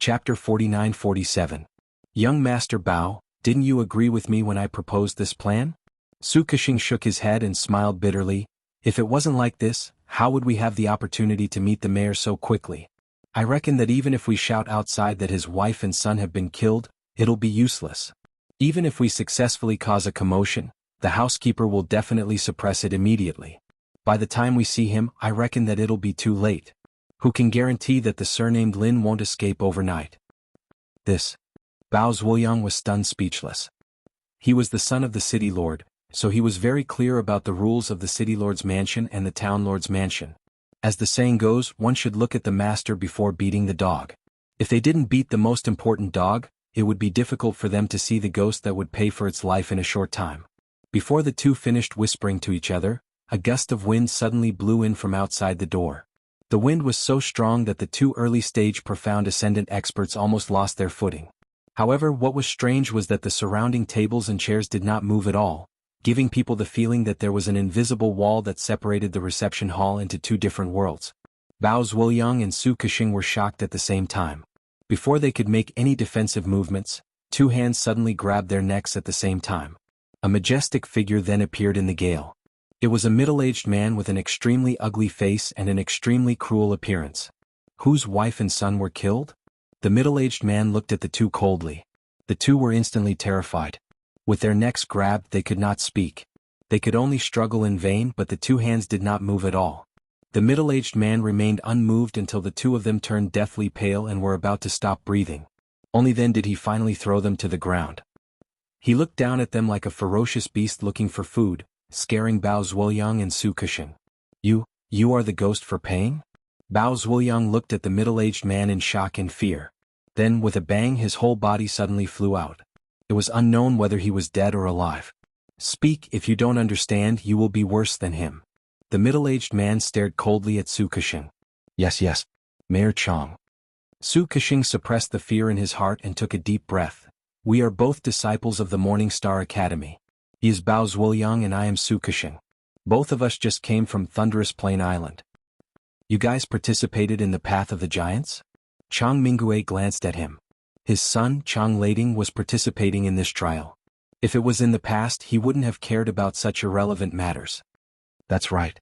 Chapter 49-47. Young Master Bao, didn't you agree with me when I proposed this plan? Su Kexing shook his head and smiled bitterly. If it wasn't like this, how would we have the opportunity to meet the mayor so quickly? I reckon that even if we shout outside that his wife and son have been killed, it'll be useless. Even if we successfully cause a commotion, the housekeeper will definitely suppress it immediately. By the time we see him, I reckon that it'll be too late. Who can guarantee that the surnamed Lin won't escape overnight? This. Bao Zhuoyang was stunned speechless. He was the son of the city lord, so he was very clear about the rules of the city lord's mansion and the town lord's mansion. As the saying goes, one should look at the master before beating the dog. If they didn't beat the most important dog, it would be difficult for them to see the ghost that would pay for its life in a short time. Before the two finished whispering to each other, a gust of wind suddenly blew in from outside the door. The wind was so strong that the two early-stage profound ascendant experts almost lost their footing. However, what was strange was that the surrounding tables and chairs did not move at all, giving people the feeling that there was an invisible wall that separated the reception hall into two different worlds. Bao Zhuoyang and Su Kexing were shocked at the same time. Before they could make any defensive movements, two hands suddenly grabbed their necks at the same time. A majestic figure then appeared in the gale. It was a middle-aged man with an extremely ugly face and an extremely cruel appearance. Whose wife and son were killed? The middle-aged man looked at the two coldly. The two were instantly terrified. With their necks grabbed, they could not speak. They could only struggle in vain, but the two hands did not move at all. The middle-aged man remained unmoved until the two of them turned deathly pale and were about to stop breathing. Only then did he finally throw them to the ground. He looked down at them like a ferocious beast looking for food, scaring Bao Zhuoyang and Su Kexing. You are the ghost for paying? Bao Zhuoyang looked at the middle-aged man in shock and fear. Then, with a bang, his whole body suddenly flew out. It was unknown whether he was dead or alive. Speak, if you don't understand, you will be worse than him. The middle-aged man stared coldly at Su Kexing. Yes, Mayor Chong. Su Kexing suppressed the fear in his heart and took a deep breath. We are both disciples of the Morning Star Academy. He is Bao Zhuoyang and I am Su Kexing. Both of us just came from Thunderous Plain Island. You guys participated in the Path of the Giants? Chang Mingue glanced at him. His son, Chang Lading, was participating in this trial. If it was in the past, he wouldn't have cared about such irrelevant matters. That's right.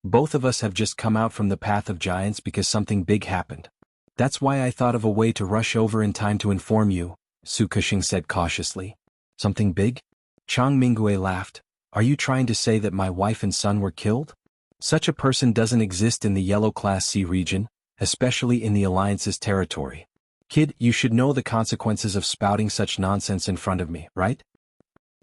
Both of us have just come out from the Path of Giants because something big happened. That's why I thought of a way to rush over in time to inform you, Su Kexing said cautiously. Something big? Chang Mingue laughed. Are you trying to say that my wife and son were killed? Such a person doesn't exist in the Yellow Class C region, especially in the Alliance's territory. Kid, you should know the consequences of spouting such nonsense in front of me, right?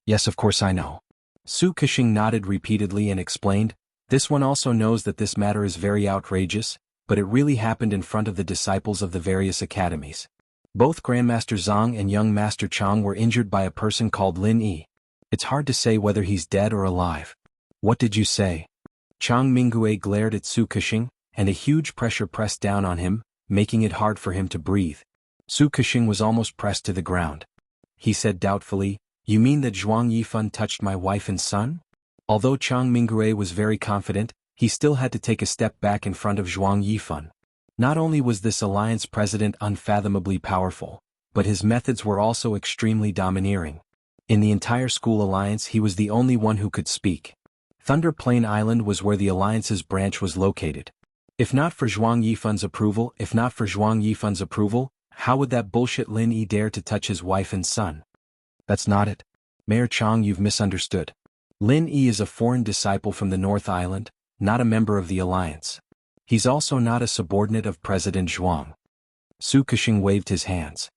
Yes, of course I know. Su Kexing nodded repeatedly and explained, this one also knows that this matter is very outrageous, but it really happened in front of the disciples of the various academies. Both Grandmaster Zhang and young Master Chang were injured by a person called Lin Yi. It's hard to say whether he's dead or alive. What did you say? Chang Mingue glared at Su Kexing, and a huge pressure pressed down on him, making it hard for him to breathe. Su Kexing was almost pressed to the ground. He said doubtfully, you mean that Zhuang Yifan touched my wife and son? Although Chang Mingue was very confident, he still had to take a step back in front of Zhuang Yifan. Not only was this alliance president unfathomably powerful, but his methods were also extremely domineering. In the entire school alliance, he was the only one who could speak. Thunder Plain Island was where the alliance's branch was located. If not for Zhuang Yifan's approval, how would that bullshit Lin Yi dare to touch his wife and son? That's not it. Mayor Chong, you've misunderstood. Lin Yi is a foreign disciple from the North Island, not a member of the alliance. He's also not a subordinate of President Zhuang. Su Kexing waved his hands.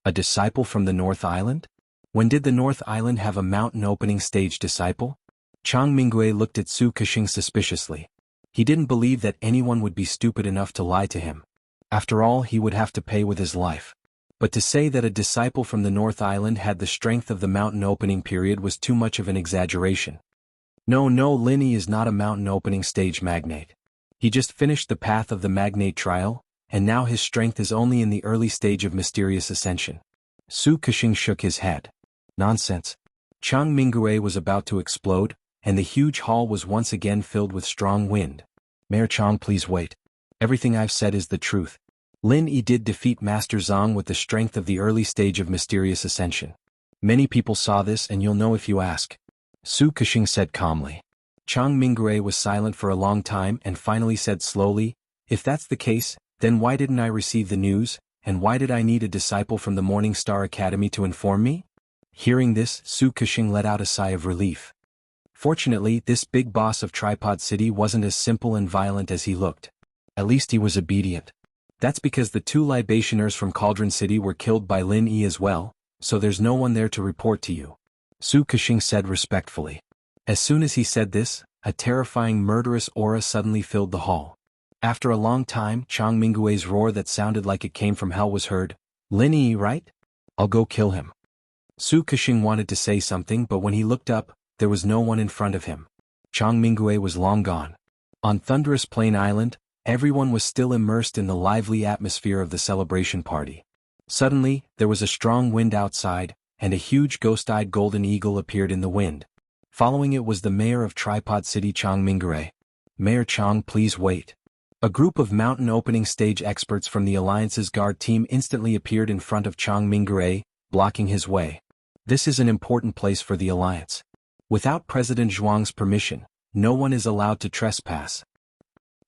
A disciple from the North Island? When did the North Island have a mountain opening stage disciple? Chang Mingue looked at Su Kexing suspiciously. He didn't believe that anyone would be stupid enough to lie to him. After all, he would have to pay with his life. But to say that a disciple from the North Island had the strength of the mountain opening period was too much of an exaggeration. No, Lin Yi is not a mountain opening stage magnate. He just finished the Path of the Magnate trial, and now his strength is only in the early stage of mysterious ascension. Su Kexing shook his head. Nonsense. Chang Mingue was about to explode, and the huge hall was once again filled with strong wind. Mayor Chong, please wait. Everything I've said is the truth. Lin Yi did defeat Master Zhang with the strength of the early stage of mysterious ascension. Many people saw this and you'll know if you ask. Su Kexing said calmly. Chang Minggui was silent for a long time and finally said slowly, if that's the case, then why didn't I receive the news, and why did I need a disciple from the Morning Star Academy to inform me? Hearing this, Su Kexing let out a sigh of relief. Fortunately, this big boss of Tripod City wasn't as simple and violent as he looked. At least he was obedient. That's because the 2 libationers from Cauldron City were killed by Lin Yi as well, so there's no one there to report to you. Su Kexing said respectfully. As soon as he said this, a terrifying murderous aura suddenly filled the hall. After a long time, Chang Minggui's roar that sounded like it came from hell was heard. Lin Yi, right? I'll go kill him. Su Kexing wanted to say something, but when he looked up, there was no one in front of him. Chang Minggui was long gone. On Thunderous Plain Island, everyone was still immersed in the lively atmosphere of the celebration party. Suddenly, there was a strong wind outside, and a huge ghost-eyed golden eagle appeared in the wind. Following it was the mayor of Tripod City, Chang Minggui. Mayor Chang, please wait. A group of mountain opening stage experts from the Alliance's guard team instantly appeared in front of Chang Minggui, blocking his way. This is an important place for the Alliance. Without President Zhuang's permission, no one is allowed to trespass.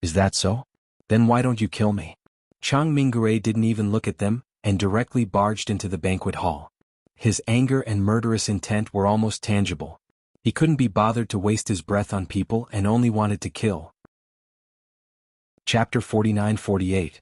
Is that so? Then why don't you kill me? Chang Minggui didn't even look at them, and directly barged into the banquet hall. His anger and murderous intent were almost tangible. He couldn't be bothered to waste his breath on people and only wanted to kill. Chapter 49-48.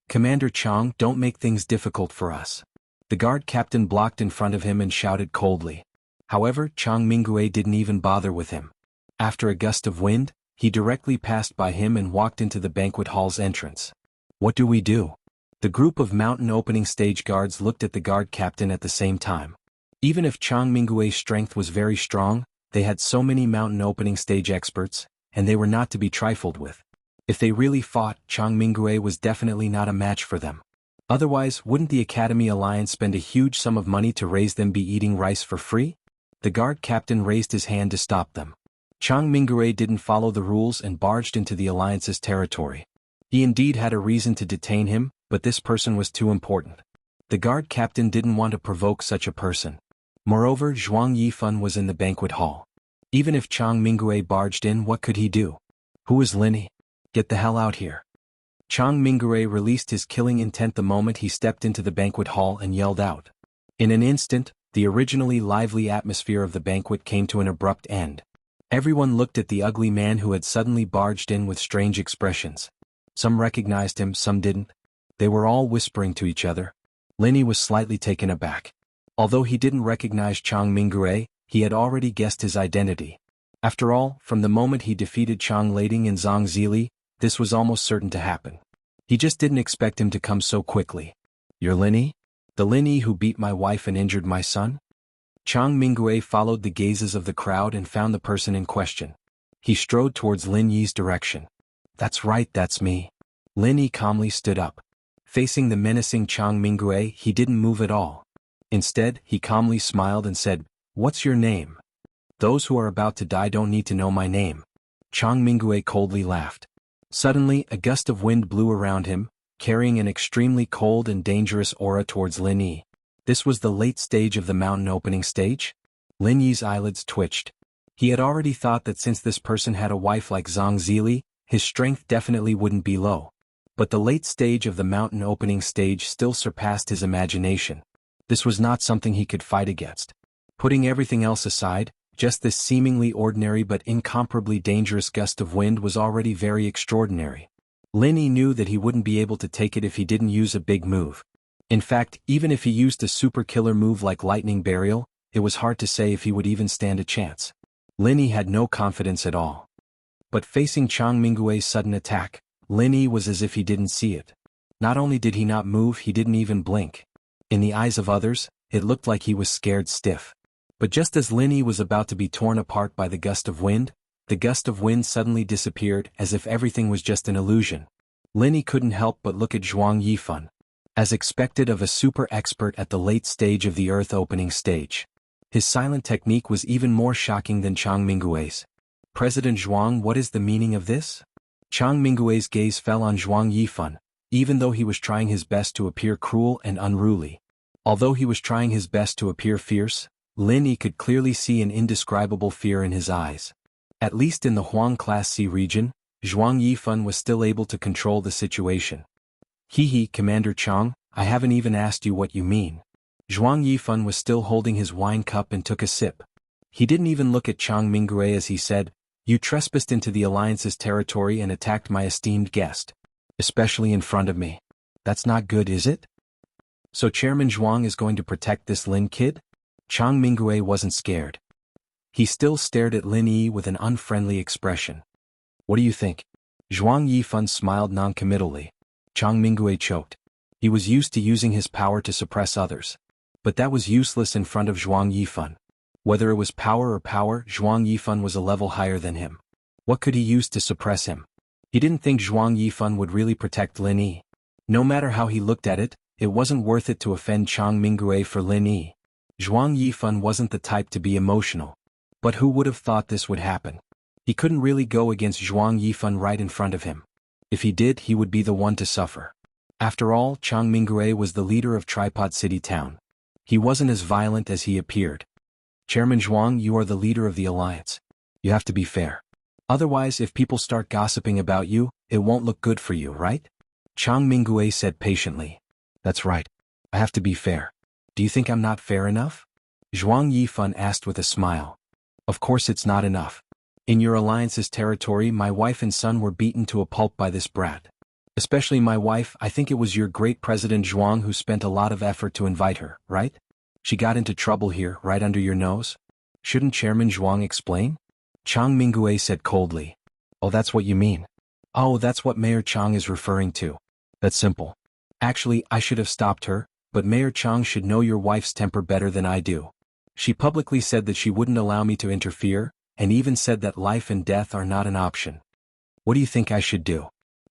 Commander Chang, don't make things difficult for us. The guard captain blocked in front of him and shouted coldly. However, Chang Minggui didn't even bother with him. After a gust of wind, he directly passed by him and walked into the banquet hall's entrance. What do we do? The group of mountain opening stage guards looked at the guard captain at the same time. Even if Chang Minggui's strength was very strong, they had so many mountain opening stage experts, and they were not to be trifled with. If they really fought, Chang Minggui was definitely not a match for them. Otherwise, wouldn't the Academy Alliance spend a huge sum of money to raise them be eating rice for free? The guard captain raised his hand to stop them. Chang Minggui didn't follow the rules and barged into the Alliance's territory. He indeed had a reason to detain him, but this person was too important. The guard captain didn't want to provoke such a person. Moreover, Zhuang Yifan was in the banquet hall. Even if Chang Minggui barged in, what could he do? Who is Lin Yi? Get the hell out here. Chang Minggui released his killing intent the moment he stepped into the banquet hall and yelled out. In an instant, the originally lively atmosphere of the banquet came to an abrupt end. Everyone looked at the ugly man who had suddenly barged in with strange expressions. Some recognized him, some didn't. They were all whispering to each other. Lin Yi was slightly taken aback. Although he didn't recognize Chang Minggui, he had already guessed his identity. After all, from the moment he defeated Chang Lading and Zhang Zili, this was almost certain to happen. He just didn't expect him to come so quickly. You're Lin Yi? The Lin Yi who beat my wife and injured my son? Chang Minggui followed the gazes of the crowd and found the person in question. He strode towards Lin Yi's direction. That's right, that's me. Lin Yi calmly stood up. Facing the menacing Chang Minggui, he didn't move at all. Instead, he calmly smiled and said, "What's your name?" "Those who are about to die don't need to know my name." Chang Minggui coldly laughed. Suddenly, a gust of wind blew around him, carrying an extremely cold and dangerous aura towards Lin Yi. This was the late stage of the mountain opening stage? Lin Yi's eyelids twitched. He had already thought that since this person had a wife like Zhang Zili, his strength definitely wouldn't be low. But the late stage of the mountain opening stage still surpassed his imagination. This was not something he could fight against. Putting everything else aside, just this seemingly ordinary but incomparably dangerous gust of wind was already very extraordinary. Lin Yi knew that he wouldn't be able to take it if he didn't use a big move. In fact, even if he used a super killer move like Lightning Burial, it was hard to say if he would even stand a chance. Lin Yi had no confidence at all. But facing Chang Minggui's sudden attack, Lin Yi was as if he didn't see it. Not only did he not move, he didn't even blink. In the eyes of others, it looked like he was scared stiff. But just as Lin Yi was about to be torn apart by the gust of wind suddenly disappeared as if everything was just an illusion. Lin Yi couldn't help but look at Zhuang Yifan. As expected of a super expert at the late stage of the earth opening stage. His silent technique was even more shocking than Chang Minggui's. "President Zhuang, what is the meaning of this?" Chang Minggui's gaze fell on Zhuang Yifan, even though he was trying his best to appear cruel and unruly. Although he was trying his best to appear fierce, Lin Yi could clearly see an indescribable fear in his eyes. At least in the Huang Class C region, Zhuang Yifan was still able to control the situation. Hee, Commander Chang, I haven't even asked you what you mean. Zhuang Yifan was still holding his wine cup and took a sip. He didn't even look at Chang Minggui as he said, "You trespassed into the Alliance's territory and attacked my esteemed guest. Especially in front of me. That's not good, is it? So Chairman Zhuang is going to protect this Lin kid?" Chang Minggui wasn't scared. He still stared at Lin Yi with an unfriendly expression. "What do you think?" Zhuang Yifan smiled noncommittally. Chang Minggui choked. He was used to using his power to suppress others. But that was useless in front of Zhuang Yifan. Whether it was power or power, Zhuang Yifan was a level higher than him. What could he use to suppress him? He didn't think Zhuang Yifan would really protect Lin Yi. No matter how he looked at it, it wasn't worth it to offend Chang Minggui for Lin Yi. Zhuang Yifan wasn't the type to be emotional. But who would have thought this would happen? He couldn't really go against Zhuang Yifan right in front of him. If he did, he would be the one to suffer. After all, Chang Minggui was the leader of Tripod City Town. He wasn't as violent as he appeared. "Chairman Zhuang, you are the leader of the Alliance. You have to be fair. Otherwise, if people start gossiping about you, it won't look good for you, right?" Chang Minggui said patiently. "That's right. I have to be fair. Do you think I'm not fair enough?" Zhuang Yifan asked with a smile. "Of course it's not enough. In your Alliance's territory, my wife and son were beaten to a pulp by this brat. Especially my wife. I think it was your great President Zhuang who spent a lot of effort to invite her, right? She got into trouble here, right under your nose. Shouldn't Chairman Zhuang explain?" Chang Minggui said coldly. "Oh, that's what you mean. Oh, that's what Mayor Chang is referring to. That's simple. Actually, I should have stopped her, but Mayor Chang should know your wife's temper better than I do. She publicly said that she wouldn't allow me to interfere, and even said that life and death are not an option. What do you think I should do?"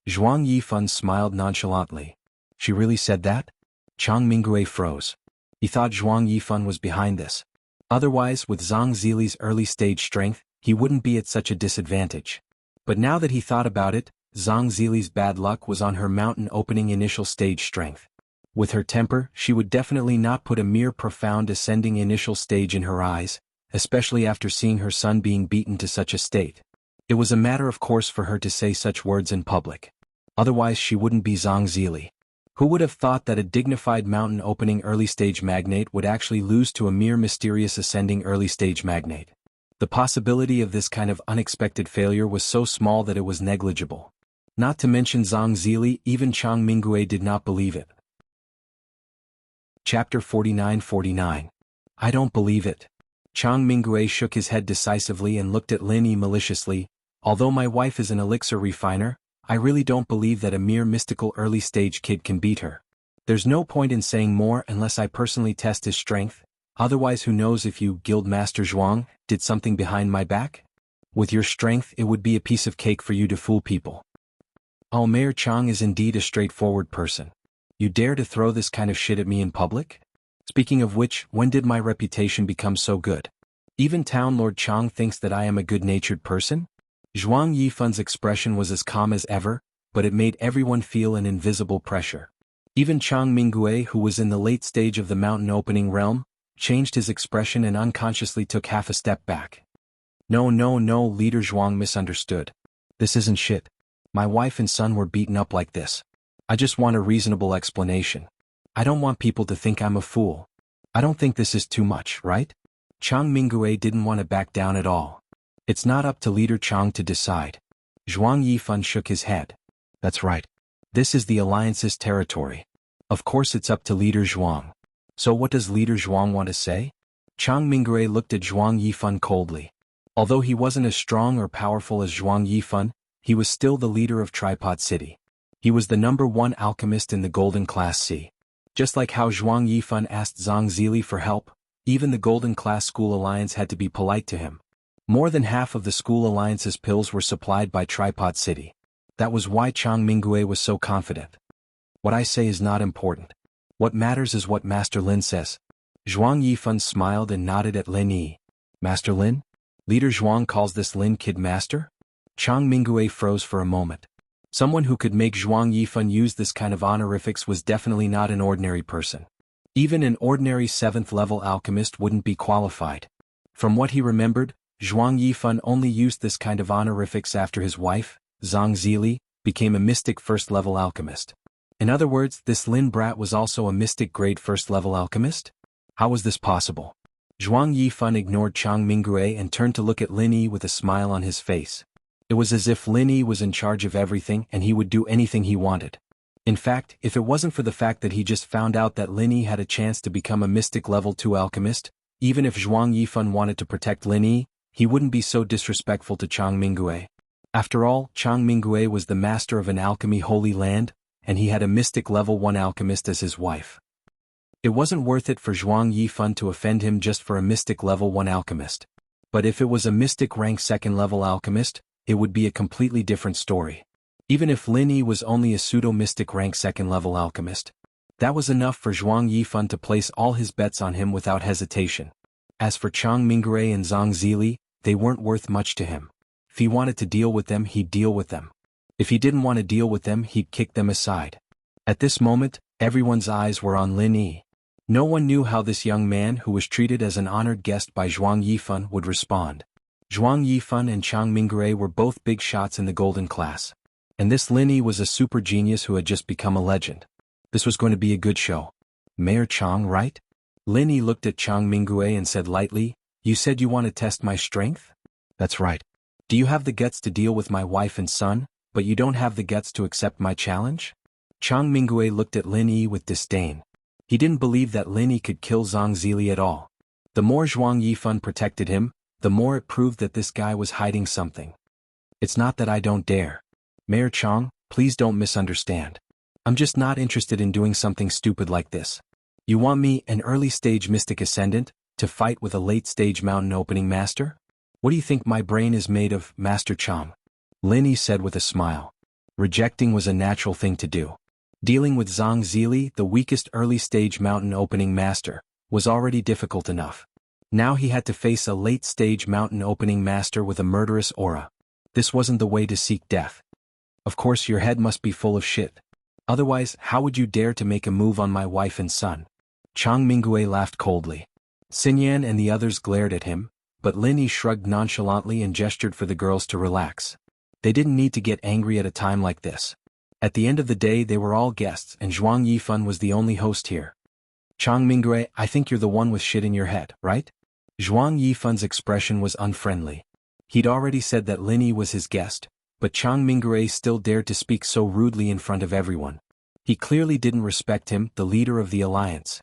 Zhuang Yifan smiled nonchalantly. "She really said that?" Chang Minggui froze. He thought Zhuang Yifan was behind this. Otherwise, with Zhang Zili's early-stage strength, he wouldn't be at such a disadvantage. But now that he thought about it, Zhang Zili's bad luck was on her mountain-opening initial stage strength. With her temper, she would definitely not put a mere profound ascending initial stage in her eyes, especially after seeing her son being beaten to such a state. It was a matter of course for her to say such words in public. Otherwise she wouldn't be Zhang Zili. Who would have thought that a dignified mountain-opening early-stage magnate would actually lose to a mere mysterious ascending early-stage magnate? The possibility of this kind of unexpected failure was so small that it was negligible. Not to mention Zhang Zili, even Chang Minggui did not believe it. Chapter 49-49. I don't believe it. Chang Minggui shook his head decisively and looked at Lin Yi maliciously. "Although my wife is an elixir refiner, I really don't believe that a mere mystical early-stage kid can beat her. There's no point in saying more unless I personally test his strength. Otherwise, who knows if you, Guildmaster Zhuang, did something behind my back? With your strength, it would be a piece of cake for you to fool people." "Oh, Mayor Chang is indeed a straightforward person. You dare to throw this kind of shit at me in public? Speaking of which, when did my reputation become so good? Even Town Lord Chang thinks that I am a good-natured person?" Zhuang Yifan's expression was as calm as ever, but it made everyone feel an invisible pressure. Even Chang Minggui, who was in the late stage of the mountain-opening realm, changed his expression and unconsciously took half a step back. No, Leader Zhuang misunderstood. This isn't shit. My wife and son were beaten up like this. I just want a reasonable explanation. I don't want people to think I'm a fool. I don't think this is too much, right?" Chang Minggui didn't want to back down at all. "It's not up to Leader Chang to decide." Zhuang Yifan shook his head. "That's right. This is the Alliance's territory. Of course it's up to Leader Zhuang. So what does Leader Zhuang want to say?" Chang Minggui looked at Zhuang Yifan coldly. Although he wasn't as strong or powerful as Zhuang Yifan, he was still the leader of Tripod City. He was the #1 alchemist in the Golden Class C. Just like how Zhuang Yifan asked Zhang Zili for help, even the Golden Class School Alliance had to be polite to him. More than half of the School Alliance's pills were supplied by Tripod City. That was why Chang Minggui was so confident. "What I say is not important. What matters is what Master Lin says." Zhuang Yifan smiled and nodded at Lin Yi. "Master Lin? Leader Zhuang calls this Lin kid master?" Chang Minggui froze for a moment. Someone who could make Zhuang Yifan use this kind of honorifics was definitely not an ordinary person. Even an ordinary 7th-level alchemist wouldn't be qualified. From what he remembered, Zhuang Yifan only used this kind of honorifics after his wife, Zhang Zili, became a mystic 1st-level alchemist. In other words, this Lin brat was also a mystic grade 1st-level alchemist? How was this possible? Zhuang Yifan ignored Chang Minggui and turned to look at Lin Yi with a smile on his face. It was as if Lin Yi was in charge of everything and he would do anything he wanted. In fact, if it wasn't for the fact that he just found out that Lin Yi had a chance to become a mystic level 2 alchemist, even if Zhuang Yifan wanted to protect Lin Yi, he wouldn't be so disrespectful to Chang Minggui. After all, Chang Minggui was the master of an alchemy holy land, and he had a mystic level 1 alchemist as his wife. It wasn't worth it for Zhuang Yifan to offend him just for a mystic level 1 alchemist. But if it was a mystic rank 2nd level alchemist, it would be a completely different story. Even if Lin Yi was only a pseudo-mystic rank 2nd level alchemist, that was enough for Zhuang Yifan to place all his bets on him without hesitation. As for Chang Minggui and Zhang Zili, they weren't worth much to him. If he wanted to deal with them, he'd deal with them. If he didn't want to deal with them, he'd kick them aside. At this moment, everyone's eyes were on Lin Yi. No one knew how this young man who was treated as an honored guest by Zhuang Yifan would respond. Zhuang Yifan and Chang Minggui were both big shots in the golden class. And this Lin Yi was a super genius who had just become a legend. This was going to be a good show. Mayor Chang, right? Lin Yi looked at Chang Minggui and said lightly, "You said you want to test my strength?" "That's right. Do you have the guts to deal with my wife and son, but you don't have the guts to accept my challenge?" Chang Minggui looked at Lin Yi with disdain. He didn't believe that Lin Yi could kill Zhang Zili at all. The more Zhuang Yifan protected him, the more it proved that this guy was hiding something. "It's not that I don't dare. Mayor Chang, please don't misunderstand. I'm just not interested in doing something stupid like this. You want me, an early-stage mystic ascendant, to fight with a late-stage mountain opening master? What do you think my brain is made of, Master Chang?" Lin Yi said with a smile. Rejecting was a natural thing to do. Dealing with Zhang Zili, the weakest early-stage mountain opening master, was already difficult enough. Now he had to face a late-stage mountain opening master with a murderous aura. This wasn't the way to seek death. Of course your head must be full of shit. Otherwise, how would you dare to make a move on my wife and son? Chang Minggui laughed coldly. Xinyan and the others glared at him, but Lin Yi shrugged nonchalantly and gestured for the girls to relax. They didn't need to get angry at a time like this. At the end of the day they were all guests and Zhuang Yifan was the only host here. "Chang Minggui, I think you're the one with shit in your head, right?" Zhuang Yifan's expression was unfriendly. He'd already said that Lin Yi was his guest, but Chang Minggui still dared to speak so rudely in front of everyone. He clearly didn't respect him, the leader of the alliance.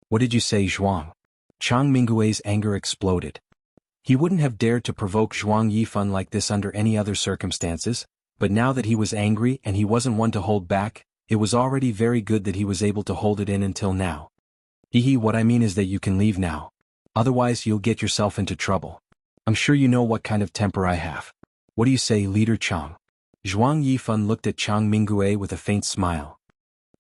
"What did you say, Zhuang?" Chang Minggui's anger exploded. He wouldn't have dared to provoke Zhuang Yifan like this under any other circumstances, but now that he was angry and he wasn't one to hold back, it was already very good that he was able to hold it in until now. What I mean is that you can leave now. Otherwise you'll get yourself into trouble. I'm sure you know what kind of temper I have. What do you say, Leader Chang?" Zhuang Yifan looked at Chang Minggui with a faint smile.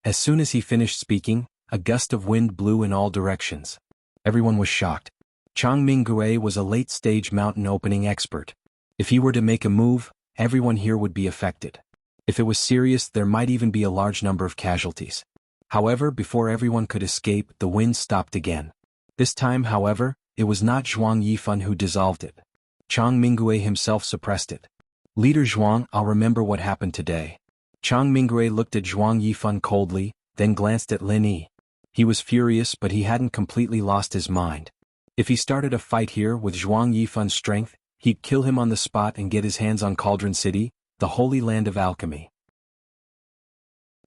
As soon as he finished speaking, a gust of wind blew in all directions. Everyone was shocked. Chang Minggui was a late-stage mountain opening expert. If he were to make a move, everyone here would be affected. If it was serious, there might even be a large number of casualties. However, before everyone could escape, the wind stopped again. This time, however, it was not Zhuang Yifan who dissolved it. Chang Minggui himself suppressed it. "Leader Zhuang, I'll remember what happened today." Chang Minggui looked at Zhuang Yifan coldly, then glanced at Lin Yi. He was furious, but he hadn't completely lost his mind. If he started a fight here with Zhuang Yifan's strength, he'd kill him on the spot and get his hands on Cauldron City, the holy land of alchemy.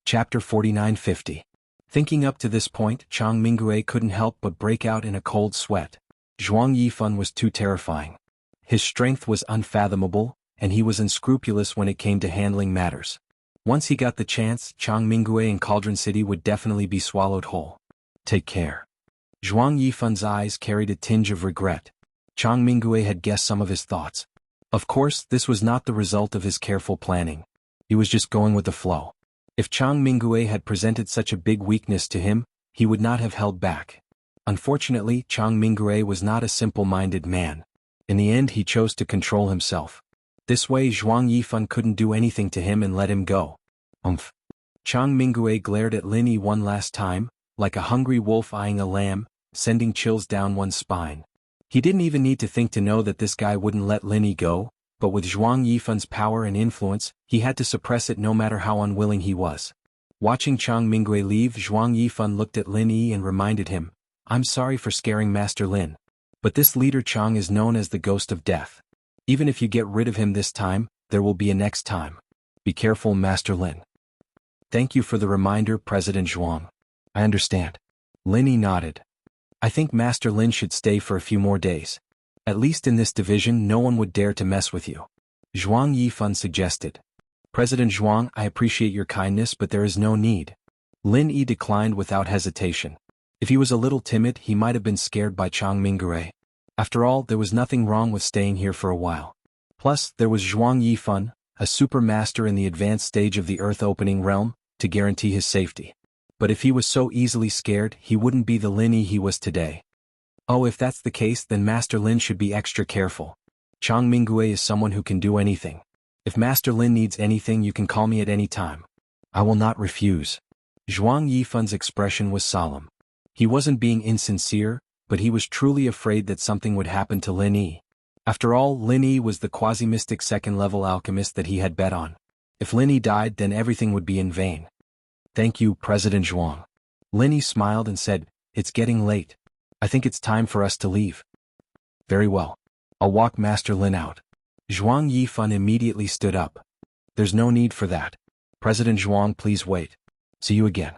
Chapter 4950. Thinking up to this point, Chang Minggui couldn't help but break out in a cold sweat. Zhuang Yifan was too terrifying. His strength was unfathomable, and he was unscrupulous when it came to handling matters. Once he got the chance, Chang Minggui and Cauldron City would definitely be swallowed whole. Take care. Zhuang Yifan's eyes carried a tinge of regret. Chang Minggui had guessed some of his thoughts. Of course, this was not the result of his careful planning. He was just going with the flow. If Chang Minggui had presented such a big weakness to him, he would not have held back. Unfortunately, Chang Minggui was not a simple-minded man. In the end, he chose to control himself. This way Zhuang Yifan couldn't do anything to him and let him go. Umph. Chang Mingue glared at Lin Yi one last time, like a hungry wolf eyeing a lamb, sending chills down one's spine. He didn't even need to think to know that this guy wouldn't let Lin Yi go, but with Zhuang Yifan's power and influence, he had to suppress it no matter how unwilling he was. Watching Chang Mingue leave, Zhuang Yifan looked at Lin Yi and reminded him, "I'm sorry for scaring Master Lin. But this leader Chang is known as the Ghost of Death. Even if you get rid of him this time, there will be a next time. Be careful, Master Lin." "Thank you for the reminder, President Zhuang. I understand." Lin Yi nodded. "I think Master Lin should stay for a few more days. At least in this division no one would dare to mess with you," Zhuang Yifan suggested. "President Zhuang, I appreciate your kindness, but there is no need." Lin Yi declined without hesitation. If he was a little timid, he might have been scared by Chang Mingue. After all, there was nothing wrong with staying here for a while. Plus, there was Zhuang Yifan, a super master in the advanced stage of the Earth-opening realm, to guarantee his safety. But if he was so easily scared, he wouldn't be the Lin Yi he was today. Oh, if that's the case, then Master Lin should be extra careful. Chang Mingue is someone who can do anything. If Master Lin needs anything, you can call me at any time. I will not refuse. Zhuang Yifan's expression was solemn. He wasn't being insincere, but he was truly afraid that something would happen to Lin Yi. After all, Lin Yi was the quasi-mystic second-level alchemist that he had bet on. If Lin Yi died, then everything would be in vain. "Thank you, President Zhuang." Lin Yi smiled and said, "It's getting late. I think it's time for us to leave." "Very well. I'll walk Master Lin out." Zhuang Yifan immediately stood up. "There's no need for that. President Zhuang, please wait. See you again."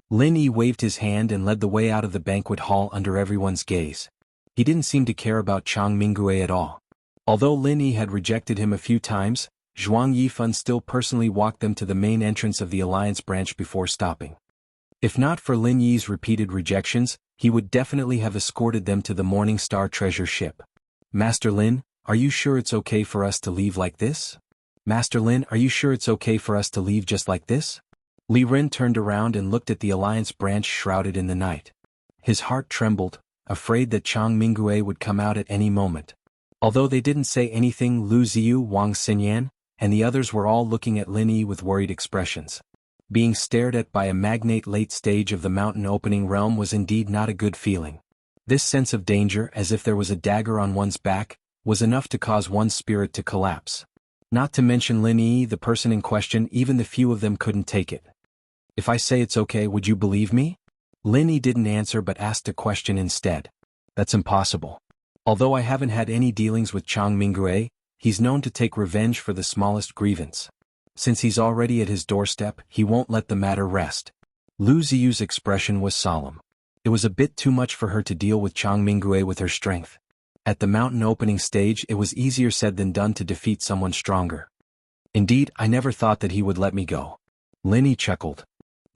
Lin Yi waved his hand and led the way out of the banquet hall under everyone's gaze. He didn't seem to care about Chang Mingue at all. Although Lin Yi had rejected him a few times, Zhuang Yifan still personally walked them to the main entrance of the Alliance branch before stopping. If not for Lin Yi's repeated rejections, he would definitely have escorted them to the Morning Star treasure ship. "Master Lin, are you sure it's okay for us to leave like this? Master Lin, are you sure it's okay for us to leave just like this?" Li Ren turned around and looked at the Alliance branch shrouded in the night. His heart trembled, afraid that Chang Mingue would come out at any moment. Although they didn't say anything, Lu Ziyu, Wang Xinyan, and the others were all looking at Lin Yi with worried expressions. Being stared at by a magnate late stage of the mountain opening realm was indeed not a good feeling. This sense of danger, as if there was a dagger on one's back, was enough to cause one's spirit to collapse. Not to mention Lin Yi, the person in question, even the few of them couldn't take it. "If I say it's okay, would you believe me?" Lin Yi didn't answer but asked a question instead. "That's impossible. Although I haven't had any dealings with Chang Mingue, he's known to take revenge for the smallest grievance. Since he's already at his doorstep, he won't let the matter rest." Lu Ziyu's expression was solemn. It was a bit too much for her to deal with Chang Mingue with her strength. At the mountain opening stage, it was easier said than done to defeat someone stronger. "Indeed, I never thought that he would let me go." Lin Yi chuckled.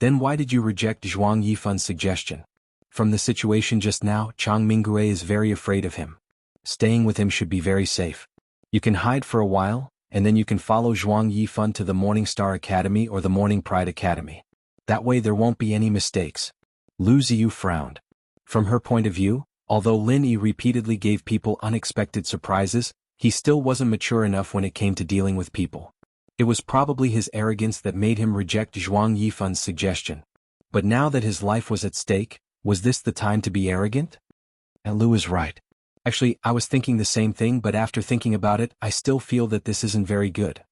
"Then why did you reject Zhuang Yifan's suggestion? From the situation just now, Chang Mingue is very afraid of him. Staying with him should be very safe. You can hide for a while, and then you can follow Zhuang Yifan to the Morning Star Academy or the Morning Pride Academy. That way there won't be any mistakes." Lu Ziyu frowned. From her point of view, although Lin Yi repeatedly gave people unexpected surprises, he still wasn't mature enough when it came to dealing with people. It was probably his arrogance that made him reject Zhuang Yifan's suggestion. But now that his life was at stake, was this the time to be arrogant? And Lu is right. Actually, I was thinking the same thing, but after thinking about it, I still feel that this isn't very good.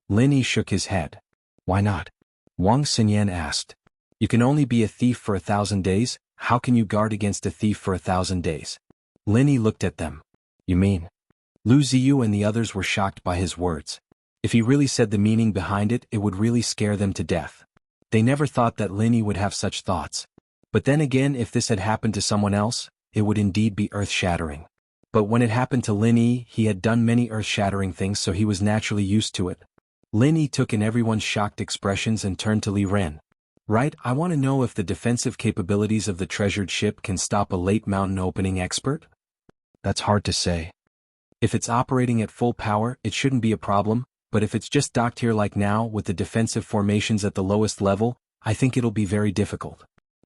Lin Yi shook his head. "Why not?" Wang Xinyan asked. "You can only be a thief for 1,000 days, how can you guard against a thief for 1,000 days? Lin Yi looked at them. "You mean?" Lu Ziyu and the others were shocked by his words. If he really said the meaning behind it, it would really scare them to death. They never thought that Lin Yi would have such thoughts. But then again, if this had happened to someone else, it would indeed be earth-shattering. But when it happened to Lin Yi, he had done many earth-shattering things, so he was naturally used to it. Lin Yi took in everyone's shocked expressions and turned to Li Ren. "Right, I want to know if the defensive capabilities of the treasured ship can stop a late mountain opening expert?" "That's hard to say. If it's operating at full power, it shouldn't be a problem, but if it's just docked here like now, with the defensive formations at the lowest level, I think it'll be very difficult."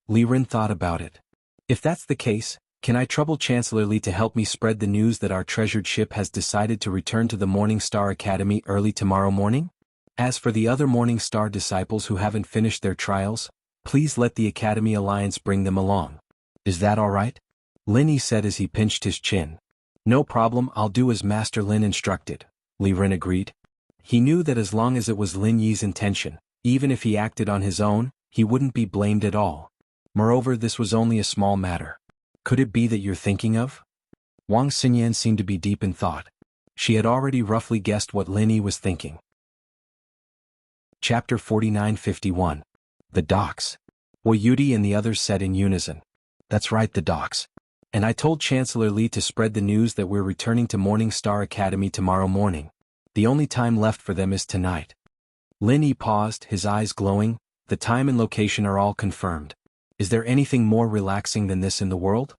Li Ren thought about it. "If that's the case, Can I trouble Chancellor Li to help me spread the news that our treasured ship has decided to return to the Morning Star Academy early tomorrow morning? As for the other Morning Star disciples who haven't finished their trials, please let the Academy Alliance bring them along. Is that all right? Lin Yi said as he pinched his chin. No problem, I'll do as Master Lin instructed, Li Ren agreed. He knew that as long as it was Lin Yi's intention, even if he acted on his own, he wouldn't be blamed at all. Moreover, this was only a small matter. Could it be that you're thinking of? Wang Xinyan seemed to be deep in thought. She had already roughly guessed what Lin Yi was thinking. Chapter 49-51. The Docks. Wu Yudi and the others said in unison. That's right, the docks. And I told Chancellor Li to spread the news that we're returning to Morning Star Academy tomorrow morning. The only time left for them is tonight. Lin Yi paused, his eyes glowing. The time and location are all confirmed. Is there anything more relaxing than this in the world?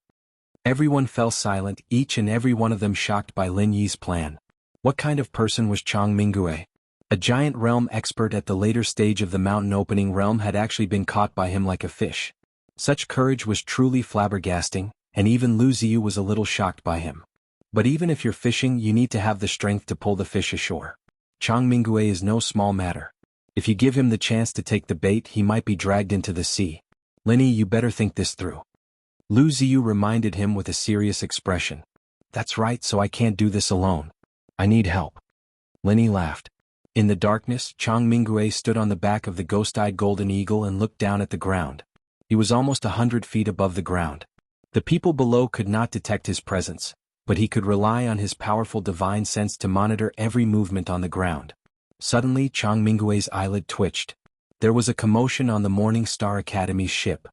Everyone fell silent, each and every one of them shocked by Lin Yi's plan. What kind of person was Chang Mingue? A giant realm expert at the later stage of the mountain opening realm had actually been caught by him like a fish. Such courage was truly flabbergasting, and even Lu Ziyu was a little shocked by him. But even if you're fishing, you need to have the strength to pull the fish ashore. Chang Mingue is no small matter. If you give him the chance to take the bait, he might be dragged into the sea. Lin Yi, you better think this through. Lu Ziyu reminded him with a serious expression. That's right, so I can't do this alone. I need help. Lin Yi laughed. In the darkness, Chang Mingue stood on the back of the ghost-eyed golden eagle and looked down at the ground. He was almost 100 feet above the ground. The people below could not detect his presence, but he could rely on his powerful divine sense to monitor every movement on the ground. Suddenly, Chang Mingue's eyelid twitched. There was a commotion on the Morning Star Academy's ship.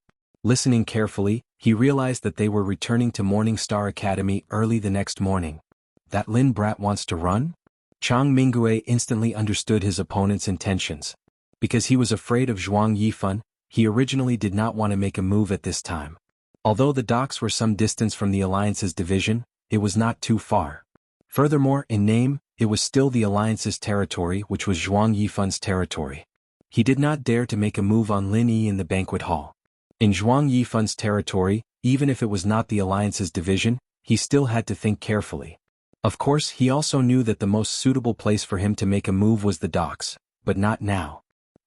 Listening carefully, he realized that they were returning to Morning Star Academy early the next morning. That Lin brat wants to run? Chang Mingue instantly understood his opponent's intentions. Because he was afraid of Zhuang Yifan, he originally did not want to make a move at this time. Although the docks were some distance from the Alliance's division, it was not too far. Furthermore, in name, it was still the Alliance's territory, which was Zhuang Yifan's territory. He did not dare to make a move on Lin Yi in the banquet hall. In Zhuang Yifan's territory, even if it was not the Alliance's division, he still had to think carefully. Of course, he also knew that the most suitable place for him to make a move was the docks, but not now.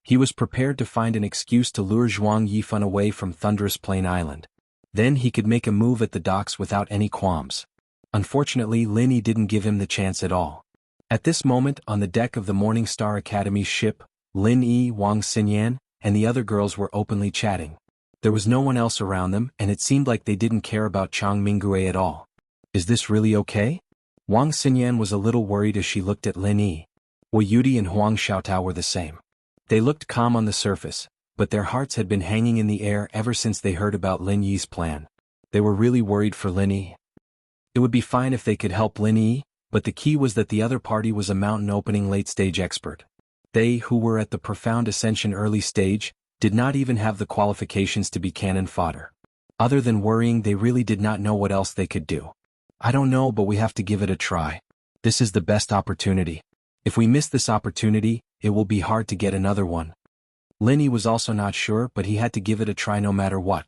He was prepared to find an excuse to lure Zhuang Yifan away from Thunderous Plain Island. Then he could make a move at the docks without any qualms. Unfortunately, Lin Yi didn't give him the chance at all. At this moment, on the deck of the Morning Star Academy's ship, Lin Yi, Wang Xinyan, and the other girls were openly chatting. There was no one else around them, and it seemed like they didn't care about Chang Mingue at all. Is this really okay? Wang Xinyan was a little worried as she looked at Lin Yi. Wu Yudi and Huang Xiaotao were the same. They looked calm on the surface, but their hearts had been hanging in the air ever since they heard about Lin Yi's plan. They were really worried for Lin Yi. It would be fine if they could help Lin Yi, but the key was that the other party was a mountain opening late-stage expert. They, who were at the profound ascension early stage, did not even have the qualifications to be cannon fodder. Other than worrying, they really did not know what else they could do. I don't know, but we have to give it a try. This is the best opportunity. If we miss this opportunity, it will be hard to get another one. Lin Yi was also not sure, but he had to give it a try no matter what.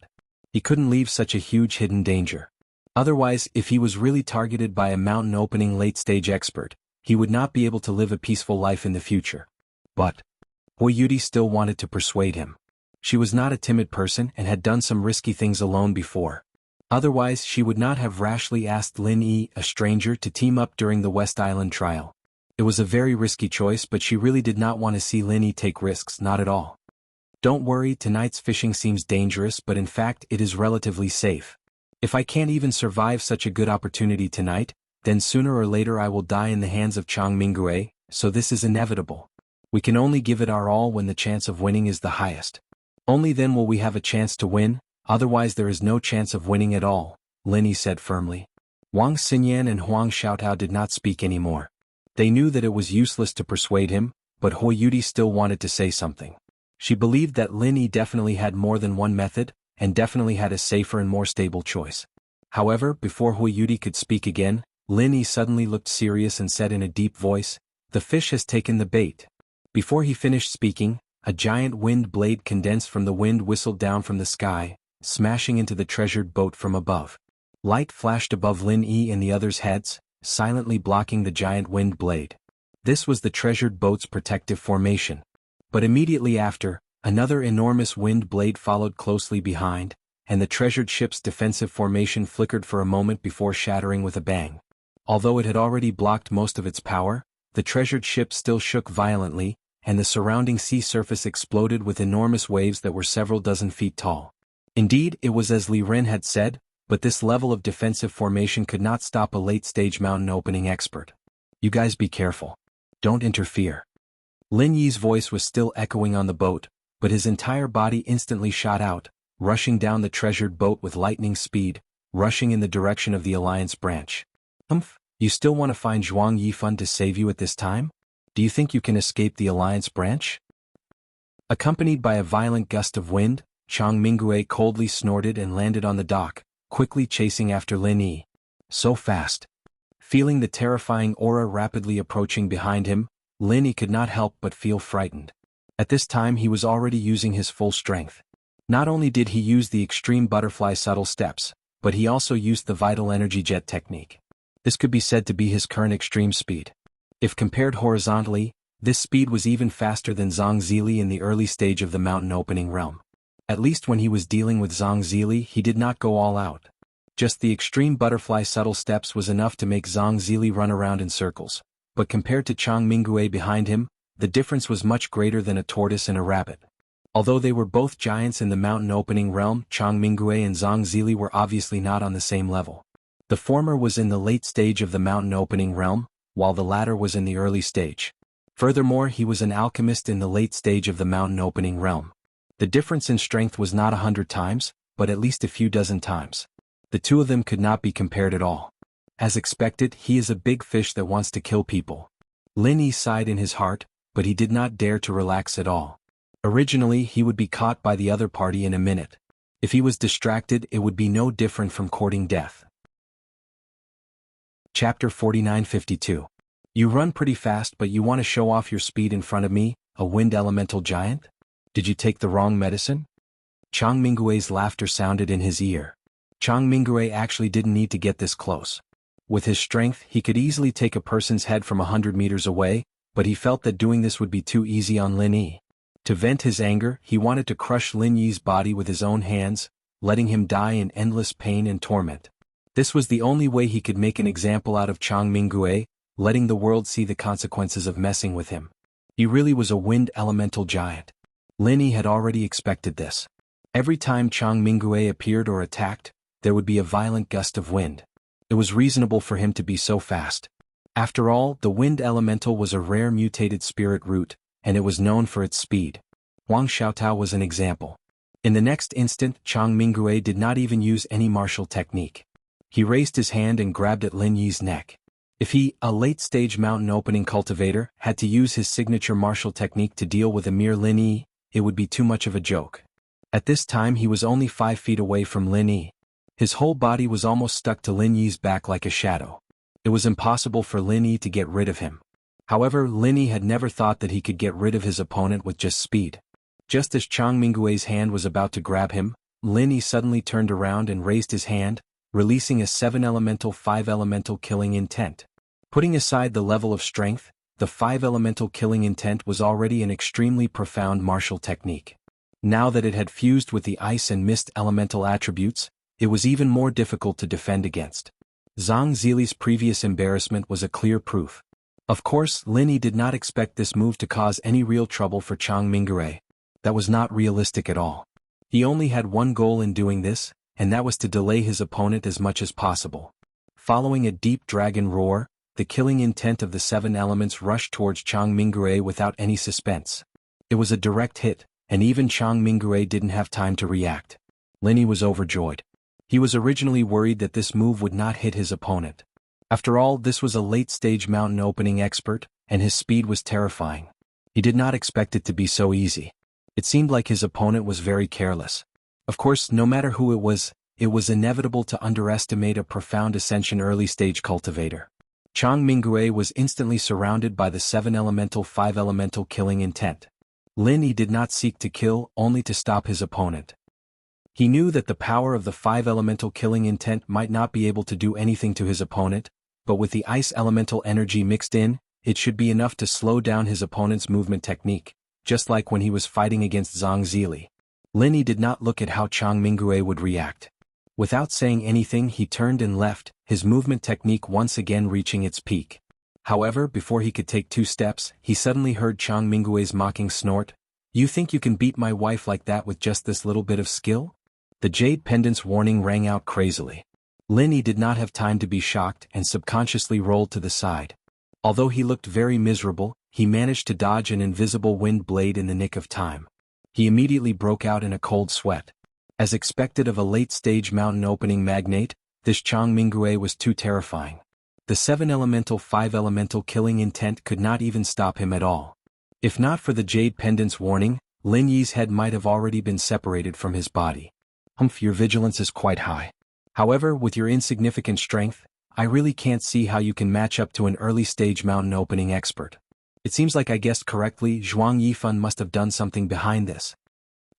He couldn't leave such a huge hidden danger. Otherwise, if he was really targeted by a mountain opening late-stage expert, he would not be able to live a peaceful life in the future. But Wu Yudi still wanted to persuade him. She was not a timid person and had done some risky things alone before. Otherwise, she would not have rashly asked Lin Yi, a stranger, to team up during the West Island trial. It was a very risky choice, but she really did not want to see Lin Yi take risks, not at all. Don't worry, tonight's fishing seems dangerous, but in fact it is relatively safe. If I can't even survive such a good opportunity tonight, then sooner or later I will die in the hands of Chang Mingue, so this is inevitable. We can only give it our all when the chance of winning is the highest. Only then will we have a chance to win, otherwise there is no chance of winning at all, Lin Yi said firmly. Wang Xinyan and Huang Xiaotao did not speak anymore. They knew that it was useless to persuade him, but Hu Yudi still wanted to say something. She believed that Lin Yi definitely had more than one method, and definitely had a safer and more stable choice. However, before Hu Yudi could speak again, Lin Yi suddenly looked serious and said in a deep voice, "The fish has taken the bait." Before he finished speaking, a giant wind blade condensed from the wind whistled down from the sky, smashing into the treasured boat from above. Light flashed above Lin Yi and the others' heads, silently blocking the giant wind blade. This was the treasured boat's protective formation. But immediately after, another enormous wind blade followed closely behind, and the treasured ship's defensive formation flickered for a moment before shattering with a bang. Although it had already blocked most of its power, the treasured ship still shook violently, and the surrounding sea surface exploded with enormous waves that were several dozen feet tall. Indeed, it was as Li Ren had said, but this level of defensive formation could not stop a late-stage mountain opening expert. "You guys be careful. Don't interfere." Lin Yi's voice was still echoing on the boat, but his entire body instantly shot out, rushing down the treasured boat with lightning speed, rushing in the direction of the Alliance branch. You still want to find Zhuang Yifan to save you at this time? Do you think you can escape the Alliance branch? Accompanied by a violent gust of wind, Chang Mingue coldly snorted and landed on the dock, quickly chasing after Lin Yi. So fast. Feeling the terrifying aura rapidly approaching behind him, Lin Yi could not help but feel frightened. At this time he was already using his full strength. Not only did he use the extreme butterfly subtle steps, but he also used the vital energy jet technique. This could be said to be his current extreme speed. If compared horizontally, this speed was even faster than Zhang Zili in the early stage of the mountain opening realm. At least when he was dealing with Zhang Zili he did not go all out. Just the extreme butterfly subtle steps was enough to make Zhang Zili run around in circles, but compared to Chang Mingue behind him, the difference was much greater than a tortoise and a rabbit. Although they were both giants in the mountain opening realm, Chang Mingue and Zhang Zili were obviously not on the same level. The former was in the late stage of the mountain opening realm, while the latter was in the early stage. Furthermore, he was an alchemist in the late stage of the mountain opening realm. The difference in strength was not 100 times, but at least a few dozen times. The two of them could not be compared at all. As expected, he is a big fish that wants to kill people. Lin Yi sighed in his heart, but he did not dare to relax at all. Originally, he would be caught by the other party in a minute. If he was distracted, it would be no different from courting death. Chapter 4952. You run pretty fast, but you want to show off your speed in front of me, a wind elemental giant? Did you take the wrong medicine? Chang Mingue's laughter sounded in his ear. Chang Mingue actually didn't need to get this close. With his strength, he could easily take a person's head from 100 meters away, but he felt that doing this would be too easy on Lin Yi. To vent his anger, he wanted to crush Lin Yi's body with his own hands, letting him die in endless pain and torment. This was the only way he could make an example out of Chang Mingue, letting the world see the consequences of messing with him. He really was a wind elemental giant. Lin Yi had already expected this. Every time Chang Mingue appeared or attacked, there would be a violent gust of wind. It was reasonable for him to be so fast. After all, the wind elemental was a rare mutated spirit root, and it was known for its speed. Wang Xiaotao was an example. In the next instant, Chang Mingue did not even use any martial technique. He raised his hand and grabbed at Lin Yi's neck. If he, a late-stage mountain opening cultivator, had to use his signature martial technique to deal with a mere Lin Yi, it would be too much of a joke. At this time he was only 5 feet away from Lin Yi. His whole body was almost stuck to Lin Yi's back like a shadow. It was impossible for Lin Yi to get rid of him. However, Lin Yi had never thought that he could get rid of his opponent with just speed. Just as Chang Mingue's hand was about to grab him, Lin Yi suddenly turned around and raised his hand, releasing a 7-elemental 5-elemental killing intent. Putting aside the level of strength, the 5-elemental killing intent was already an extremely profound martial technique. Now that it had fused with the ice and mist elemental attributes, it was even more difficult to defend against. Zhang Zili's previous embarrassment was a clear proof. Of course, Lin Yi did not expect this move to cause any real trouble for Chang Mingue. That was not realistic at all. He only had one goal in doing this, and that was to delay his opponent as much as possible. Following a deep dragon roar, the killing intent of the 7 elements rushed towards Chang Mingue without any suspense. It was a direct hit, and even Chang Mingue didn't have time to react. Lin Yi was overjoyed. He was originally worried that this move would not hit his opponent. After all, this was a late-stage mountain opening expert, and his speed was terrifying. He did not expect it to be so easy. It seemed like his opponent was very careless. Of course, no matter who it was inevitable to underestimate a profound ascension early-stage cultivator. Chang Mingue was instantly surrounded by the 7-elemental 5-elemental killing intent. Lin Yi did not seek to kill, only to stop his opponent. He knew that the power of the 5 elemental killing intent might not be able to do anything to his opponent, but with the ice elemental energy mixed in, it should be enough to slow down his opponent's movement technique, just like when he was fighting against Zhang Zili. Lin Yi did not look at how Chang Mingyue would react. Without saying anything, he turned and left, his movement technique once again reaching its peak. However, before he could take 2 steps, he suddenly heard Chang Mingyue's mocking snort. "You think you can beat my wife like that with just this little bit of skill?" The jade pendant's warning rang out crazily. Lin Yi did not have time to be shocked and subconsciously rolled to the side. Although he looked very miserable, he managed to dodge an invisible wind blade in the nick of time. He immediately broke out in a cold sweat. As expected of a late-stage mountain opening magnate, this Chang Mingyue was too terrifying. The 7 elemental 5 elemental killing intent could not even stop him at all. If not for the jade pendant's warning, Lin Yi's head might have already been separated from his body. Your vigilance is quite high. However, with your insignificant strength, I really can't see how you can match up to an early-stage mountain opening expert. It seems like I guessed correctly. Zhuang Yifan must have done something behind this.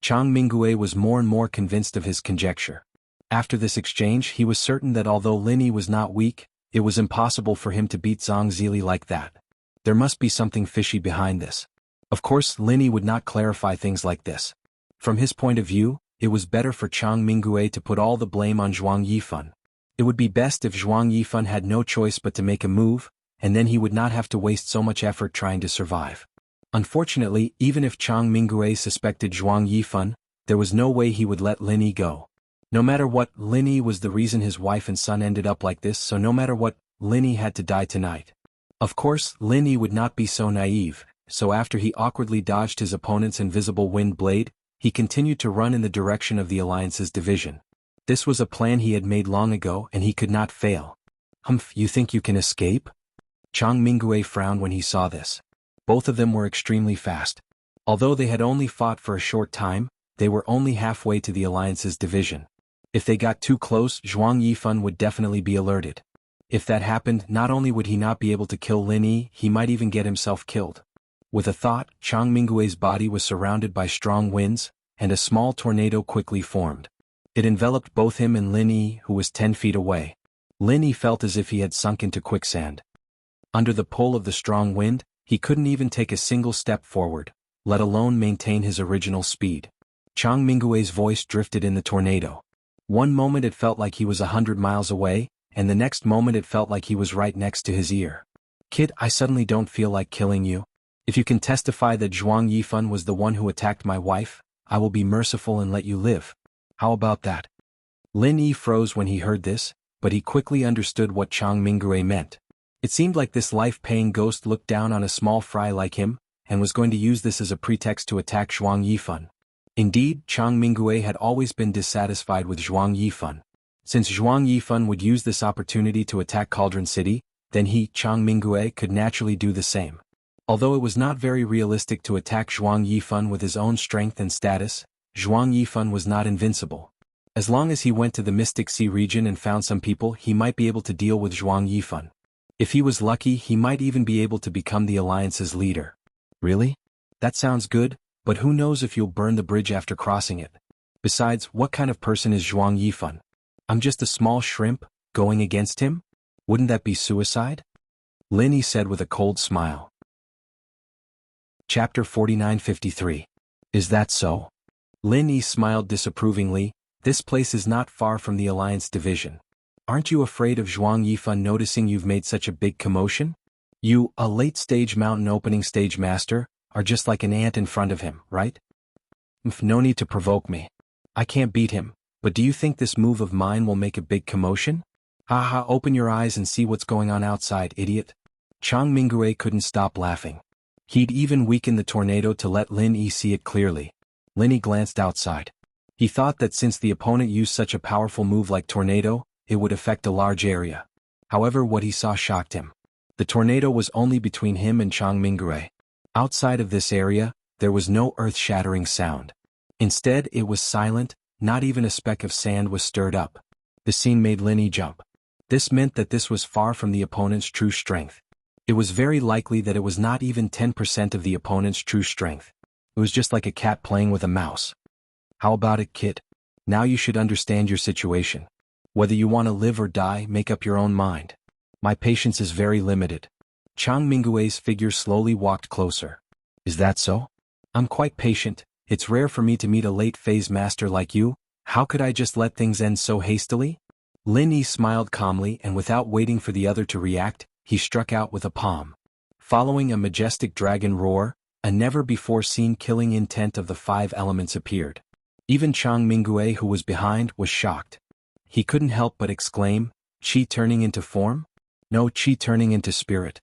Chang Mingyue was more and more convinced of his conjecture. After this exchange, he was certain that although Lin Yi was not weak, it was impossible for him to beat Zhang Zili like that. There must be something fishy behind this. Of course, Lin Yi would not clarify things like this. From his point of view, it was better for Chang Mingyue to put all the blame on Zhuang Yifan. It would be best if Zhuang Yifan had no choice but to make a move, and then he would not have to waste so much effort trying to survive. Unfortunately, even if Chang Mingyue suspected Zhuang Yifan, there was no way he would let Lin Yi go. No matter what, Lin Yi was the reason his wife and son ended up like this, so no matter what, Lin Yi had to die tonight. Of course, Lin Yi would not be so naive, so after he awkwardly dodged his opponent's invisible wind blade, he continued to run in the direction of the Alliance's division. This was a plan he had made long ago and he could not fail. You think you can escape? Chang Mingyue frowned when he saw this. Both of them were extremely fast. Although they had only fought for a short time, they were only halfway to the Alliance's division. If they got too close, Zhuang Yifan would definitely be alerted. If that happened, not only would he not be able to kill Lin Yi, he might even get himself killed. With a thought, Chang Mingyue's body was surrounded by strong winds, and a small tornado quickly formed. It enveloped both him and Lin Yi, who was 10 feet away. Lin Yi felt as if he had sunk into quicksand. Under the pull of the strong wind, he couldn't even take a single step forward, let alone maintain his original speed. Chang Mingyue's voice drifted in the tornado. One moment it felt like he was 100 miles away, and the next moment it felt like he was right next to his ear. "Kid, I suddenly don't feel like killing you. If you can testify that Zhuang Yifan was the one who attacked my wife, I will be merciful and let you live. How about that?" Lin Yi froze when he heard this, but he quickly understood what Chang Mingyue meant. It seemed like this life-paying ghost looked down on a small fry like him, and was going to use this as a pretext to attack Zhuang Yifan. Indeed, Chang Mingyue had always been dissatisfied with Zhuang Yifan. Since Zhuang Yifan would use this opportunity to attack Cauldron City, then he, Chang Mingyue, could naturally do the same. Although it was not very realistic to attack Zhuang Yifan with his own strength and status, Zhuang Yifan was not invincible. As long as he went to the Mystic Sea region and found some people, he might be able to deal with Zhuang Yifan. If he was lucky, he might even be able to become the Alliance's leader. Really? That sounds good, but who knows if you'll burn the bridge after crossing it. Besides, what kind of person is Zhuang Yifan? I'm just a small shrimp, going against him? Wouldn't that be suicide? Lin Yi said with a cold smile. Chapter 4953. Is that so? Lin Yi smiled disapprovingly. This place is not far from the Alliance division. Aren't you afraid of Zhuang Yifan noticing you've made such a big commotion? You, a late-stage mountain opening stage master, are just like an ant in front of him, right? No need to provoke me. I can't beat him, but do you think this move of mine will make a big commotion? Haha, open your eyes and see what's going on outside, idiot. Chang Mingyue couldn't stop laughing. He'd even weakened the tornado to let Lin Yi see it clearly. Lin Yi glanced outside. He thought that since the opponent used such a powerful move like tornado, it would affect a large area. However, what he saw shocked him. The tornado was only between him and Chang Mingyue. Outside of this area, there was no earth-shattering sound. Instead, it was silent, not even a speck of sand was stirred up. The scene made Lin Yi jump. This meant that this was far from the opponent's true strength. It was very likely that it was not even 10% of the opponent's true strength. It was just like a cat playing with a mouse. How about it, kid? Now you should understand your situation. Whether you want to live or die, make up your own mind. My patience is very limited. Chang Mingue's figure slowly walked closer. Is that so? I'm quite patient. It's rare for me to meet a late-phase master like you. How could I just let things end so hastily? Lin Yi smiled calmly, and without waiting for the other to react, he struck out with a palm. Following a majestic dragon roar, a never-before-seen killing intent of the 5 elements appeared. Even Chang Mingue, who was behind, was shocked. He couldn't help but exclaim, "Qi turning into form? No, Qi turning into spirit."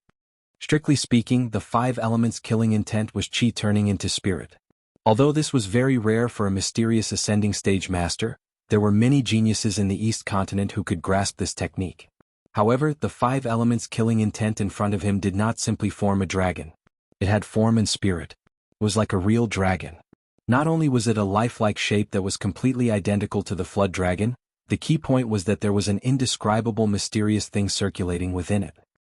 Strictly speaking, the 5 elements killing intent was Qi turning into spirit. Although this was very rare for a mysterious ascending stage master, there were many geniuses in the East continent who could grasp this technique. However, the 5 elements killing intent in front of him did not simply form a dragon. It had form and spirit. It was like a real dragon. Not only was it a lifelike shape that was completely identical to the flood dragon, the key point was that there was an indescribable mysterious thing circulating within it.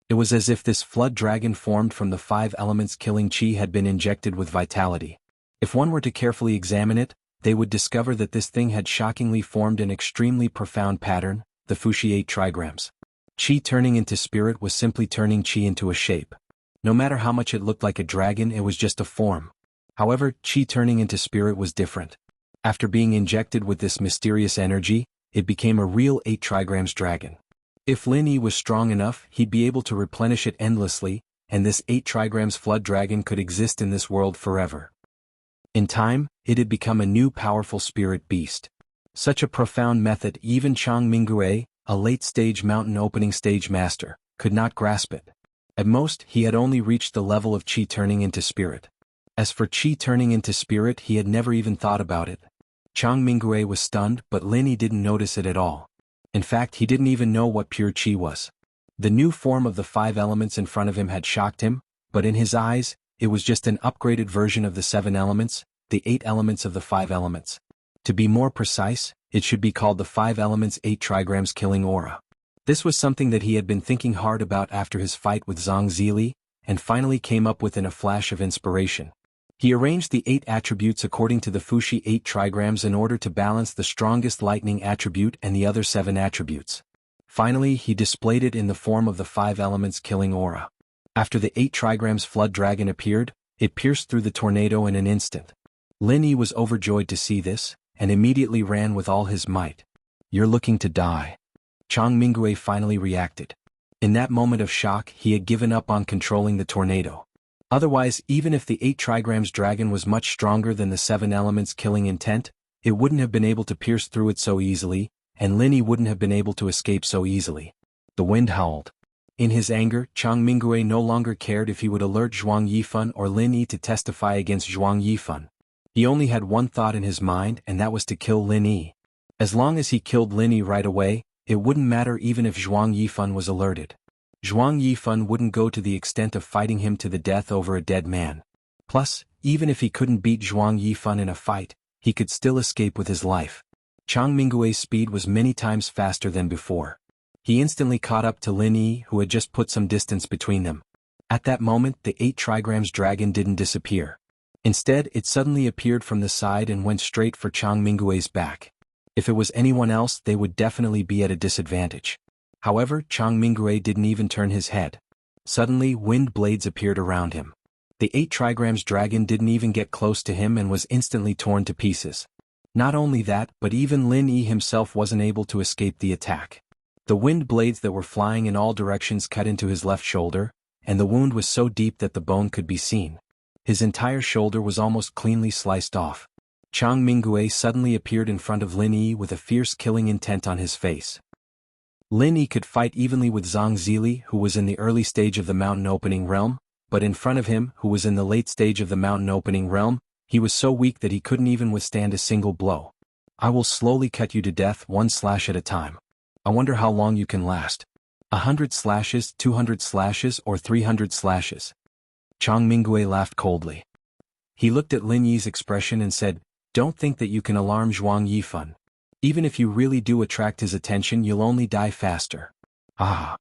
It was as if this flood dragon formed from the 5 elements killing Qi had been injected with vitality. If one were to carefully examine it, they would discover that this thing had shockingly formed an extremely profound pattern, the Fuxi 8 trigrams. Qi turning into spirit was simply turning Qi into a shape. No matter how much it looked like a dragon, it was just a form. However, Qi turning into spirit was different. After being injected with this mysterious energy, it became a real 8 trigrams dragon. If Lin Yi was strong enough, he'd be able to replenish it endlessly, and this 8 trigrams flood dragon could exist in this world forever. In time, it had become a new powerful spirit beast. Such a profound method, even Chang Mingue, a late-stage mountain opening stage master, could not grasp it. At most, he had only reached the level of Qi turning into spirit. As for Qi turning into spirit, he had never even thought about it. Chang Mingue was stunned, but Lin Yi didn't notice it at all. In fact, he didn't even know what pure Qi was. The new form of the 5 elements in front of him had shocked him, but in his eyes, it was just an upgraded version of the 7 elements, the 8 elements of the 5 elements. To be more precise, it should be called the 5 elements 8 trigrams killing aura. This was something that he had been thinking hard about after his fight with Zhang Zili, and finally came up with in a flash of inspiration. He arranged the 8 attributes according to the Fuxi 8 trigrams in order to balance the strongest lightning attribute and the other 7 attributes. Finally, he displayed it in the form of the 5 elements killing aura. After the 8 trigrams flood dragon appeared, it pierced through the tornado in an instant. Lin Yi was overjoyed to see this, and immediately ran with all his might. "You're looking to die." Chang Mingue finally reacted. In that moment of shock, he had given up on controlling the tornado. Otherwise, even if the 8 trigrams dragon was much stronger than the 7 elements killing intent, it wouldn't have been able to pierce through it so easily, and Lin Yi wouldn't have been able to escape so easily. The wind howled. In his anger, Chang Mingue no longer cared if he would alert Zhuang Yifan or Lin Yi to testify against Zhuang Yifan. He only had one thought in his mind, and that was to kill Lin Yi. As long as he killed Lin Yi right away, it wouldn't matter even if Zhuang Yifan was alerted. Zhuang Yifan wouldn't go to the extent of fighting him to the death over a dead man. Plus, even if he couldn't beat Zhuang Yifan in a fight, he could still escape with his life. Chang Mingue's speed was many times faster than before. He instantly caught up to Lin Yi, who had just put some distance between them. At that moment, the 8 trigrams dragon didn't disappear. Instead, it suddenly appeared from the side and went straight for Chang Mingue's back. If it was anyone else, they would definitely be at a disadvantage. However, Chang Mingue didn't even turn his head. Suddenly, wind blades appeared around him. The 8 trigrams dragon didn't even get close to him and was instantly torn to pieces. Not only that, but even Lin Yi himself wasn't able to escape the attack. The wind blades that were flying in all directions cut into his left shoulder, and the wound was so deep that the bone could be seen. His entire shoulder was almost cleanly sliced off. Chang Mingue suddenly appeared in front of Lin Yi with a fierce killing intent on his face. Lin Yi could fight evenly with Zhang Zili, who was in the early stage of the mountain opening realm, but in front of him, who was in the late stage of the mountain opening realm, he was so weak that he couldn't even withstand a single blow. "I will slowly cut you to death, 1 slash at a time. I wonder how long you can last. 100 slashes, 200 slashes, or 300 slashes." Chang Mingue laughed coldly. He looked at Lin Yi's expression and said, "Don't think that you can alarm Zhuang Yifan. Even if you really do attract his attention, you'll only die faster." "Ah.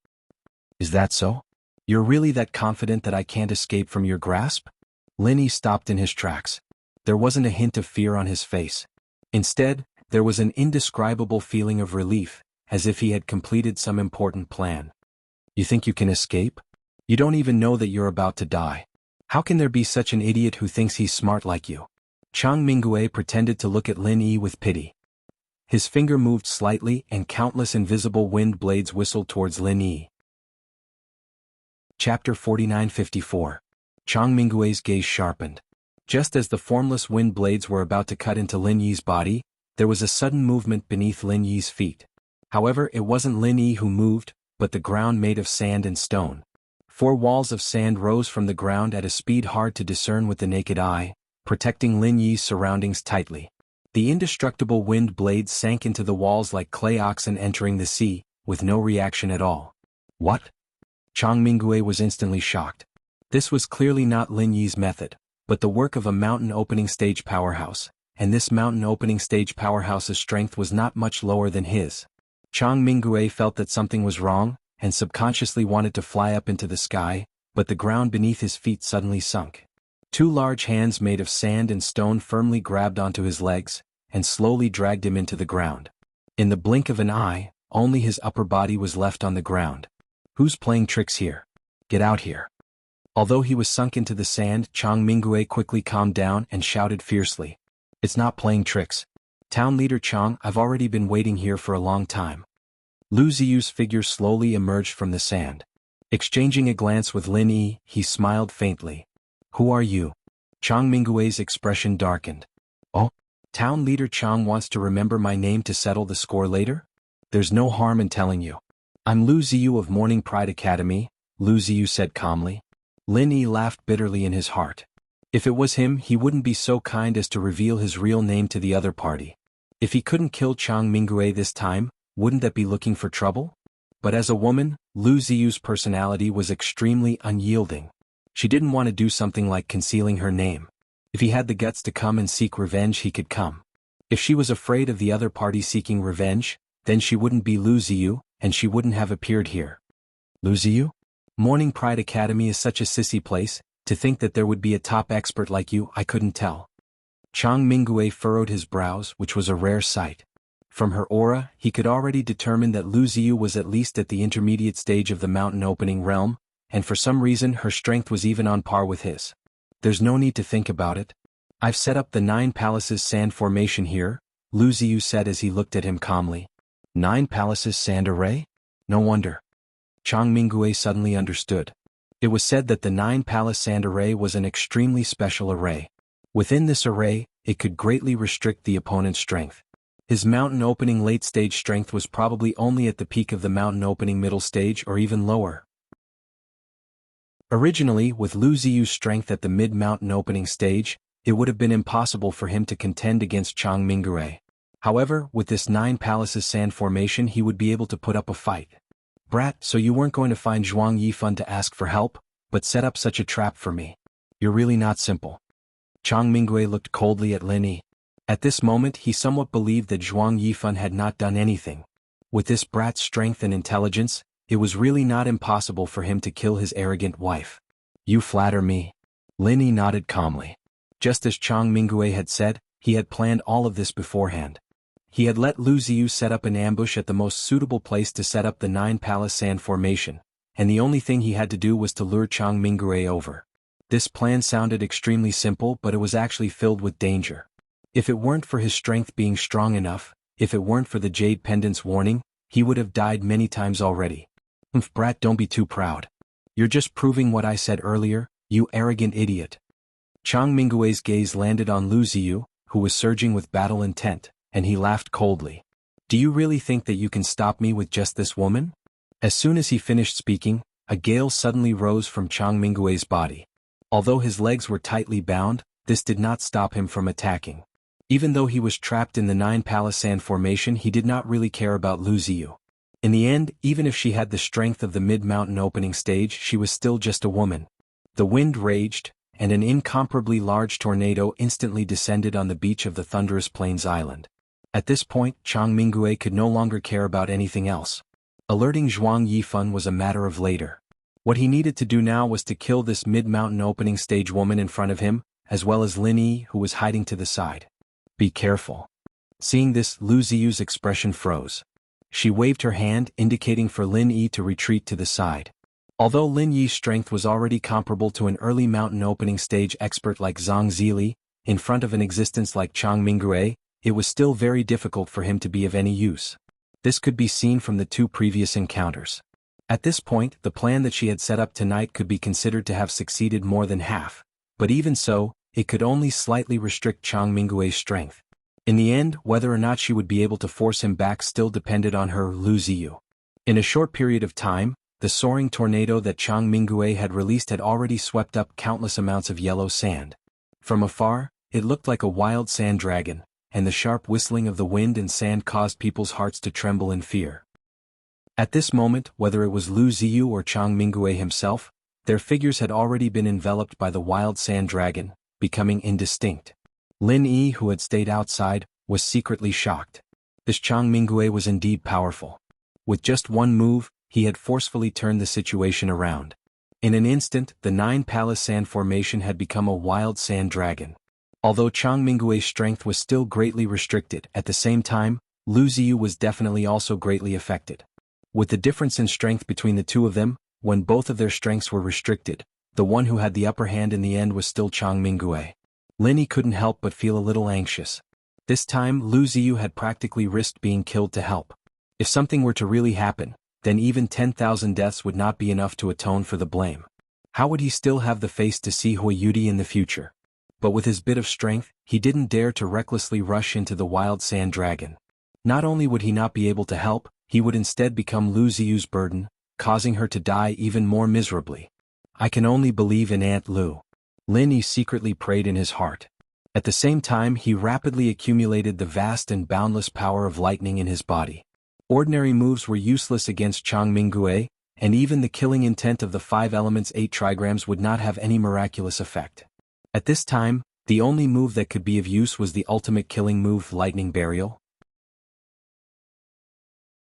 Is that so? You're really that confident that I can't escape from your grasp?" Lin Yi stopped in his tracks. There wasn't a hint of fear on his face. Instead, There was an indescribable feeling of relief, as if he had completed some important plan. You think you can escape? You don't even know that you're about to die. How can there be such an idiot who thinks he's smart like you? Chang Mingue pretended to look at Lin Yi with pity. His finger moved slightly and countless invisible wind blades whistled towards Lin Yi. Chapter 49-54. Chang Mingue's gaze sharpened. Just as the formless wind blades were about to cut into Lin Yi's body, there was a sudden movement beneath Lin Yi's feet. However, it wasn't Lin Yi who moved, but the ground made of sand and stone. 4 walls of sand rose from the ground at a speed hard to discern with the naked eye, protecting Lin Yi's surroundings tightly. The indestructible wind blades sank into the walls like clay oxen entering the sea, with no reaction at all. What? Chang Mingue was instantly shocked. This was clearly not Lin Yi's method, but the work of a mountain opening stage powerhouse, and this mountain opening stage powerhouse's strength was not much lower than his. Chang Mingue felt that something was wrong, and subconsciously wanted to fly up into the sky, but the ground beneath his feet suddenly sunk. 2 large hands made of sand and stone firmly grabbed onto his legs, and slowly dragged him into the ground. In the blink of an eye, only his upper body was left on the ground. Who's playing tricks here? Get out here. Although he was sunk into the sand, Chang Mingue quickly calmed down and shouted fiercely. It's not playing tricks. Town leader Chang, I've already been waiting here for a long time. Lu Ziyu's figure slowly emerged from the sand. Exchanging a glance with Lin Yi, he smiled faintly. Who are you? Chang Mingue's expression darkened. Oh? Town leader Chang wants to remember my name to settle the score later? There's no harm in telling you. I'm Lu Ziyu of Morning Pride Academy, Lu Ziyu said calmly. Lin Yi laughed bitterly in his heart. If it was him, he wouldn't be so kind as to reveal his real name to the other party. If he couldn't kill Chang Mingue this time, wouldn't that be looking for trouble? But as a woman, Lu Ziyu's personality was extremely unyielding. She didn't want to do something like concealing her name. If he had the guts to come and seek revenge, he could come. If she was afraid of the other party seeking revenge, then she wouldn't be Lu Ziyu, and she wouldn't have appeared here. Lu Ziyu? Morning Pride Academy is such a sissy place, to think that there would be a top expert like you, I couldn't tell. Chang Mingue furrowed his brows, which was a rare sight. From her aura, he could already determine that Lu Ziyu was at least at the intermediate stage of the mountain opening realm, and for some reason her strength was even on par with his. There's no need to think about it. I've set up the 9 palaces sand formation here, Lu Ziyu said as he looked at him calmly. 9 palaces sand array? No wonder. Chang Mingue suddenly understood. It was said that the 9 palace sand array was an extremely special array. Within this array, it could greatly restrict the opponent's strength. His mountain opening late stage strength was probably only at the peak of the mountain opening middle stage or even lower. Originally, with Lu Ziyu's strength at the mid-mountain opening stage, it would have been impossible for him to contend against Chang Mingue. However, with this 9 palaces sand formation he would be able to put up a fight. Brat, so you weren't going to find Zhuang Yifan to ask for help, but set up such a trap for me. You're really not simple. Chang Mingue looked coldly at Lin Yi. At this moment he somewhat believed that Zhuang Yifan had not done anything. With this brat's strength and intelligence, it was really not impossible for him to kill his arrogant wife. You flatter me. Lin Yi nodded calmly. Just as Chang Mingue had said, he had planned all of this beforehand. He had let Lu Ziyu set up an ambush at the most suitable place to set up the 9 palace sand formation, and the only thing he had to do was to lure Chang Mingue over. This plan sounded extremely simple, but it was actually filled with danger. If it weren't for his strength being strong enough, if it weren't for the jade pendant's warning, he would have died many times already. Brat, don't be too proud. You're just proving what I said earlier, you arrogant idiot. Chang Mingue's gaze landed on Lu Ziyu, who was surging with battle intent, and he laughed coldly. Do you really think that you can stop me with just this woman? As soon as he finished speaking, a gale suddenly rose from Chang Mingue's body. Although his legs were tightly bound, this did not stop him from attacking. Even though he was trapped in the 9 palace sand formation, he did not really care about Lu Ziyu. In the end, even if she had the strength of the mid-mountain opening stage, she was still just a woman. The wind raged, and an incomparably large tornado instantly descended on the beach of the Thunderous Plains Island. At this point, Chang Mingue could no longer care about anything else. Alerting Zhuang Yifan was a matter of later. What he needed to do now was to kill this mid-mountain opening stage woman in front of him, as well as Lin Yi, who was hiding to the side. Be careful. Seeing this, Lu Ziyu's expression froze. She waved her hand, indicating for Lin Yi to retreat to the side. Although Lin Yi's strength was already comparable to an early mountain opening stage expert like Zhang Zili, in front of an existence like Chang Mingue, it was still very difficult for him to be of any use. This could be seen from the two previous encounters. At this point, the plan that she had set up tonight could be considered to have succeeded more than half, but even so, it could only slightly restrict Chang Mingue's strength. In the end, whether or not she would be able to force him back still depended on her, Lu Ziyu. In a short period of time, the soaring tornado that Chang Mingue had released had already swept up countless amounts of yellow sand. From afar, it looked like a wild sand dragon, and the sharp whistling of the wind and sand caused people's hearts to tremble in fear. At this moment, whether it was Lu Ziyu or Chang Mingue himself, their figures had already been enveloped by the wild sand dragon, becoming indistinct. Lin Yi, who had stayed outside, was secretly shocked. This Chang Mingue was indeed powerful. With just one move, he had forcefully turned the situation around. In an instant, the 9-palace sand formation had become a wild sand dragon. Although Chang Mingue's strength was still greatly restricted, at the same time, Lu Ziyu was definitely also greatly affected. With the difference in strength between the two of them, when both of their strengths were restricted, the one who had the upper hand in the end was still Chang Mingue. Lin Yi couldn't help but feel a little anxious. This time, Lu Ziyu had practically risked being killed to help. If something were to really happen, then even 10,000 deaths would not be enough to atone for the blame. How would he still have the face to see Hui Yudi in the future? But with his bit of strength, he didn't dare to recklessly rush into the wild sand dragon. Not only would he not be able to help, he would instead become Lu Ziyu's burden, causing her to die even more miserably. I can only believe in Aunt Lu. Lin Yi secretly prayed in his heart. At the same time, he rapidly accumulated the vast and boundless power of lightning in his body. Ordinary moves were useless against Chang Mingue, and even the killing intent of the 5 elements 8 trigrams would not have any miraculous effect. At this time, the only move that could be of use was the ultimate killing move, Lightning Burial.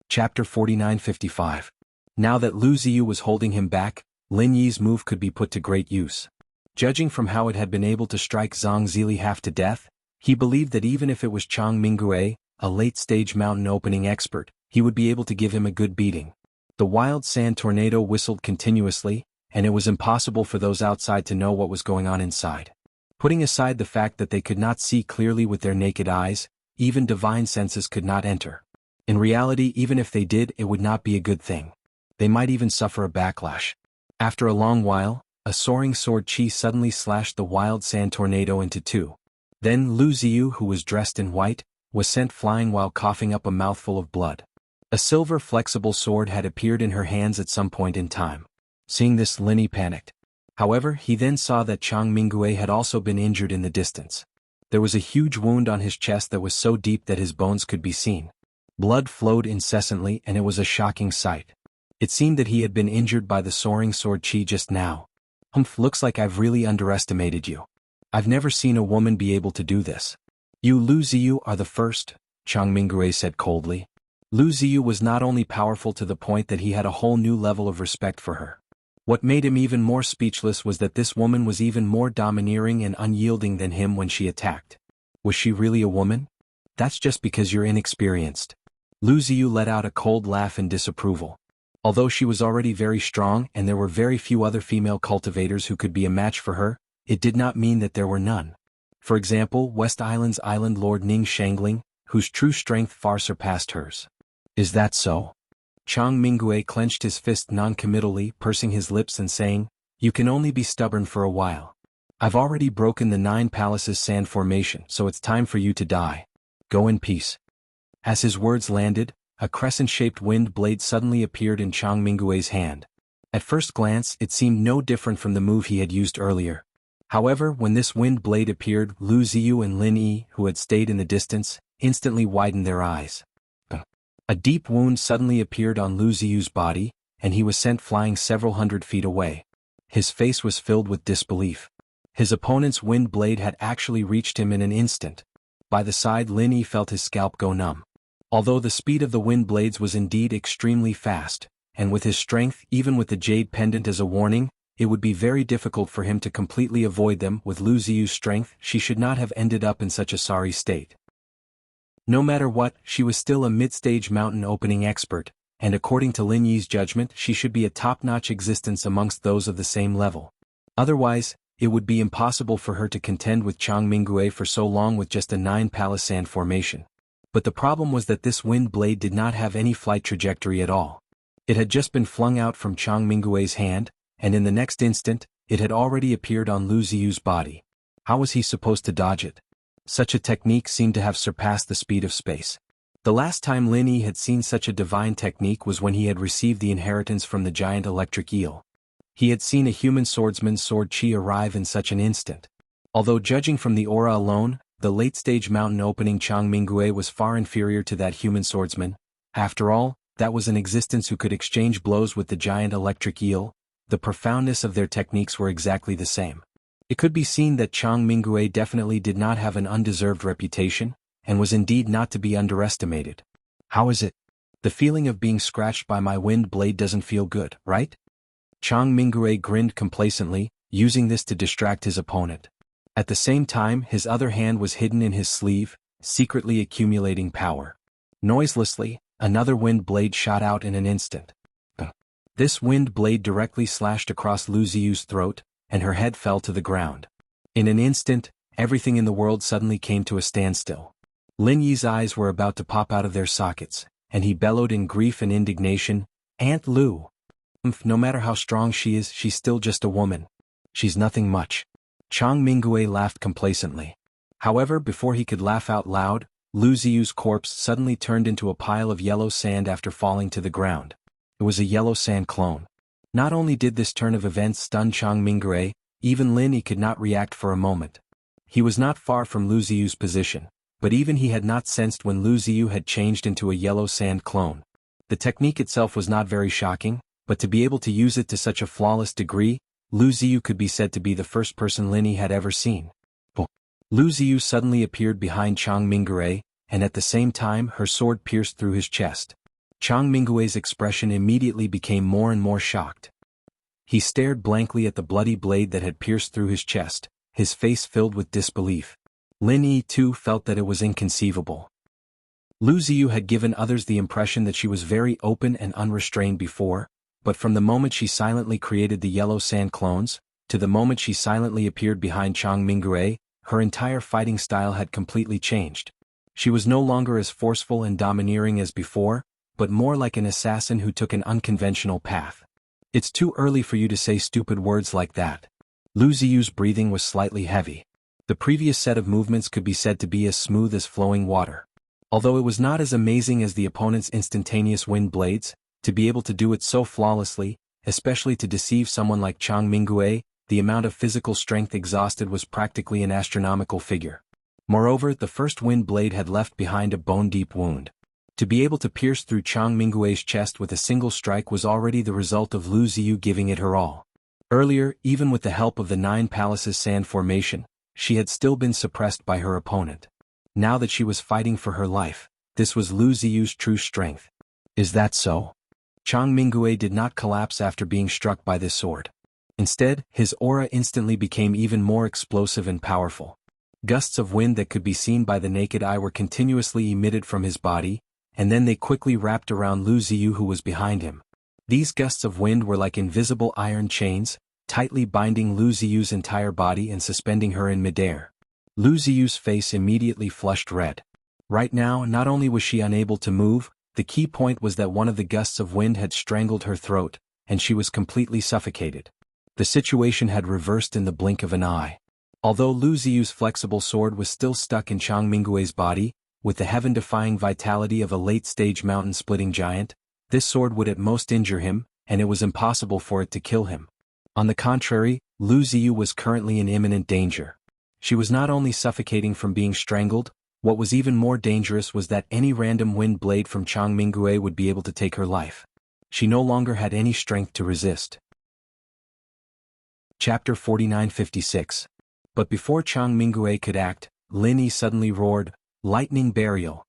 Chapter 49-55. Now that Lu Ziyu was holding him back, Lin Yi's move could be put to great use. Judging from how it had been able to strike Zhang Zili half to death, he believed that even if it was Chang Mingue, a late-stage mountain opening expert, he would be able to give him a good beating. The wild sand tornado whistled continuously, and it was impossible for those outside to know what was going on inside. Putting aside the fact that they could not see clearly with their naked eyes, even divine senses could not enter. In reality, even if they did, it would not be a good thing. They might even suffer a backlash. After a long while, a soaring sword chi suddenly slashed the wild sand tornado into two. Then Lu Ziyu, who was dressed in white, was sent flying while coughing up a mouthful of blood. A silver flexible sword had appeared in her hands at some point in time. Seeing this, Lin Yi panicked. However, he then saw that Chang Mingue had also been injured in the distance. There was a huge wound on his chest that was so deep that his bones could be seen. Blood flowed incessantly, and it was a shocking sight. It seemed that he had been injured by the soaring sword chi just now. Looks like I've really underestimated you. I've never seen a woman be able to do this. You Lu Ziyu are the first, Chang Mingue said coldly. Lu Ziyu was not only powerful to the point that he had a whole new level of respect for her. What made him even more speechless was that this woman was even more domineering and unyielding than him when she attacked. Was she really a woman? That's just because you're inexperienced. Lu Ziyu let out a cold laugh in disapproval. Although she was already very strong and there were very few other female cultivators who could be a match for her, it did not mean that there were none. For example, West Island's Island Lord Ning Shangling, whose true strength far surpassed hers. Is that so? Chang Mingue clenched his fist non-committally, pursing his lips and saying, You can only be stubborn for a while. I've already broken the 9 palaces sand formation, so it's time for you to die. Go in peace. As his words landed, a crescent-shaped wind blade suddenly appeared in Chang Mingue's hand. At first glance, it seemed no different from the move he had used earlier. However, when this wind blade appeared, Lu Ziyu and Lin Yi, who had stayed in the distance, instantly widened their eyes. A deep wound suddenly appeared on Lu Ziyu's body, and he was sent flying several hundred feet away. His face was filled with disbelief. His opponent's wind blade had actually reached him in an instant. By the side, Lin Yi felt his scalp go numb. Although the speed of the wind blades was indeed extremely fast, and with his strength, even with the jade pendant as a warning, it would be very difficult for him to completely avoid them. With Lu Ziyu's strength, she should not have ended up in such a sorry state. No matter what, she was still a mid-stage mountain opening expert, and according to Lin Yi's judgment she should be a top-notch existence amongst those of the same level. Otherwise, it would be impossible for her to contend with Chang Minggui for so long with just a 9-palace sand formation. But the problem was that this wind blade did not have any flight trajectory at all. It had just been flung out from Chang Minggui's hand, and in the next instant, it had already appeared on Lu Ziyu's body. How was he supposed to dodge it? Such a technique seemed to have surpassed the speed of space. The last time Lin Yi had seen such a divine technique was when he had received the inheritance from the giant electric eel. He had seen a human swordsman's sword chi arrive in such an instant. Although judging from the aura alone, the late-stage mountain opening Chang Minggui was far inferior to that human swordsman. After all, that was an existence who could exchange blows with the giant electric eel. The profoundness of their techniques were exactly the same. It could be seen that Chang Minggui definitely did not have an undeserved reputation, and was indeed not to be underestimated. How is it? The feeling of being scratched by my wind blade doesn't feel good, right? Chang Minggui grinned complacently, using this to distract his opponent. At the same time, his other hand was hidden in his sleeve, secretly accumulating power. Noiselessly, another wind blade shot out in an instant. This wind blade directly slashed across Lu Ziyu's throat, and her head fell to the ground. In an instant, everything in the world suddenly came to a standstill. Lin Yi's eyes were about to pop out of their sockets, and he bellowed in grief and indignation, "Aunt Lu! No matter how strong she is, she's still just a woman. She's nothing much." Chang Minggui laughed complacently. However, before he could laugh out loud, Lu Ziyu's corpse suddenly turned into a pile of yellow sand after falling to the ground. It was a yellow sand clone. Not only did this turn of events stun Chang Minggui, even Lin Yi could not react for a moment. He was not far from Lu Ziyu's position, but even he had not sensed when Lu Ziyu had changed into a yellow sand clone. The technique itself was not very shocking, but to be able to use it to such a flawless degree, Lu Ziyu could be said to be the first person Lin Yi had ever seen. Lu Ziyu suddenly appeared behind Chang Minggui, and at the same time her sword pierced through his chest. Chang Minggui's expression immediately became more and more shocked. He stared blankly at the bloody blade that had pierced through his chest, his face filled with disbelief. Lin Yi too felt that it was inconceivable. Lu Ziyu had given others the impression that she was very open and unrestrained before, but from the moment she silently created the yellow sand clones, to the moment she silently appeared behind Chang Minggui, her entire fighting style had completely changed. She was no longer as forceful and domineering as before, but more like an assassin who took an unconventional path. "It's too early for you to say stupid words like that." Lu Ziyu's breathing was slightly heavy. The previous set of movements could be said to be as smooth as flowing water. Although it was not as amazing as the opponent's instantaneous wind blades, to be able to do it so flawlessly, especially to deceive someone like Chang Minggui, the amount of physical strength exhausted was practically an astronomical figure. Moreover, the first wind blade had left behind a bone-deep wound. To be able to pierce through Chang Minggui's chest with a single strike was already the result of Lu Ziyu giving it her all. Earlier, even with the help of the 9 Palaces sand formation, she had still been suppressed by her opponent. Now that she was fighting for her life, this was Lu Ziyu's true strength. Is that so? Chang Minggui did not collapse after being struck by this sword. Instead, his aura instantly became even more explosive and powerful. Gusts of wind that could be seen by the naked eye were continuously emitted from his body, and then they quickly wrapped around Lu Ziyu who was behind him. These gusts of wind were like invisible iron chains, tightly binding Lu Ziyu's entire body and suspending her in midair. Lu Ziyu's face immediately flushed red. Right now, not only was she unable to move, the key point was that one of the gusts of wind had strangled her throat, and she was completely suffocated. The situation had reversed in the blink of an eye. Although Lu Ziyu's flexible sword was still stuck in Chang Minggui's body, with the heaven-defying vitality of a late-stage mountain-splitting giant, this sword would at most injure him, and it was impossible for it to kill him. On the contrary, Lu Ziyu was currently in imminent danger. She was not only suffocating from being strangled, what was even more dangerous was that any random wind blade from Chang Minggui would be able to take her life. She no longer had any strength to resist. Chapter 4956. But before Chang Minggui could act, Lin Yi suddenly roared, "Lightning burial."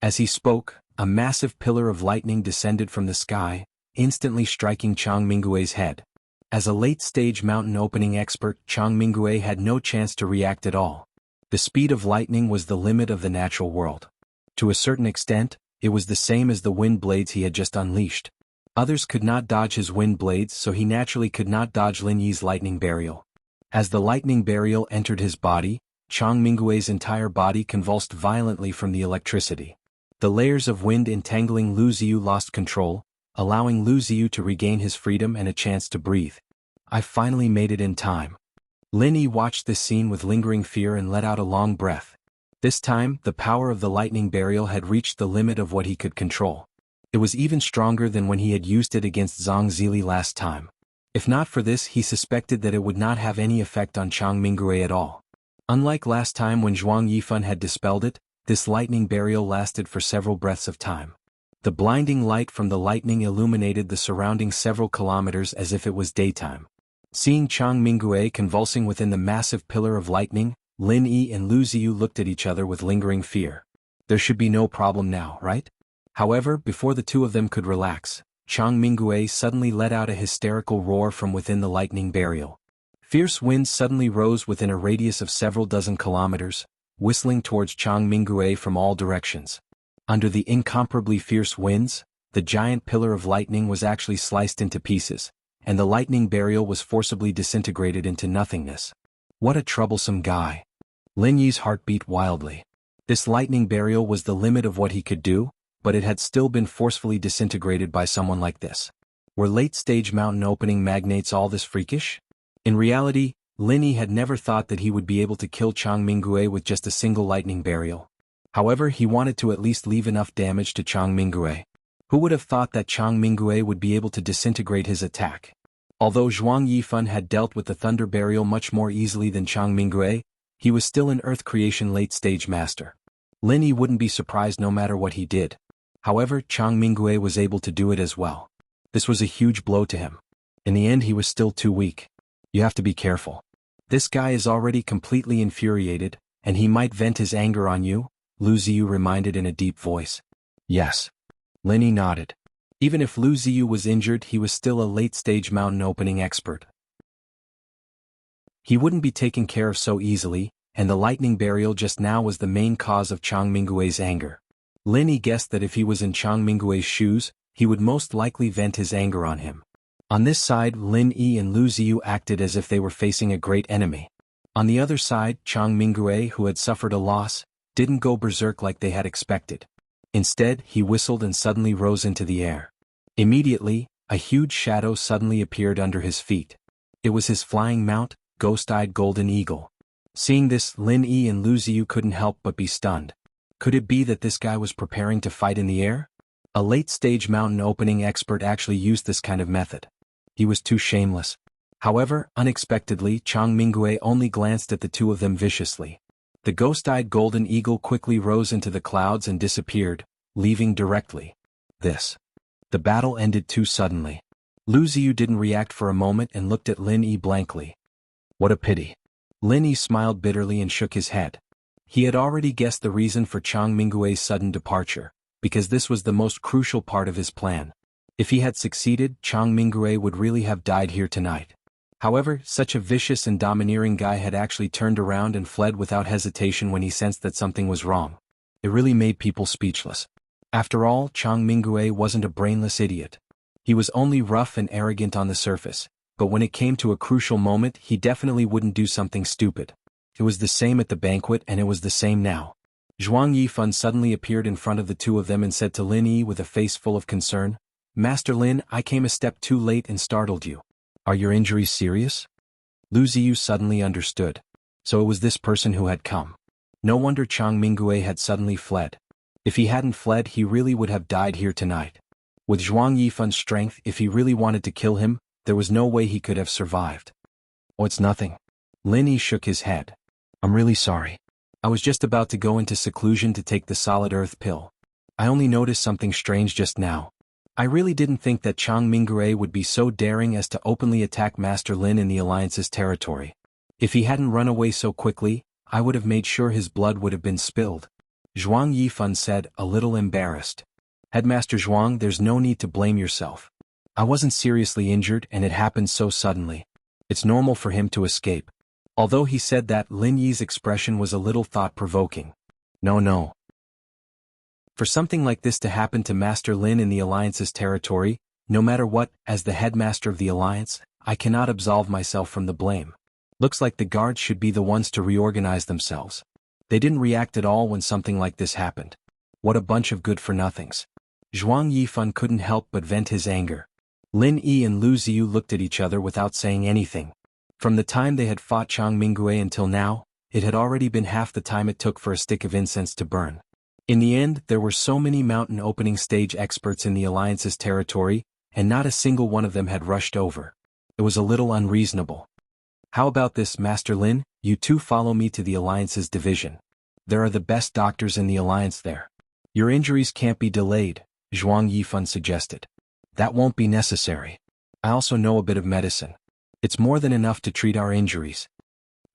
As he spoke, a massive pillar of lightning descended from the sky, instantly striking Chang Minggui's head. As a late-stage mountain opening expert, Chang Minggui had no chance to react at all. The speed of lightning was the limit of the natural world. To a certain extent, it was the same as the wind blades he had just unleashed. Others could not dodge his wind blades, so he naturally could not dodge Lin Yi's lightning burial. As the lightning burial entered his body, Chang Mingue's entire body convulsed violently from the electricity. The layers of wind entangling Lu Ziyu lost control, allowing Lu Ziyu to regain his freedom and a chance to breathe. I finally made it in time. Lin Yi watched this scene with lingering fear and let out a long breath. This time, the power of the lightning burial had reached the limit of what he could control. It was even stronger than when he had used it against Zhang Zili last time. If not for this, he suspected that it would not have any effect on Chang Mingue at all. Unlike last time when Zhuang Yifan had dispelled it, this lightning burial lasted for several breaths of time. The blinding light from the lightning illuminated the surrounding several kilometers as if it was daytime. Seeing Chang Mingue convulsing within the massive pillar of lightning, Lin Yi and Lu Ziyu looked at each other with lingering fear. There should be no problem now, right? However, before the two of them could relax, Chang Mingue suddenly let out a hysterical roar from within the lightning burial. Fierce winds suddenly rose within a radius of several dozen kilometers, whistling towards Chang Mingue from all directions. Under the incomparably fierce winds, the giant pillar of lightning was actually sliced into pieces, and the lightning burial was forcibly disintegrated into nothingness. What a troublesome guy. Lin Yi's heart beat wildly. This lightning burial was the limit of what he could do, but it had still been forcefully disintegrated by someone like this. Were late-stage mountain opening magnates all this freakish? In reality, Lin Yi had never thought that he would be able to kill Chang Mingue with just a single lightning burial. However, he wanted to at least leave enough damage to Chang Mingue. Who would have thought that Chang Mingue would be able to disintegrate his attack? Although Zhuang Yifan had dealt with the thunder burial much more easily than Chang Mingue, he was still an earth creation late-stage master. Lin Yi wouldn't be surprised no matter what he did. However, Chang Mingue was able to do it as well. This was a huge blow to him. In the end, he was still too weak. You have to be careful. This guy is already completely infuriated, and he might vent his anger on you, Lu Ziyu reminded in a deep voice. Yes. Lin Yi nodded. Even if Lu Ziyu was injured, he was still a late-stage mountain opening expert. He wouldn't be taken care of so easily, and the lightning burial just now was the main cause of Chang Mingue's anger. Lin Yi guessed that if he was in Chang Mingue's shoes, he would most likely vent his anger on him. On this side, Lin Yi and Lu Ziyu acted as if they were facing a great enemy. On the other side, Chang Mingue, who had suffered a loss, didn't go berserk like they had expected. Instead, he whistled and suddenly rose into the air. Immediately, a huge shadow suddenly appeared under his feet. It was his flying mount, ghost-eyed golden eagle. Seeing this, Lin Yi and Lu Ziyu couldn't help but be stunned. Could it be that this guy was preparing to fight in the air? A late-stage mountain opening expert actually used this kind of method. He was too shameless. However, unexpectedly, Chang Mingue only glanced at the two of them viciously. The ghost-eyed golden eagle quickly rose into the clouds and disappeared, leaving directly. The battle ended too suddenly. Lu Ziyu didn't react for a moment and looked at Lin Yi blankly. What a pity. Lin Yi smiled bitterly and shook his head. He had already guessed the reason for Chang Mingue's sudden departure, because this was the most crucial part of his plan. If he had succeeded, Chang Mingue would really have died here tonight. However, such a vicious and domineering guy had actually turned around and fled without hesitation when he sensed that something was wrong. It really made people speechless. After all, Chang Mingue wasn't a brainless idiot. He was only rough and arrogant on the surface, but when it came to a crucial moment, he definitely wouldn't do something stupid. It was the same at the banquet, and it was the same now. Zhuang Yifan suddenly appeared in front of the two of them and said to Lin Yi with a face full of concern, "Master Lin, I came a step too late and startled you. Are your injuries serious?" Lu Ziyu suddenly understood. So it was this person who had come. No wonder Chang Mingue had suddenly fled. If he hadn't fled, he really would have died here tonight. With Zhuang Yifan's strength, if he really wanted to kill him, there was no way he could have survived. "Oh, it's nothing." Lin Yi shook his head. "I'm really sorry. I was just about to go into seclusion to take the solid earth pill. I only noticed something strange just now. I really didn't think that Chang Mingue would be so daring as to openly attack Master Lin in the Alliance's territory. If he hadn't run away so quickly, I would have made sure his blood would have been spilled." Zhuang Yifan said, a little embarrassed. "Headmaster Zhuang, there's no need to blame yourself. I wasn't seriously injured and it happened so suddenly. It's normal for him to escape." Although he said that, Lin Yi's expression was a little thought-provoking. No. For something like this to happen to Master Lin in the Alliance's territory, no matter what, as the headmaster of the Alliance, I cannot absolve myself from the blame. Looks like the guards should be the ones to reorganize themselves. They didn't react at all when something like this happened. What a bunch of good-for-nothings. Zhuang Yifan couldn't help but vent his anger. Lin Yi and Lu Ziyu looked at each other without saying anything. From the time they had fought Chang Minggui until now, it had already been half the time it took for a stick of incense to burn. In the end, there were so many mountain opening stage experts in the Alliance's territory, and not a single one of them had rushed over. It was a little unreasonable. How about this, Master Lin? You two follow me to the Alliance's division. There are the best doctors in the Alliance there. Your injuries can't be delayed, Zhuang Yifan suggested. That won't be necessary. I also know a bit of medicine. It's more than enough to treat our injuries.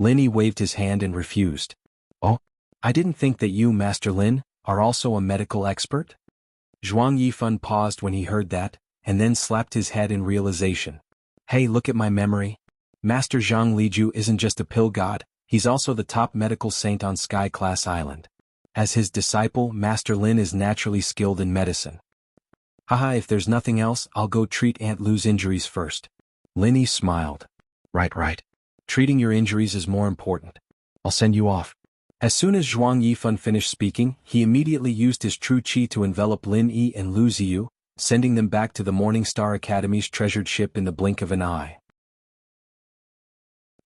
Lin Yi waved his hand and refused. Oh? I didn't think that you, Master Lin, are also a medical expert? Zhuang Yifan paused when he heard that, and then slapped his head in realization. Hey, look at my memory. Master Zhang Liju isn't just a pill god, he's also the top medical saint on Sky Class Island. As his disciple, Master Lin is naturally skilled in medicine. Haha, if there's nothing else, I'll go treat Aunt Lu's injuries first. Lin Yi smiled. Right. Treating your injuries is more important. I'll send you off. As soon as Zhuang Yifan finished speaking, he immediately used his true qi to envelop Lin Yi and Lu Ziyu, sending them back to the Morning Star Academy's treasured ship in the blink of an eye.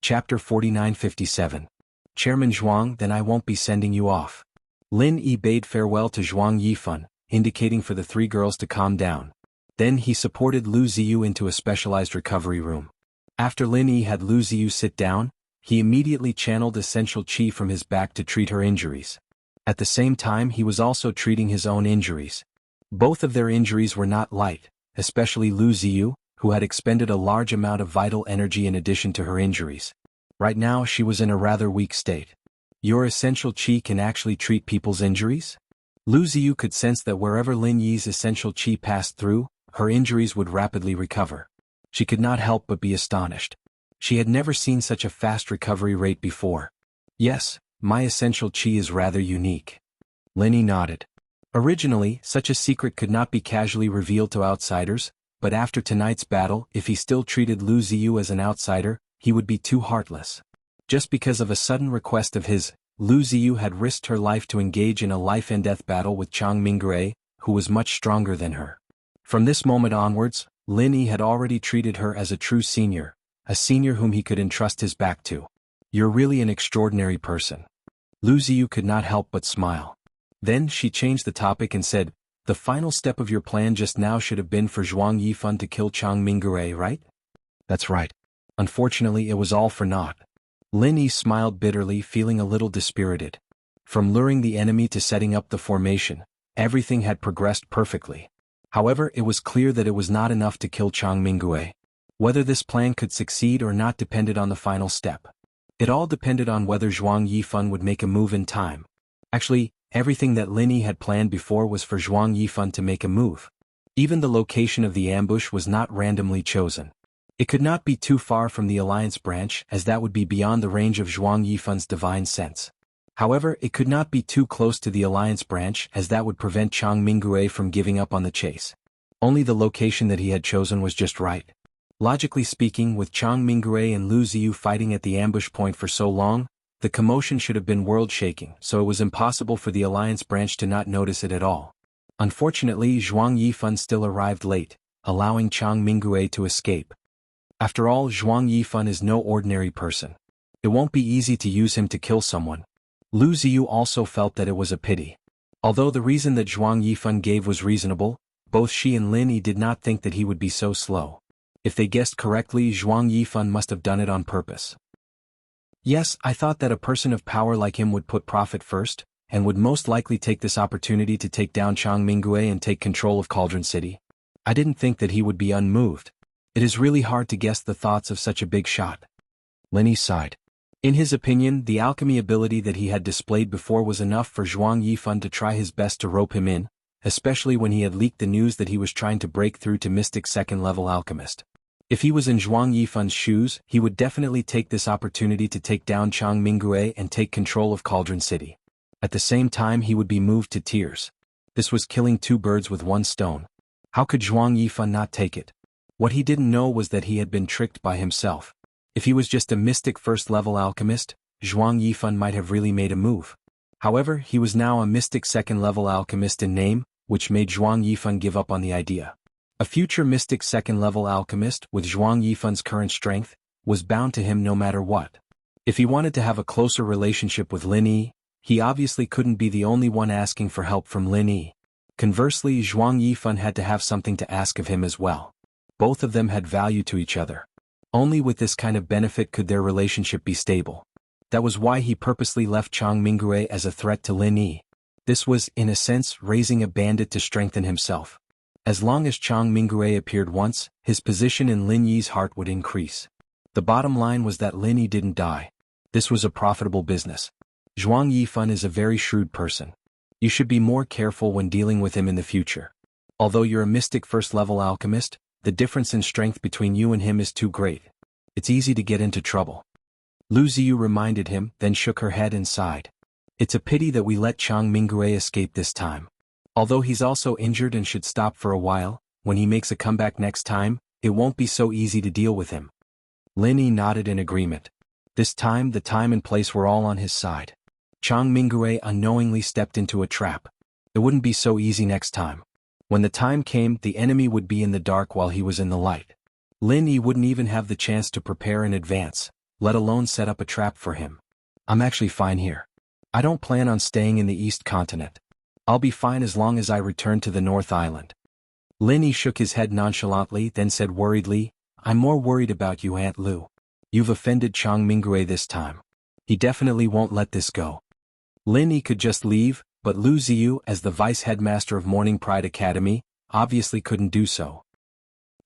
Chapter 4957. Chairman Zhuang, then I won't be sending you off. Lin Yi bade farewell to Zhuang Yifan, indicating for the three girls to calm down. Then he supported Lu Ziyu into a specialized recovery room. After Lin Yi had Lu Ziyu sit down, he immediately channeled essential qi from his back to treat her injuries. At the same time, he was also treating his own injuries. Both of their injuries were not light, especially Lu Ziyu, who had expended a large amount of vital energy in addition to her injuries. Right now she was in a rather weak state. Your essential qi can actually treat people's injuries? Lu Ziyu could sense that wherever Lin Yi's essential qi passed through, her injuries would rapidly recover. She could not help but be astonished. She had never seen such a fast recovery rate before. Yes, my essential qi is rather unique. Lin Yi nodded. Originally, such a secret could not be casually revealed to outsiders, but after tonight's battle, if he still treated Lu Ziyu as an outsider, he would be too heartless. Just because of a sudden request of his, Lu Ziyu had risked her life to engage in a life-and-death battle with Chang Minggui, who was much stronger than her. From this moment onwards, Lin Yi had already treated her as a true senior, a senior whom he could entrust his back to. You're really an extraordinary person. Lu Ziyu could not help but smile. Then she changed the topic and said, the final step of your plan just now should have been for Zhuang Yifan to kill Chang Minggui, right? That's right. Unfortunately, it was all for naught. Lin Yi smiled bitterly, feeling a little dispirited. From luring the enemy to setting up the formation, everything had progressed perfectly. However, it was clear that it was not enough to kill Chang Minggui. Whether this plan could succeed or not depended on the final step. It all depended on whether Zhuang Yifan would make a move in time. Actually, everything that Lin Yi had planned before was for Zhuang Yifan to make a move. Even the location of the ambush was not randomly chosen. It could not be too far from the Alliance branch, as that would be beyond the range of Zhuang Yifan's divine sense. However, it could not be too close to the Alliance branch, as that would prevent Chang Minggui from giving up on the chase. Only the location that he had chosen was just right. Logically speaking, with Chang Minggui and Lu Ziyu fighting at the ambush point for so long, the commotion should have been world-shaking, so it was impossible for the Alliance branch to not notice it at all. Unfortunately, Zhuang Yifan still arrived late, allowing Chang Minggui to escape. After all, Zhuang Yifan is no ordinary person. It won't be easy to use him to kill someone. Lu Ziyu also felt that it was a pity. Although the reason that Zhuang Yifan gave was reasonable, both she and Lin Yi did not think that he would be so slow. If they guessed correctly, Zhuang Yifan must have done it on purpose. Yes, I thought that a person of power like him would put profit first, and would most likely take this opportunity to take down Chang Minggui and take control of Cauldron City. I didn't think that he would be unmoved. It is really hard to guess the thoughts of such a big shot. Lin Yi sighed. In his opinion, the alchemy ability that he had displayed before was enough for Zhuang Yifan to try his best to rope him in, especially when he had leaked the news that he was trying to break through to Mystic Second-Level Alchemist. If he was in Zhuang Yifan's shoes, he would definitely take this opportunity to take down Chang Minggui and take control of Cauldron City. At the same time, he would be moved to tears. This was killing two birds with one stone. How could Zhuang Yifan not take it? What he didn't know was that he had been tricked by himself. If he was just a mystic first-level alchemist, Zhuang Yifan might have really made a move. However, he was now a mystic second-level alchemist in name, which made Zhuang Yifan give up on the idea. A future mystic second-level alchemist with Zhuang Yifan's current strength was bound to him no matter what. If he wanted to have a closer relationship with Lin Yi, he obviously couldn't be the only one asking for help from Lin Yi. Conversely, Zhuang Yifan had to have something to ask of him as well. Both of them had value to each other. Only with this kind of benefit could their relationship be stable. That was why he purposely left Chang Minggui as a threat to Lin Yi. This was, in a sense, raising a bandit to strengthen himself. As long as Chang Minggui appeared once, his position in Lin Yi's heart would increase. The bottom line was that Lin Yi didn't die. This was a profitable business. Zhuang Yifan is a very shrewd person. You should be more careful when dealing with him in the future. Although you're a mystic first-level alchemist, the difference in strength between you and him is too great. It's easy to get into trouble. Lu Ziyu reminded him, then shook her head and sighed. It's a pity that we let Chang Minggui escape this time. Although he's also injured and should stop for a while, when he makes a comeback next time, it won't be so easy to deal with him. Lin Yi nodded in agreement. This time the time and place were all on his side. Chang Minggui unknowingly stepped into a trap. It wouldn't be so easy next time. When the time came, the enemy would be in the dark while he was in the light. Lin Yi wouldn't even have the chance to prepare in advance, let alone set up a trap for him. I'm actually fine here. I don't plan on staying in the East Continent. I'll be fine as long as I return to the North Island. Lin Yi shook his head nonchalantly, then said worriedly, I'm more worried about you, Aunt Lu. You've offended Chang Minggui this time. He definitely won't let this go. Lin Yi could just leave, but Lu Ziyu, as the vice headmaster of Morning Pride Academy, obviously couldn't do so.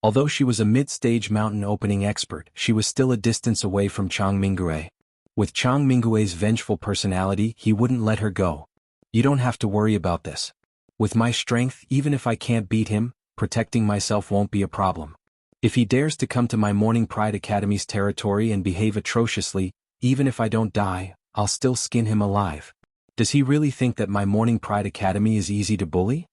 Although she was a mid-stage mountain opening expert, she was still a distance away from Chang Minggui. With Chang Minggui's vengeful personality, he wouldn't let her go. You don't have to worry about this. With my strength, even if I can't beat him, protecting myself won't be a problem. If he dares to come to my Morning Pride Academy's territory and behave atrociously, even if I don't die, I'll still skin him alive. Does he really think that my Morning Pride Academy is easy to bully?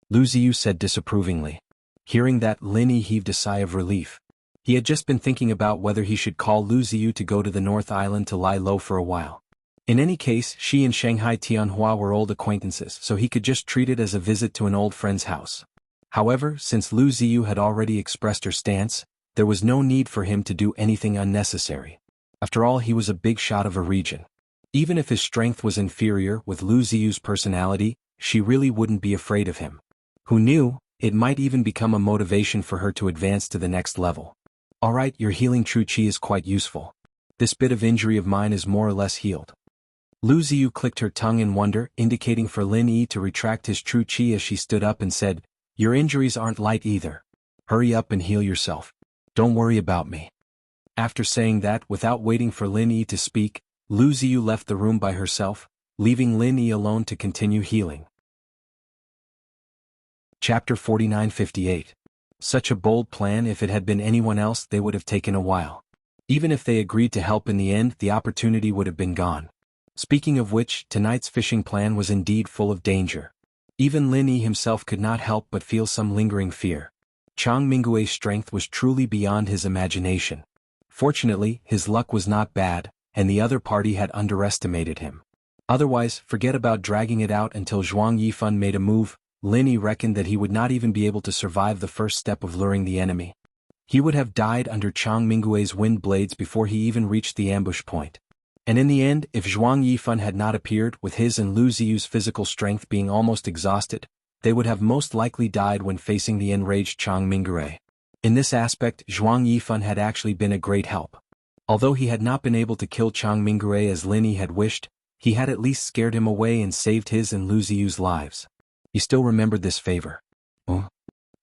Lu Ziyu said disapprovingly. Hearing that, Lin Yi heaved a sigh of relief. He had just been thinking about whether he should call Lu Ziyu to go to the North Island to lie low for a while. In any case, she and Shanghai Tianhua were old acquaintances, so he could just treat it as a visit to an old friend's house. However, since Lu Ziyu had already expressed her stance, there was no need for him to do anything unnecessary. After all, he was a big shot of a region. Even if his strength was inferior, with Lu Ziyu's personality, she really wouldn't be afraid of him. Who knew, it might even become a motivation for her to advance to the next level. Alright, your healing true chi is quite useful. This bit of injury of mine is more or less healed. Lu Ziyu clicked her tongue in wonder, indicating for Lin Yi to retract his true chi as she stood up and said, Your injuries aren't light either. Hurry up and heal yourself. Don't worry about me. After saying that, without waiting for Lin Yi to speak, Lu Ziyu left the room by herself, leaving Lin Yi alone to continue healing. Chapter 49-58. Such a bold plan. If it had been anyone else, they would have taken a while. Even if they agreed to help in the end, the opportunity would have been gone. Speaking of which, tonight's fishing plan was indeed full of danger. Even Lin Yi himself could not help but feel some lingering fear. Chang Minggui's strength was truly beyond his imagination. Fortunately, his luck was not bad, and the other party had underestimated him. Otherwise, forget about dragging it out until Zhuang Yifan made a move. Lin Yi reckoned that he would not even be able to survive the first step of luring the enemy. He would have died under Chang Minggui's wind blades before he even reached the ambush point. And in the end, if Zhuang Yifan had not appeared, with his and Lu Ziyu's physical strength being almost exhausted, they would have most likely died when facing the enraged Chang Minggui. In this aspect, Zhuang Yifan had actually been a great help. Although he had not been able to kill Chang Minggui as Lin Yi had wished, he had at least scared him away and saved his and Lu Ziyu's lives. He still remembered this favor.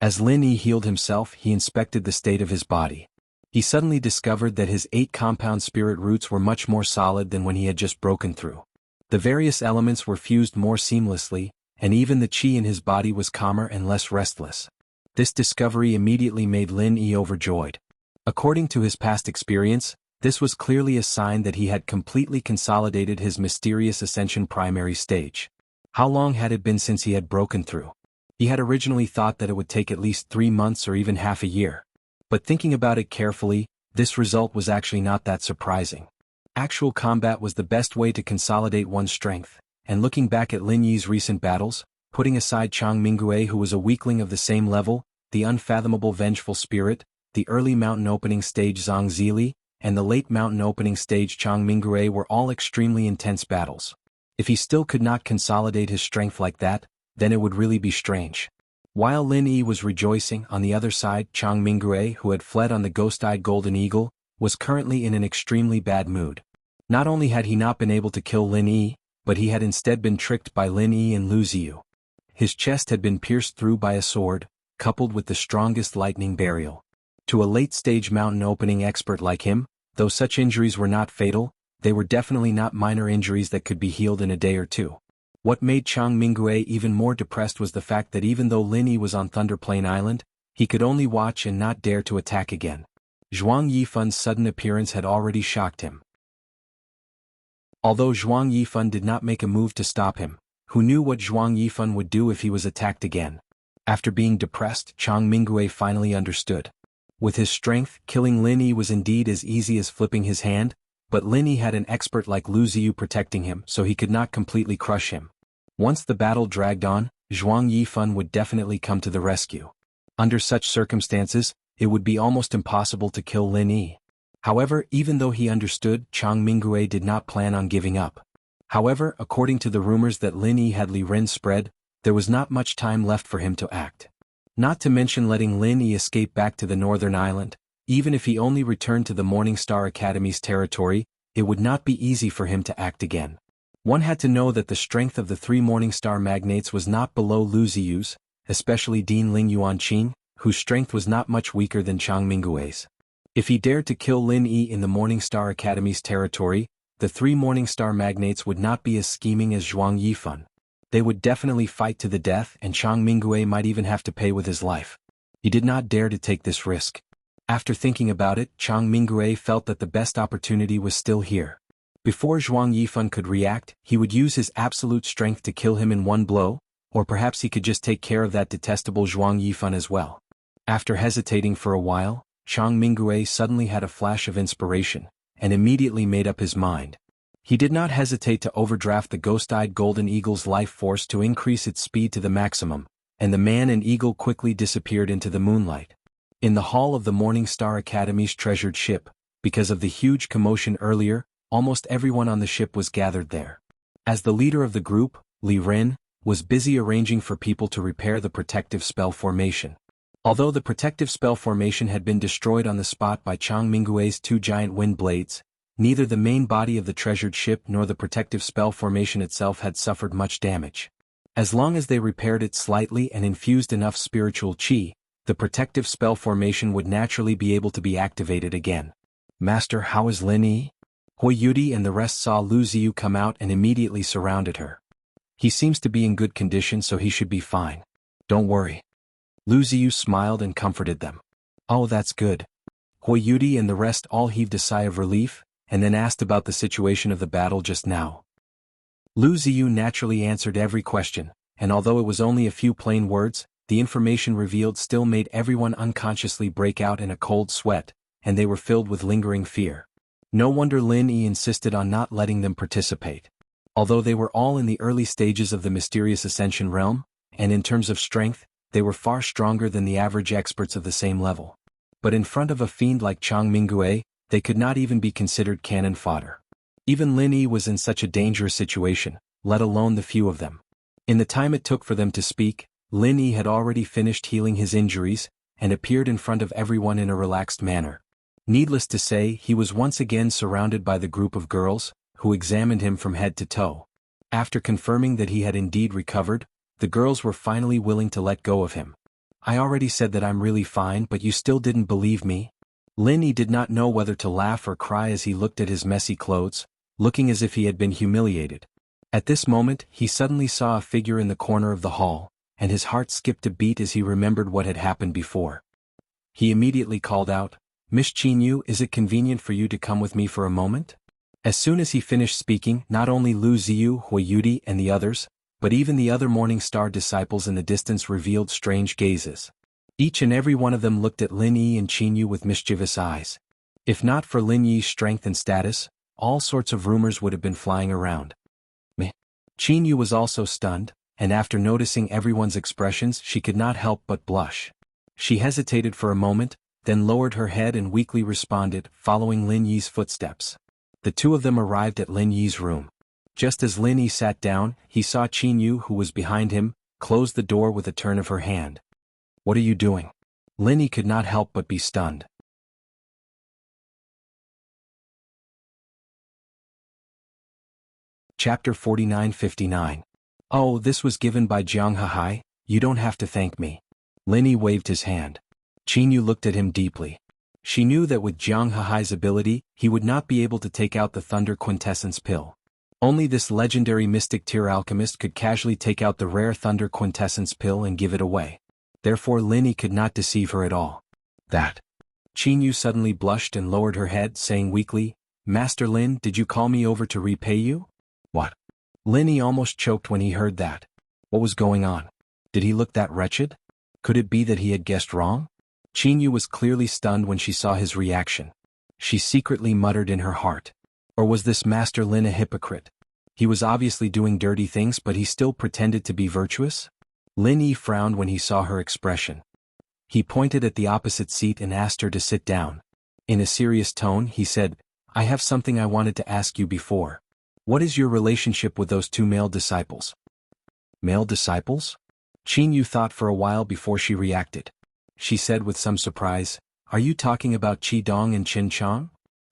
As Lin Yi healed himself, he inspected the state of his body. He suddenly discovered that his 8 compound spirit roots were much more solid than when he had just broken through. The various elements were fused more seamlessly, and even the chi in his body was calmer and less restless. This discovery immediately made Lin Yi overjoyed. According to his past experience, this was clearly a sign that he had completely consolidated his mysterious ascension primary stage. How long had it been since he had broken through? He had originally thought that it would take at least 3 months or even half a year. But thinking about it carefully, this result was actually not that surprising. Actual combat was the best way to consolidate one's strength, and looking back at Lin Yi's recent battles, putting aside Chang Minggui who was a weakling of the same level, the unfathomable vengeful spirit, the early mountain opening stage Zhang Zili, and the late mountain opening stage Chang Minggui were all extremely intense battles. If he still could not consolidate his strength like that, then it would really be strange. While Lin Yi was rejoicing, on the other side Chang Minggui, who had fled on the ghost-eyed golden eagle, was currently in an extremely bad mood. Not only had he not been able to kill Lin Yi, but he had instead been tricked by Lin Yi and Lu Ziyu. His chest had been pierced through by a sword, coupled with the strongest lightning burial. To a late-stage mountain opening expert like him, though such injuries were not fatal, they were definitely not minor injuries that could be healed in a day or two. What made Chang Minggui even more depressed was the fact that even though Lin Yi was on Thunder Plain Island, he could only watch and not dare to attack again. Zhuang Yifun's sudden appearance had already shocked him. Although Zhuang Yifun did not make a move to stop him, who knew what Zhuang Yifun would do if he was attacked again? After being depressed, Chang Minggui finally understood. With his strength, killing Lin Yi was indeed as easy as flipping his hand, but Lin Yi had an expert like Lu Ziyu protecting him, so he could not completely crush him. Once the battle dragged on, Zhuang Yifun would definitely come to the rescue. Under such circumstances, it would be almost impossible to kill Lin Yi. However, even though he understood, Chang Minggui did not plan on giving up. However, according to the rumors that Lin Yi had Li Ren spread, there was not much time left for him to act. Not to mention letting Lin Yi escape back to the northern island. Even if he only returned to the Morning Star Academy's territory, it would not be easy for him to act again. One had to know that the strength of the 3 Morning Star magnates was not below Lu Ziyu's, especially Dean Ling Yuanqing, whose strength was not much weaker than Chang Minggui's. If he dared to kill Lin Yi in the Morning Star Academy's territory, the 3 Morning Star magnates would not be as scheming as Zhuang Yifun. They would definitely fight to the death, and Chang Minggui might even have to pay with his life. He did not dare to take this risk. After thinking about it, Chang Minggui felt that the best opportunity was still here. Before Zhuang Yifun could react, he would use his absolute strength to kill him in one blow, or perhaps he could just take care of that detestable Zhuang Yifun as well. After hesitating for a while, Chang Minggui suddenly had a flash of inspiration, and immediately made up his mind. He did not hesitate to overdraft the ghost-eyed golden eagle's life force to increase its speed to the maximum, and the man and eagle quickly disappeared into the moonlight. In the hall of the Morning Star Academy's treasured ship, because of the huge commotion earlier, almost everyone on the ship was gathered there. As the leader of the group, Li Ren, was busy arranging for people to repair the protective spell formation. Although the protective spell formation had been destroyed on the spot by Chang Minggui's 2 giant wind blades, neither the main body of the treasured ship nor the protective spell formation itself had suffered much damage. As long as they repaired it slightly and infused enough spiritual qi, the protective spell formation would naturally be able to be activated again. Master, how is Lin Yi? Hui Yudi and the rest saw Lu Ziyu come out and immediately surrounded her. He seems to be in good condition, so he should be fine. Don't worry. Lu Ziyu smiled and comforted them. Oh, that's good. Hui Yudi and the rest all heaved a sigh of relief, and then asked about the situation of the battle just now. Lu Ziyu naturally answered every question, and although it was only a few plain words, the information revealed still made everyone unconsciously break out in a cold sweat, and they were filled with lingering fear. No wonder Lin Yi insisted on not letting them participate. Although they were all in the early stages of the mysterious ascension realm, and in terms of strength, they were far stronger than the average experts of the same level. But in front of a fiend like Chang Minggui, they could not even be considered cannon fodder. Even Lin Yi was in such a dangerous situation, let alone the few of them. In the time it took for them to speak, Lin Yi had already finished healing his injuries, and appeared in front of everyone in a relaxed manner. Needless to say, he was once again surrounded by the group of girls, who examined him from head to toe. After confirming that he had indeed recovered, the girls were finally willing to let go of him. I already said that I'm really fine, but you still didn't believe me? Lin Yi did not know whether to laugh or cry as he looked at his messy clothes, looking as if he had been humiliated. At this moment, he suddenly saw a figure in the corner of the hall, and his heart skipped a beat as he remembered what had happened before. He immediately called out, Miss Qinyu, is it convenient for you to come with me for a moment? As soon as he finished speaking, not only Lu Ziyu, Hui Yudi, and the others, but even the other Morning Star disciples in the distance revealed strange gazes. Each and every one of them looked at Lin Yi and Qin Yu with mischievous eyes. If not for Lin Yi's strength and status, all sorts of rumors would have been flying around. Meh. Qin Yu was also stunned, and after noticing everyone's expressions she could not help but blush. She hesitated for a moment, then lowered her head and weakly responded, following Lin Yi's footsteps. The two of them arrived at Lin Yi's room. Just as Lin Yi sat down, he saw Qin Yu, who was behind him, close the door with a turn of her hand. "What are you doing?" Lin Yi could not help but be stunned. Chapter 49-59. "Oh, this was given by Jiang Hahai, you don't have to thank me." Lin Yi waved his hand. Qin Yu looked at him deeply. She knew that with Jiang Hahai's ability, he would not be able to take out the Thunder Quintessence pill. Only this legendary mystic tier alchemist could casually take out the rare Thunder Quintessence pill and give it away. Therefore Lin Yi could not deceive her at all. "That." Qin Yu suddenly blushed and lowered her head, saying weakly, "Master Lin, did you call me over to repay you?" "What?" Lin Yi almost choked when he heard that. What was going on? Did he look that wretched? Could it be that he had guessed wrong? Qin Yu was clearly stunned when she saw his reaction. She secretly muttered in her heart. Or was this Master Lin a hypocrite? He was obviously doing dirty things, but he still pretended to be virtuous? Lin Yi frowned when he saw her expression. He pointed at the opposite seat and asked her to sit down. In a serious tone, he said, "I have something I wanted to ask you before. What is your relationship with those two male disciples?" "Male disciples?" Qin Yu thought for a while before she reacted. She said with some surprise, "Are you talking about Qi Dong and Qin Chang?"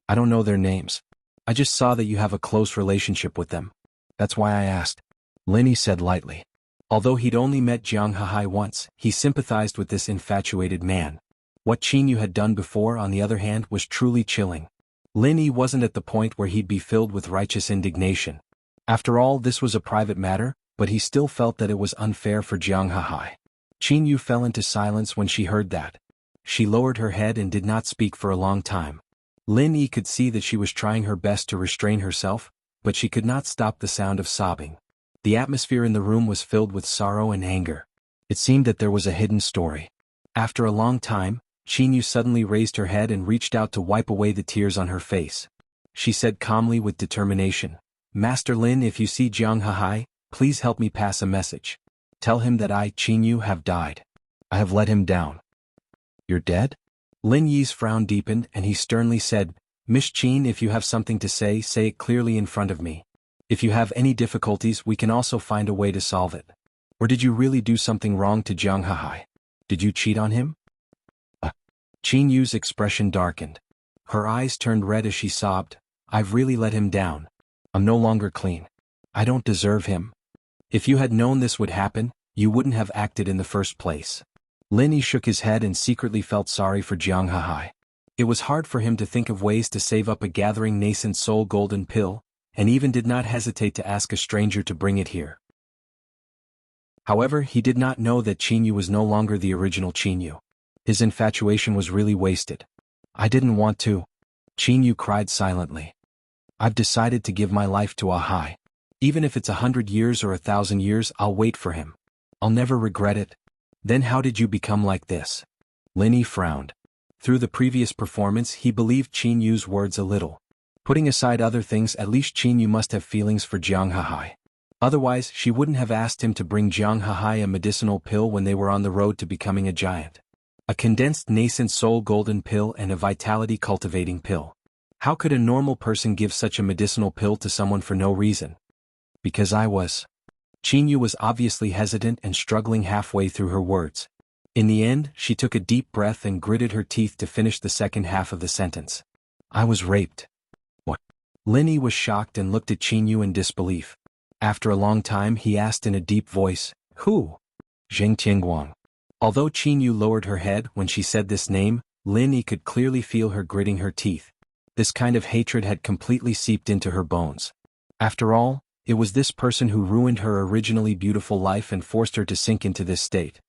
"I don't know their names. I just saw that you have a close relationship with them. That's why I asked," Lin Yi said lightly. Although he'd only met Jiang Hahai once, he sympathized with this infatuated man. What Qin Yu had done before, on the other hand, was truly chilling. Lin Yi wasn't at the point where he'd be filled with righteous indignation. After all, this was a private matter, but he still felt that it was unfair for Jiang Hahai. Qin Yu fell into silence when she heard that. She lowered her head and did not speak for a long time. Lin Yi could see that she was trying her best to restrain herself, but she could not stop the sound of sobbing. The atmosphere in the room was filled with sorrow and anger. It seemed that there was a hidden story. After a long time, Qin Yu suddenly raised her head and reached out to wipe away the tears on her face. She said calmly with determination, "Master Lin, if you see Jiang Hahai, please help me pass a message. Tell him that I, Qin Yu, have died. I have let him down." "You're dead?" Lin Yi's frown deepened and he sternly said, "Miss Qin, if you have something to say it clearly in front of me. If you have any difficulties, we can also find a way to solve it. Or did you really do something wrong to Jiang Hahai? Did you cheat on him?" Qin Yu's expression darkened. Her eyes turned red as she sobbed, "I've really let him down. I'm no longer clean. I don't deserve him. If you had known this would happen, you wouldn't have acted in the first place." Lin Yi shook his head and secretly felt sorry for Jiang Hahai. It was hard for him to think of ways to save up a gathering nascent soul golden pill, and even did not hesitate to ask a stranger to bring it here. However, he did not know that Qin Yu was no longer the original Qin Yu. His infatuation was really wasted. "I didn't want to." Qin Yu cried silently. "I've decided to give my life to Ahai. Even if it's 100 years or 1,000 years, I'll wait for him. I'll never regret it." "Then how did you become like this?" Lin Yi frowned. Through the previous performance, he believed Qin Yu's words a little. Putting aside other things, at least Qin Yu must have feelings for Jiang Hahai. Otherwise, she wouldn't have asked him to bring Jiang Hahai a medicinal pill when they were on the road to becoming a giant. A condensed nascent soul golden pill and a vitality cultivating pill. How could a normal person give such a medicinal pill to someone for no reason? "Because I was." Qin Yu was obviously hesitant and struggling halfway through her words. In the end, she took a deep breath and gritted her teeth to finish the second half of the sentence. "I was raped." "What?" Lin Yi was shocked and looked at Qin Yu in disbelief. After a long time, he asked in a deep voice, "Who?" "Zheng Tianguang." Although Qin Yu lowered her head when she said this name, Lin Yi could clearly feel her gritting her teeth. This kind of hatred had completely seeped into her bones. After all, it was this person who ruined her originally beautiful life and forced her to sink into this state.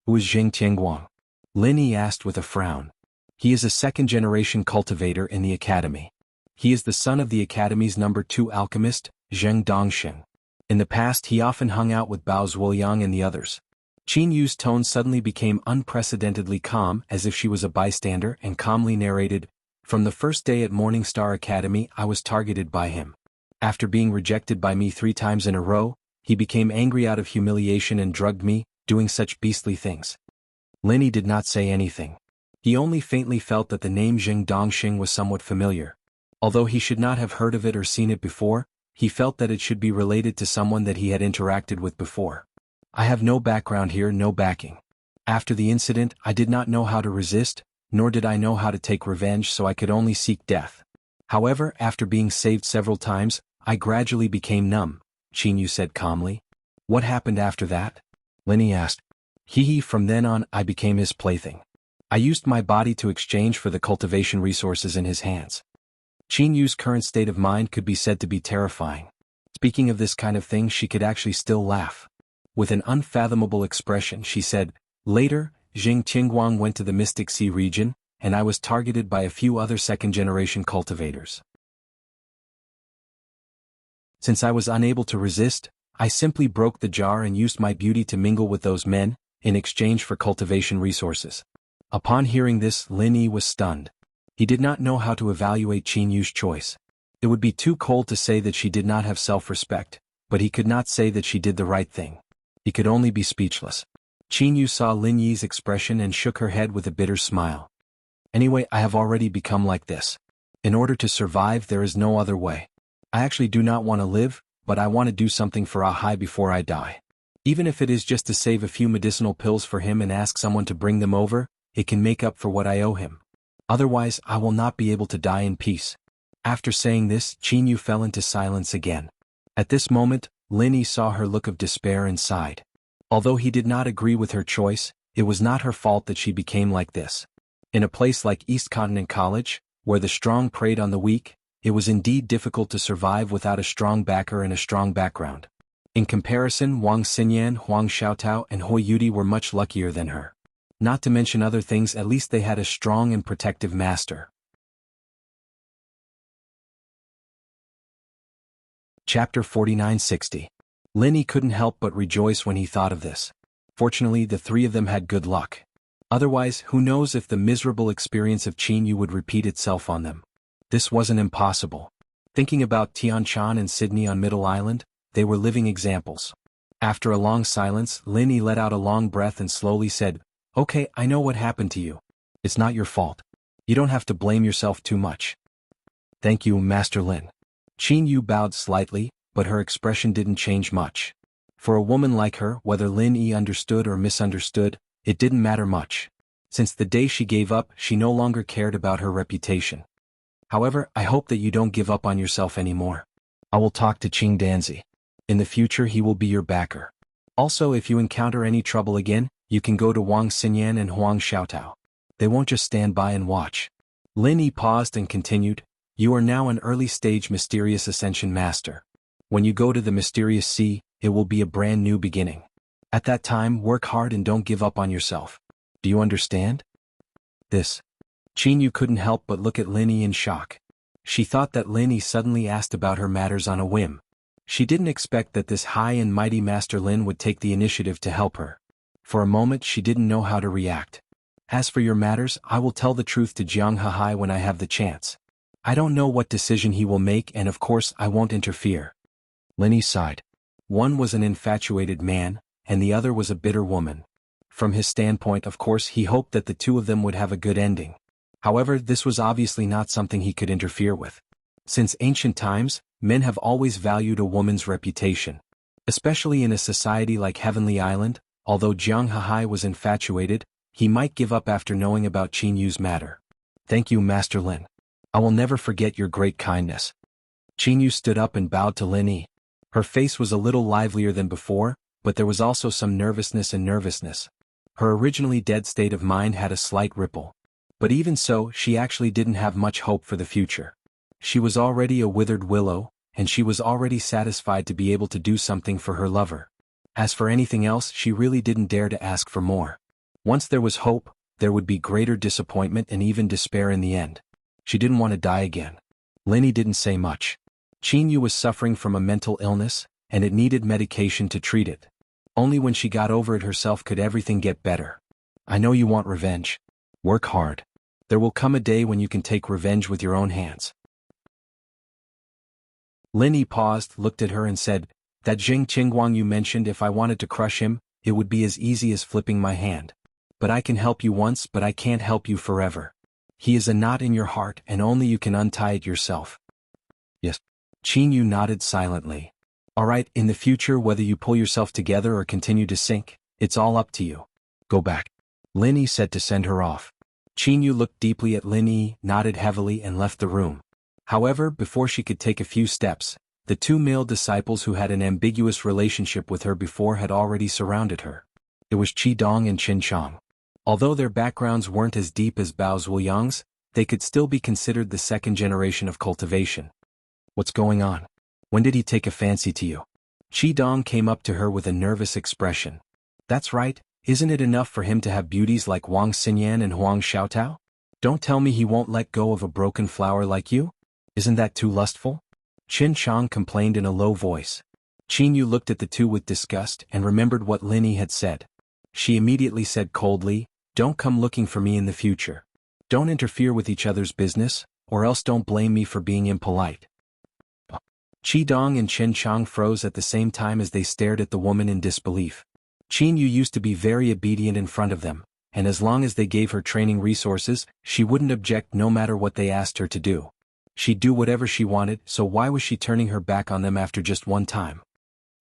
"Who is Zheng Tianguang?" Lin Yi asked with a frown. "He is a second-generation cultivator in the academy. He is the son of the academy's number 2 alchemist, Zheng Dongxing. In the past he often hung out with Bao Zhuoyang and the others. Qin Yu's tone suddenly became unprecedentedly calm, as if she was a bystander, and calmly narrated, "From the first day at Morning Star Academy I was targeted by him. After being rejected by me 3 times in a row, he became angry out of humiliation and drugged me, doing such beastly things." Linny did not say anything. He only faintly felt that the name Jing Dongxing was somewhat familiar. Although he should not have heard of it or seen it before, he felt that it should be related to someone that he had interacted with before. "I have no background here, no backing. After the incident, I did not know how to resist, nor did I know how to take revenge, so I could only seek death. However, after being saved several times, I gradually became numb," Qin Yu said calmly. "What happened after that?" Linny asked. From then on, I became his plaything. I used my body to exchange for the cultivation resources in his hands." Qin Yu's current state of mind could be said to be terrifying. Speaking of this kind of thing, she could actually still laugh. With an unfathomable expression, she said, "Later, Jing Qingguang went to the Mystic Sea region, and I was targeted by a few other second-generation cultivators. Since I was unable to resist, I simply broke the jar and used my beauty to mingle with those men, in exchange for cultivation resources." Upon hearing this, Lin Yi was stunned. He did not know how to evaluate Qin Yu's choice. It would be too cold to say that she did not have self-respect, but he could not say that she did the right thing. He could only be speechless. Qin Yu saw Lin Yi's expression and shook her head with a bitter smile. "Anyway, I have already become like this. In order to survive, there is no other way. I actually do not want to live, but I want to do something for Ahai before I die. Even if it is just to save a few medicinal pills for him and ask someone to bring them over, it can make up for what I owe him. Otherwise, I will not be able to die in peace." After saying this, Qin Yu fell into silence again. At this moment, Lin Yi saw her look of despair and sighed. Although he did not agree with her choice, it was not her fault that she became like this. In a place like East Continent College, where the strong preyed on the weak, it was indeed difficult to survive without a strong backer and a strong background. In comparison, Wang Xinyan, Huang Xiaotao, and Hui Yudi were much luckier than her. Not to mention other things, at least they had a strong and protective master. Chapter 4960. Lin Yi couldn't help but rejoice when he thought of this. Fortunately, the 3 of them had good luck. Otherwise, who knows if the miserable experience of Qin Yu would repeat itself on them. This wasn't impossible. Thinking about Tian Chan and Sydney on Middle Island, they were living examples. After a long silence, Lin Yi let out a long breath and slowly said, "Okay, I know what happened to you. It's not your fault. You don't have to blame yourself too much." "Thank you, Master Lin." Qin Yu bowed slightly, but her expression didn't change much. For a woman like her, whether Lin Yi understood or misunderstood, it didn't matter much. Since the day she gave up, she no longer cared about her reputation. "However, I hope that you don't give up on yourself anymore. I will talk to Qing Danzi. In the future he will be your backer. Also, if you encounter any trouble again, you can go to Wang Xinyan and Huang Xiaotao. They won't just stand by and watch." Lin Yi paused and continued, "You are now an early-stage mysterious ascension master. When you go to the mysterious sea, it will be a brand new beginning. At that time, work hard and don't give up on yourself. Do you understand?" This. Qin Yu couldn't help but look at Lin Yi in shock. She thought that Lin Yi suddenly asked about her matters on a whim. She didn't expect that this high and mighty Master Lin would take the initiative to help her. For a moment she didn't know how to react. "As for your matters, I will tell the truth to Jiang Hahai when I have the chance. I don't know what decision he will make, and of course I won't interfere." Lin Yi sighed. One was an infatuated man, and the other was a bitter woman. From his standpoint, of course, he hoped that the 2 of them would have a good ending. However, this was obviously not something he could interfere with. Since ancient times, men have always valued a woman's reputation. Especially in a society like Heavenly Island, although Jiang Hahai was infatuated, he might give up after knowing about Qin Yu's matter. "Thank you, Master Lin. I will never forget your great kindness." Qin Yu stood up and bowed to Lin Yi. Her face was a little livelier than before, but there was also some nervousness. Her originally dead state of mind had a slight ripple. But even so, she actually didn't have much hope for the future. She was already a withered willow, and she was already satisfied to be able to do something for her lover. As for anything else, she really didn't dare to ask for more. Once there was hope, there would be greater disappointment and even despair in the end. She didn't want to die again. Lin Yi didn't say much. Qin Yu was suffering from a mental illness, and it needed medication to treat it. Only when she got over it herself could everything get better. I know you want revenge. Work hard. There will come a day when you can take revenge with your own hands. Lin Yi paused, looked at her and said, that Jing Qingguang you mentioned, if I wanted to crush him, it would be as easy as flipping my hand. But I can help you once, but I can't help you forever. He is a knot in your heart and only you can untie it yourself. Yes. Qin Yu nodded silently. Alright, in the future whether you pull yourself together or continue to sink, it's all up to you. Go back. Lin Yi said to send her off. Qin Yu looked deeply at Lin Yi, nodded heavily and left the room. However, before she could take a few steps, the two male disciples who had an ambiguous relationship with her before had already surrounded her. It was Qi Dong and Qin Chang. Although their backgrounds weren't as deep as Bao Zhuoyang's, they could still be considered the second generation of cultivation. What's going on? When did he take a fancy to you? Qi Dong came up to her with a nervous expression. That's right, isn't it enough for him to have beauties like Wang Xinyan and Huang Xiaotao? Don't tell me he won't let go of a broken flower like you? Isn't that too lustful? Qin Chang complained in a low voice. Qin Yu looked at the two with disgust and remembered what Lin Yi had said. She immediately said coldly, don't come looking for me in the future. Don't interfere with each other's business, or else don't blame me for being impolite. Qi Dong and Qin Chang froze at the same time as they stared at the woman in disbelief. Qin Yu used to be very obedient in front of them, and as long as they gave her training resources, she wouldn't object no matter what they asked her to do. She'd do whatever she wanted, so why was she turning her back on them after just one time?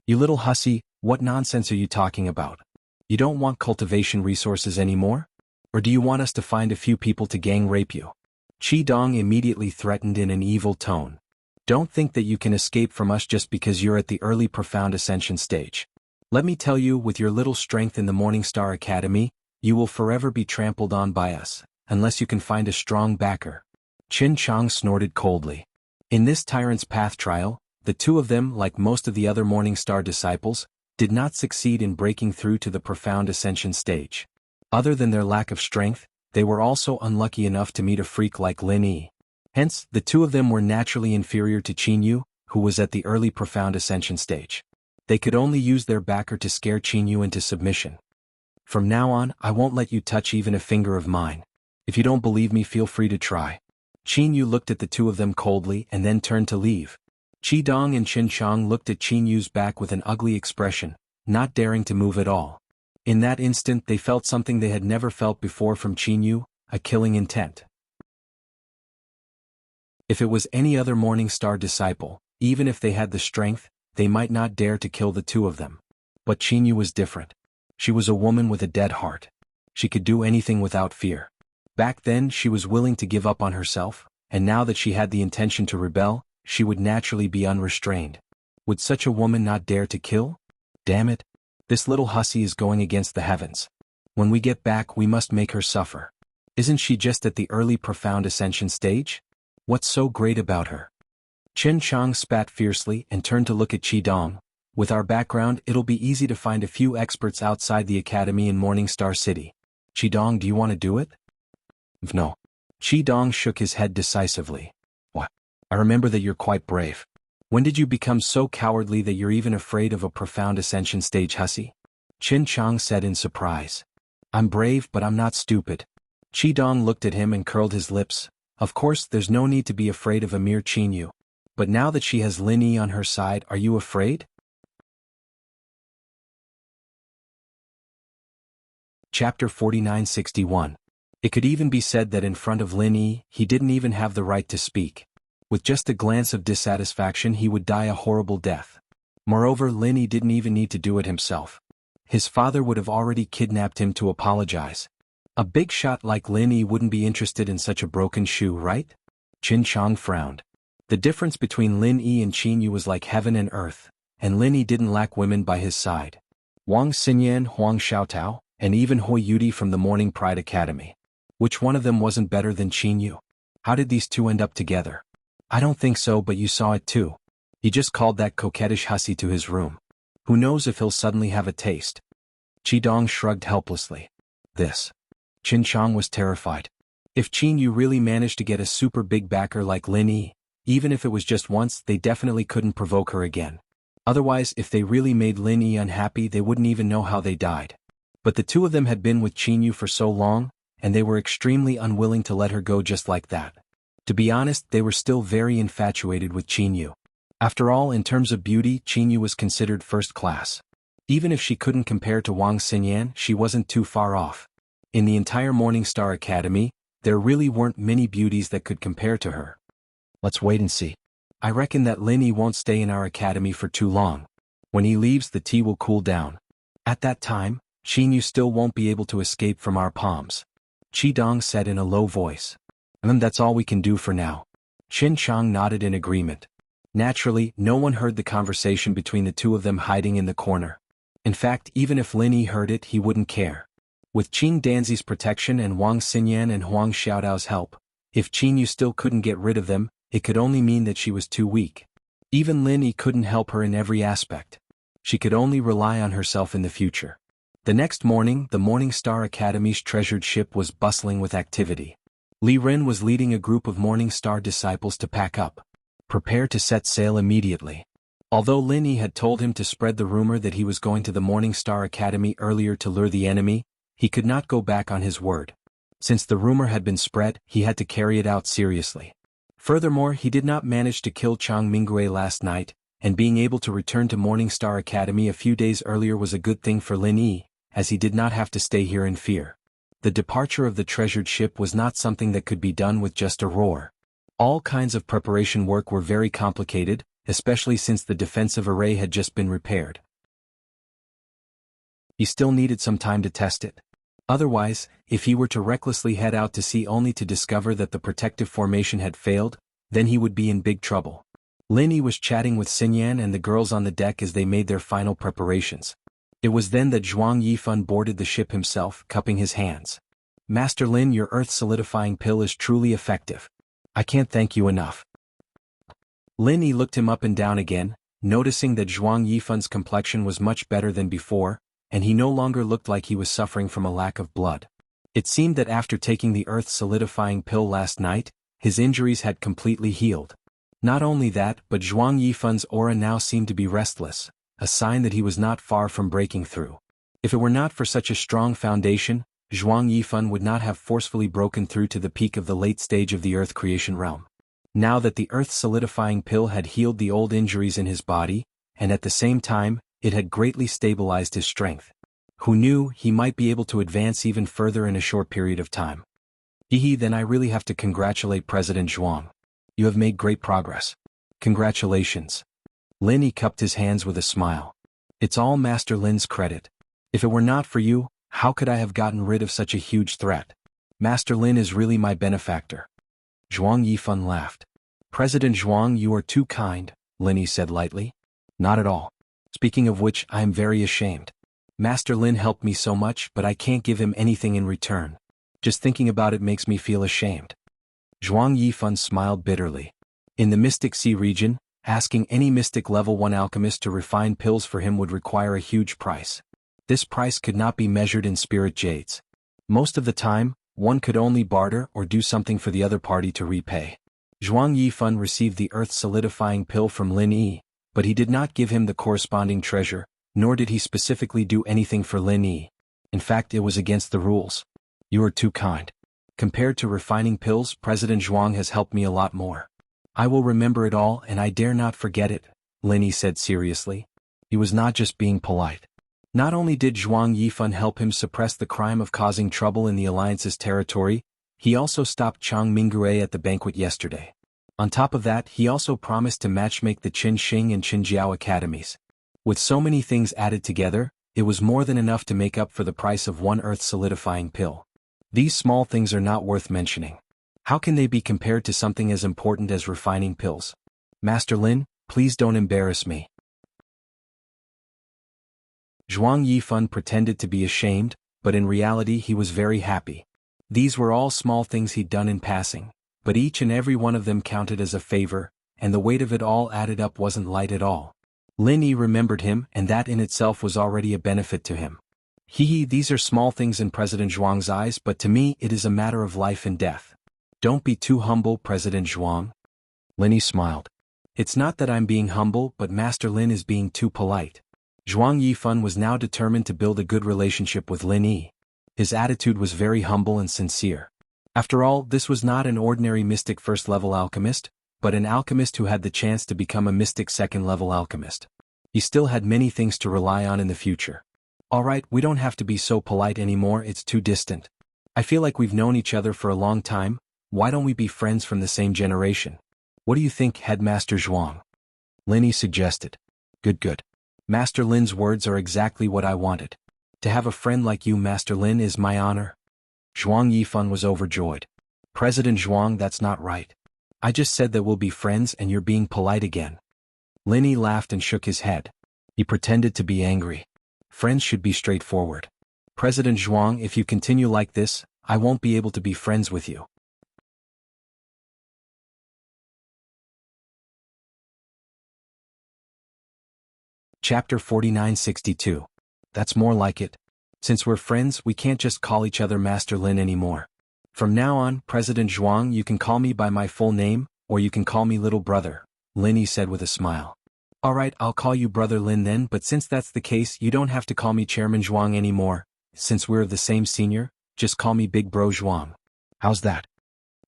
You little hussy, what nonsense are you talking about? You don't want cultivation resources anymore? Or do you want us to find a few people to gang rape you? Qi Dong immediately threatened in an evil tone. Don't think that you can escape from us just because you're at the early profound ascension stage. Let me tell you, with your little strength in the Morningstar Academy, you will forever be trampled on by us, unless you can find a strong backer. Qin Chang snorted coldly. In this Tyrant's Path trial, the two of them, like most of the other Morningstar disciples, did not succeed in breaking through to the profound ascension stage. Other than their lack of strength, they were also unlucky enough to meet a freak like Lin Yi. Hence, the two of them were naturally inferior to Qin Yu, who was at the early profound ascension stage. They could only use their backer to scare Qin Yu into submission. From now on, I won't let you touch even a finger of mine. If you don't believe me, feel free to try. Qin Yu looked at the two of them coldly and then turned to leave. Qi Dong and Qin Chang looked at Qin Yu's back with an ugly expression, not daring to move at all. In that instant they felt something they had never felt before from Qin Yu, a killing intent. If it was any other Morningstar disciple, even if they had the strength, they might not dare to kill the two of them. But Qin Yu was different. She was a woman with a dead heart. She could do anything without fear. Back then she was willing to give up on herself, and now that she had the intention to rebel, she would naturally be unrestrained. Would such a woman not dare to kill? Damn it. This little hussy is going against the heavens. When we get back we must make her suffer. Isn't she just at the early profound ascension stage? What's so great about her? Qin Chang spat fiercely and turned to look at Qi Dong. With our background, it'll be easy to find a few experts outside the academy in Morningstar City. Qi Dong, do you want to do it? No. Qi Dong shook his head decisively. What? I remember that you're quite brave. When did you become so cowardly that you're even afraid of a profound ascension stage hussy? Qin Chang said in surprise. I'm brave, but I'm not stupid. Qi Dong looked at him and curled his lips. Of course, there's no need to be afraid of a mere Qin Yu. But now that she has Lin Yi on her side, are you afraid? Chapter 4961. It could even be said that in front of Lin Yi, he didn't even have the right to speak. With just a glance of dissatisfaction he would die a horrible death. Moreover, Lin Yi didn't even need to do it himself. His father would have already kidnapped him to apologize. A big shot like Lin Yi wouldn't be interested in such a broken shoe, right? Qin Chang frowned. The difference between Lin Yi and Qin Yu was like heaven and earth, and Lin Yi didn't lack women by his side. Wang Xinyan, Huang Xiaotao, and even Hui Yudi from the Morning Pride Academy. Which one of them wasn't better than Qin Yu? How did these two end up together? I don't think so, but you saw it too. He just called that coquettish hussy to his room. Who knows if he'll suddenly have a taste? Qi Dong shrugged helplessly. This. Qin Chang was terrified. If Qin Yu really managed to get a super big backer like Lin Yi, even if it was just once, they definitely couldn't provoke her again. Otherwise, if they really made Lin Yi unhappy, they wouldn't even know how they died. But the two of them had been with Qin Yu for so long, and they were extremely unwilling to let her go just like that. To be honest, they were still very infatuated with Qin Yu. After all, in terms of beauty, Qin Yu was considered first class. Even if she couldn't compare to Wang Xinyan, she wasn't too far off. In the entire Morning Star Academy, there really weren't many beauties that could compare to her. Let's wait and see. I reckon that Lin Yi won't stay in our academy for too long. When he leaves, the tea will cool down. At that time, Qin Yu still won't be able to escape from our palms. Qi Dong said in a low voice. That's all we can do for now. Qin Chang nodded in agreement. Naturally, no one heard the conversation between the two of them hiding in the corner. In fact, even if Lin Yi heard it, he wouldn't care. With Qing Danzi's protection and Wang Xinyan and Huang Xiaodao's help, if Qin Yu still couldn't get rid of them, it could only mean that she was too weak. Even Lin Yi couldn't help her in every aspect. She could only rely on herself in the future. The next morning, the Morning Star Academy's treasured ship was bustling with activity. Li Ren was leading a group of Morning Star disciples to pack up. Prepare to set sail immediately. Although Lin Yi had told him to spread the rumor that he was going to the Morning Star Academy earlier to lure the enemy, he could not go back on his word. Since the rumor had been spread, he had to carry it out seriously. Furthermore, he did not manage to kill Chang Minggui last night, and being able to return to Morning Star Academy a few days earlier was a good thing for Lin Yi, as he did not have to stay here in fear. The departure of the treasured ship was not something that could be done with just a roar. All kinds of preparation work were very complicated, especially since the defensive array had just been repaired. He still needed some time to test it. Otherwise, if he were to recklessly head out to sea only to discover that the protective formation had failed, then he would be in big trouble. Lin Yi was chatting with Xinyan and the girls on the deck as they made their final preparations. It was then that Zhuang Yifan boarded the ship himself, cupping his hands. Master Lin, your earth-solidifying pill is truly effective. I can't thank you enough. Lin Yi looked him up and down again, noticing that Zhuang Yifan's complexion was much better than before, and he no longer looked like he was suffering from a lack of blood. It seemed that after taking the earth-solidifying pill last night, his injuries had completely healed. Not only that, but Zhuang Yifan's aura now seemed to be restless, a sign that he was not far from breaking through. If it were not for such a strong foundation, Zhuang Yifan would not have forcefully broken through to the peak of the late stage of the earth creation realm. Now that the earth-solidifying pill had healed the old injuries in his body, and at the same time, it had greatly stabilized his strength. Who knew, he might be able to advance even further in a short period of time. Then I really have to congratulate President Zhuang. You have made great progress. Congratulations. Lin Yi cupped his hands with a smile. It's all Master Lin's credit. If it were not for you, how could I have gotten rid of such a huge threat? Master Lin is really my benefactor. Zhuang Yifan laughed. President Zhuang, you are too kind, Lin Yi said lightly. Not at all. Speaking of which, I am very ashamed. Master Lin helped me so much, but I can't give him anything in return. Just thinking about it makes me feel ashamed. Zhuang Yifan smiled bitterly. In the Mystic Sea region, asking any Mystic Level 1 alchemist to refine pills for him would require a huge price. This price could not be measured in spirit jades. Most of the time, one could only barter or do something for the other party to repay. Zhuang Yifan received the earth-solidifying pill from Lin Yi, but he did not give him the corresponding treasure, nor did he specifically do anything for Lin Yi. In fact, it was against the rules. You are too kind. Compared to refining pills, President Zhuang has helped me a lot more. I will remember it all and I dare not forget it, Lin Yi said seriously. He was not just being polite. Not only did Zhuang Yifan help him suppress the crime of causing trouble in the Alliance's territory, he also stopped Chang Minggui at the banquet yesterday. On top of that, he also promised to matchmake the Qin Xing and Qinjiao academies. With so many things added together, it was more than enough to make up for the price of one earth-solidifying pill. These small things are not worth mentioning. How can they be compared to something as important as refining pills? Master Lin, please don't embarrass me. Zhuang Yifan pretended to be ashamed, but in reality he was very happy. These were all small things he'd done in passing, but each and every one of them counted as a favor, and the weight of it all added up wasn't light at all. Lin Yi remembered him, and that in itself was already a benefit to him. These are small things in President Zhuang's eyes, but to me it is a matter of life and death. Don't be too humble, President Zhuang. Lin Yi smiled. It's not that I'm being humble, but Master Lin is being too polite. Zhuang Yifan was now determined to build a good relationship with Lin Yi. His attitude was very humble and sincere. After all, this was not an ordinary mystic first-level alchemist, but an alchemist who had the chance to become a mystic second-level alchemist. He still had many things to rely on in the future. Alright, we don't have to be so polite anymore, it's too distant. I feel like we've known each other for a long time, why don't we be friends from the same generation? What do you think, Headmaster Zhuang? Lin Yi suggested. Good. Master Lin's words are exactly what I wanted. To have a friend like you, Master Lin, is my honor. Zhuang Yifan was overjoyed. President Zhuang, that's not right. I just said that we'll be friends and you're being polite again. Lin Yi laughed and shook his head. He pretended to be angry. Friends should be straightforward. President Zhuang, if you continue like this, I won't be able to be friends with you. Chapter 4962. That's more like it. Since we're friends, we can't just call each other Master Lin anymore. From now on, President Zhuang, you can call me by my full name, or you can call me little brother, Lin Yi said with a smile. Alright, I'll call you Brother Lin then, but since that's the case, you don't have to call me Chairman Zhuang anymore. Since we're the same senior, just call me Big Bro Zhuang. How's that?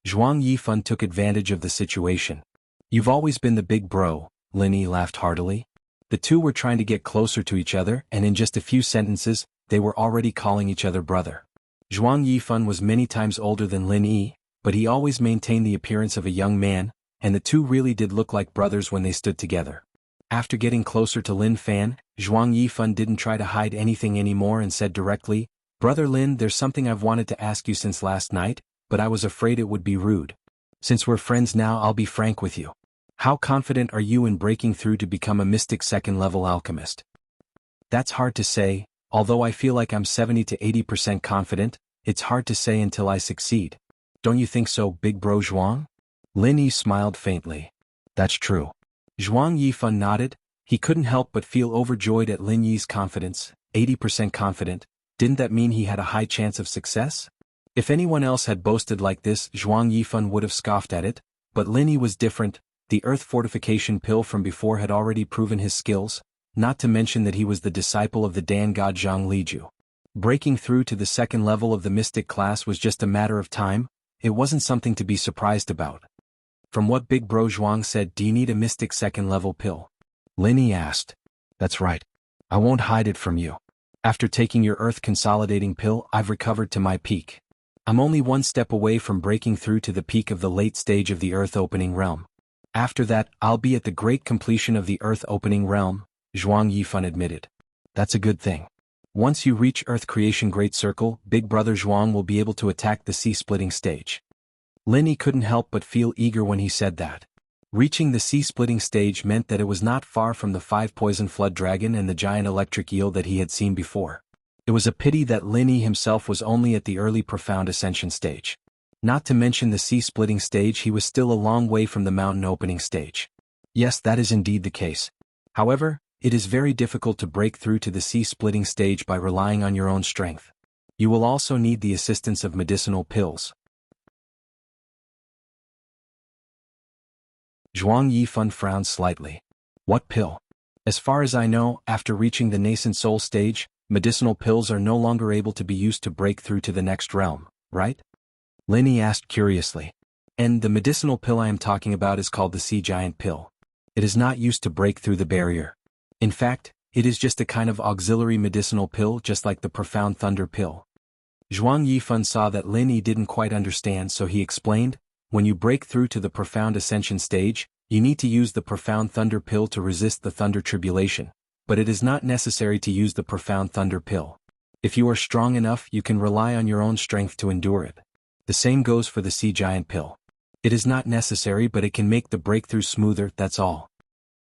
Zhuang Yifan took advantage of the situation. You've always been the big bro, Lin Yi laughed heartily. The two were trying to get closer to each other, and in just a few sentences, they were already calling each other brother. Zhuang Yifan was many times older than Lin Yi, but he always maintained the appearance of a young man, and the two really did look like brothers when they stood together. After getting closer to Lin Fan, Zhuang Yifan didn't try to hide anything anymore and said directly, Brother Lin, there's something I've wanted to ask you since last night, but I was afraid it would be rude. Since we're friends now, I'll be frank with you. How confident are you in breaking through to become a mystic second-level alchemist? That's hard to say, although I feel like I'm 70 to 80% confident, it's hard to say until I succeed. Don't you think so, Big Bro Zhuang? Lin Yi smiled faintly. That's true. Zhuang Yifan nodded. He couldn't help but feel overjoyed at Lin Yi's confidence. 80% confident. Didn't that mean he had a high chance of success? If anyone else had boasted like this, Zhuang Yifan would have scoffed at it, but Lin Yi was different. The earth fortification pill from before had already proven his skills, not to mention that he was the disciple of the Dan God Zhang Liju. Breaking through to the second level of the mystic class was just a matter of time. It wasn't something to be surprised about. From what Big Bro Zhuang said, do you need a mystic second level pill? Lin Yi asked. That's right. I won't hide it from you. After taking your earth consolidating pill, I've recovered to my peak. I'm only one step away from breaking through to the peak of the late stage of the earth opening realm. After that, I'll be at the great completion of the earth opening realm, Zhuang Yifan admitted. That's a good thing. Once you reach Earth Creation Great Circle, Big Brother Zhuang will be able to attack the sea-splitting stage. Lin Yi couldn't help but feel eager when he said that. Reaching the sea-splitting stage meant that it was not far from the 5-poison flood dragon and the giant electric eel that he had seen before. It was a pity that Lin Yi himself was only at the early profound ascension stage. Not to mention the sea-splitting stage, he was still a long way from the mountain opening stage. Yes, that is indeed the case. However, it is very difficult to break through to the sea-splitting stage by relying on your own strength. You will also need the assistance of medicinal pills. Zhuang Yifan frowned slightly. What pill? As far as I know, after reaching the nascent soul stage, medicinal pills are no longer able to be used to break through to the next realm, right? Lin Yi asked curiously. And the medicinal pill I am talking about is called the Sea Giant Pill. It is not used to break through the barrier. In fact, it is just a kind of auxiliary medicinal pill, just like the Profound Thunder Pill. Zhuang Yifan saw that Lin Yi didn't quite understand, so he explained, when you break through to the Profound Ascension stage, you need to use the Profound Thunder Pill to resist the Thunder Tribulation, but it is not necessary to use the Profound Thunder Pill. If you are strong enough, you can rely on your own strength to endure it. The same goes for the Sea Giant Pill. It is not necessary, but it can make the breakthrough smoother, that's all.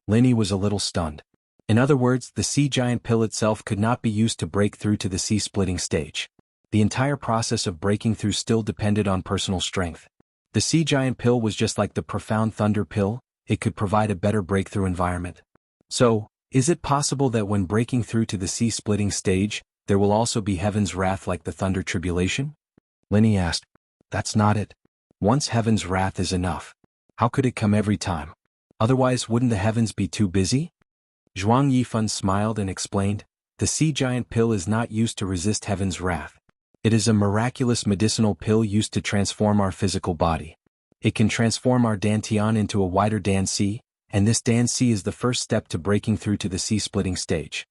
Lin Yi was a little stunned. In other words, the Sea Giant Pill itself could not be used to break through to the sea-splitting stage. The entire process of breaking through still depended on personal strength. The Sea Giant Pill was just like the Profound Thunder Pill, it could provide a better breakthrough environment. So, is it possible that when breaking through to the sea-splitting stage, there will also be Heaven's Wrath like the Thunder Tribulation? Lin Yi asked. That's not it. Once Heaven's Wrath is enough. How could it come every time? Otherwise wouldn't the heavens be too busy? Zhuang Yifan smiled and explained, the sea giant pill is not used to resist heaven's wrath. It is a miraculous medicinal pill used to transform our physical body. It can transform our dantian into a wider danci, and this danci is the first step to breaking through to the sea-splitting stage.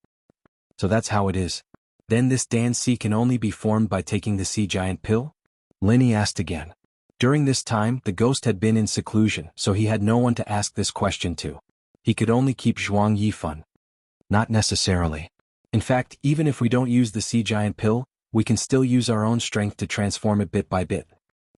So that's how it is. Then this danci can only be formed by taking the sea giant pill? Linny asked again. During this time, the ghost had been in seclusion, so he had no one to ask this question to. He could only keep Zhuang Yifan. Not necessarily. In fact, even if we don't use the sea giant pill, we can still use our own strength to transform it bit by bit.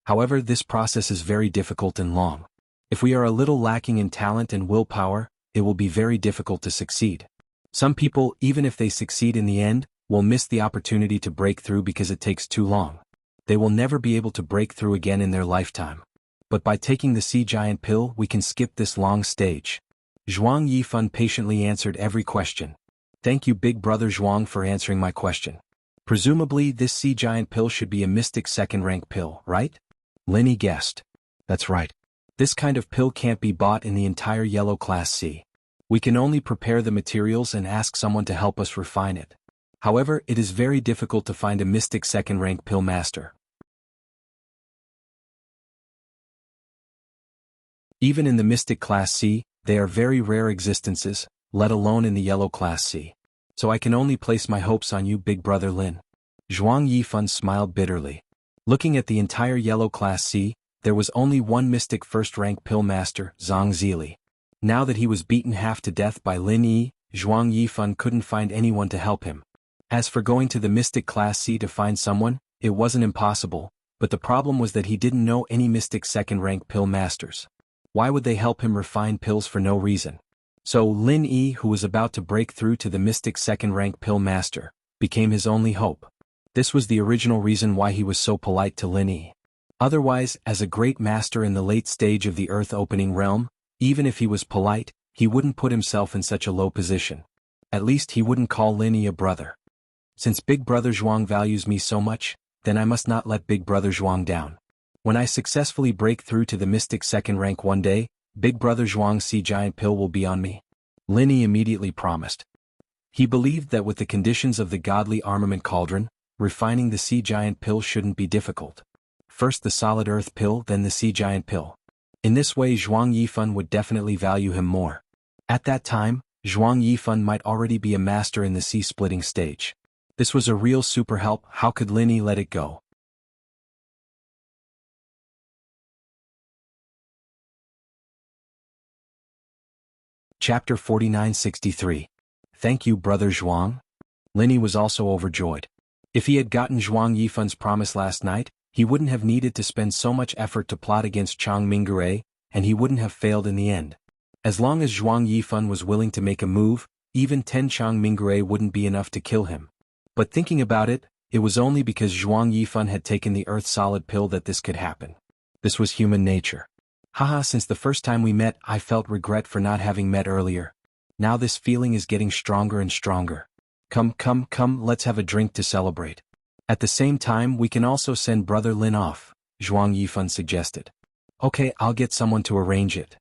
However, this process is very difficult and long. If we are a little lacking in talent and willpower, it will be very difficult to succeed. Some people, even if they succeed in the end, will miss the opportunity to break through because it takes too long. They will never be able to break through again in their lifetime. But by taking the sea giant pill, we can skip this long stage. Zhuang Yifan patiently answered every question. Thank you, Big Brother Zhuang, for answering my question. Presumably, this sea giant pill should be a mystic second-rank pill, right? Linny guessed. That's right. This kind of pill can't be bought in the entire yellow class C. We can only prepare the materials and ask someone to help us refine it. However, it is very difficult to find a mystic second-rank pill master. Even in the mystic class C, they are very rare existences, let alone in the yellow class C. So I can only place my hopes on you, Big Brother Lin. Zhuang Yifan smiled bitterly. Looking at the entire yellow class C, there was only one mystic first-rank pill master, Zhang Zili. Now that he was beaten half to death by Lin Yi, Zhuang Yifan couldn't find anyone to help him. As for going to the mystic class C to find someone, it wasn't impossible, but the problem was that he didn't know any mystic second-rank pill masters. Why would they help him refine pills for no reason? So Lin Yi, who was about to break through to the mystic second-rank pill master, became his only hope. This was the original reason why he was so polite to Lin Yi. Otherwise, as a great master in the late stage of the earth-opening realm, even if he was polite, he wouldn't put himself in such a low position. At least he wouldn't call Lin Yi a brother. Since Big Brother Zhuang values me so much, then I must not let Big Brother Zhuang down. When I successfully break through to the mystic second rank one day, Big Brother Zhuang's sea giant pill will be on me. Lin Yi immediately promised. He believed that with the conditions of the godly armament cauldron, refining the sea giant pill shouldn't be difficult. First the solid earth pill, then the sea giant pill. In this way Zhuang Yifan would definitely value him more. At that time, Zhuang Yifan might already be a master in the sea-splitting stage. This was a real super help. How could Lin Yi let it go? Chapter 4963. Thank you, Brother Zhuang. Lin Yi was also overjoyed. If he had gotten Zhuang Yifan's promise last night, he wouldn't have needed to spend so much effort to plot against Chang Mingure, and he wouldn't have failed in the end. As long as Zhuang Yifan was willing to make a move, even 10 Chang Mingure wouldn't be enough to kill him. But thinking about it, it was only because Zhuang Yifan had taken the earth solid pill that this could happen. This was human nature. Haha, since the first time we met I felt regret for not having met earlier. Now this feeling is getting stronger and stronger. Come, let's have a drink to celebrate. At the same time we can also send Brother Lin off, Zhuang Yifan suggested. Okay, I'll get someone to arrange it.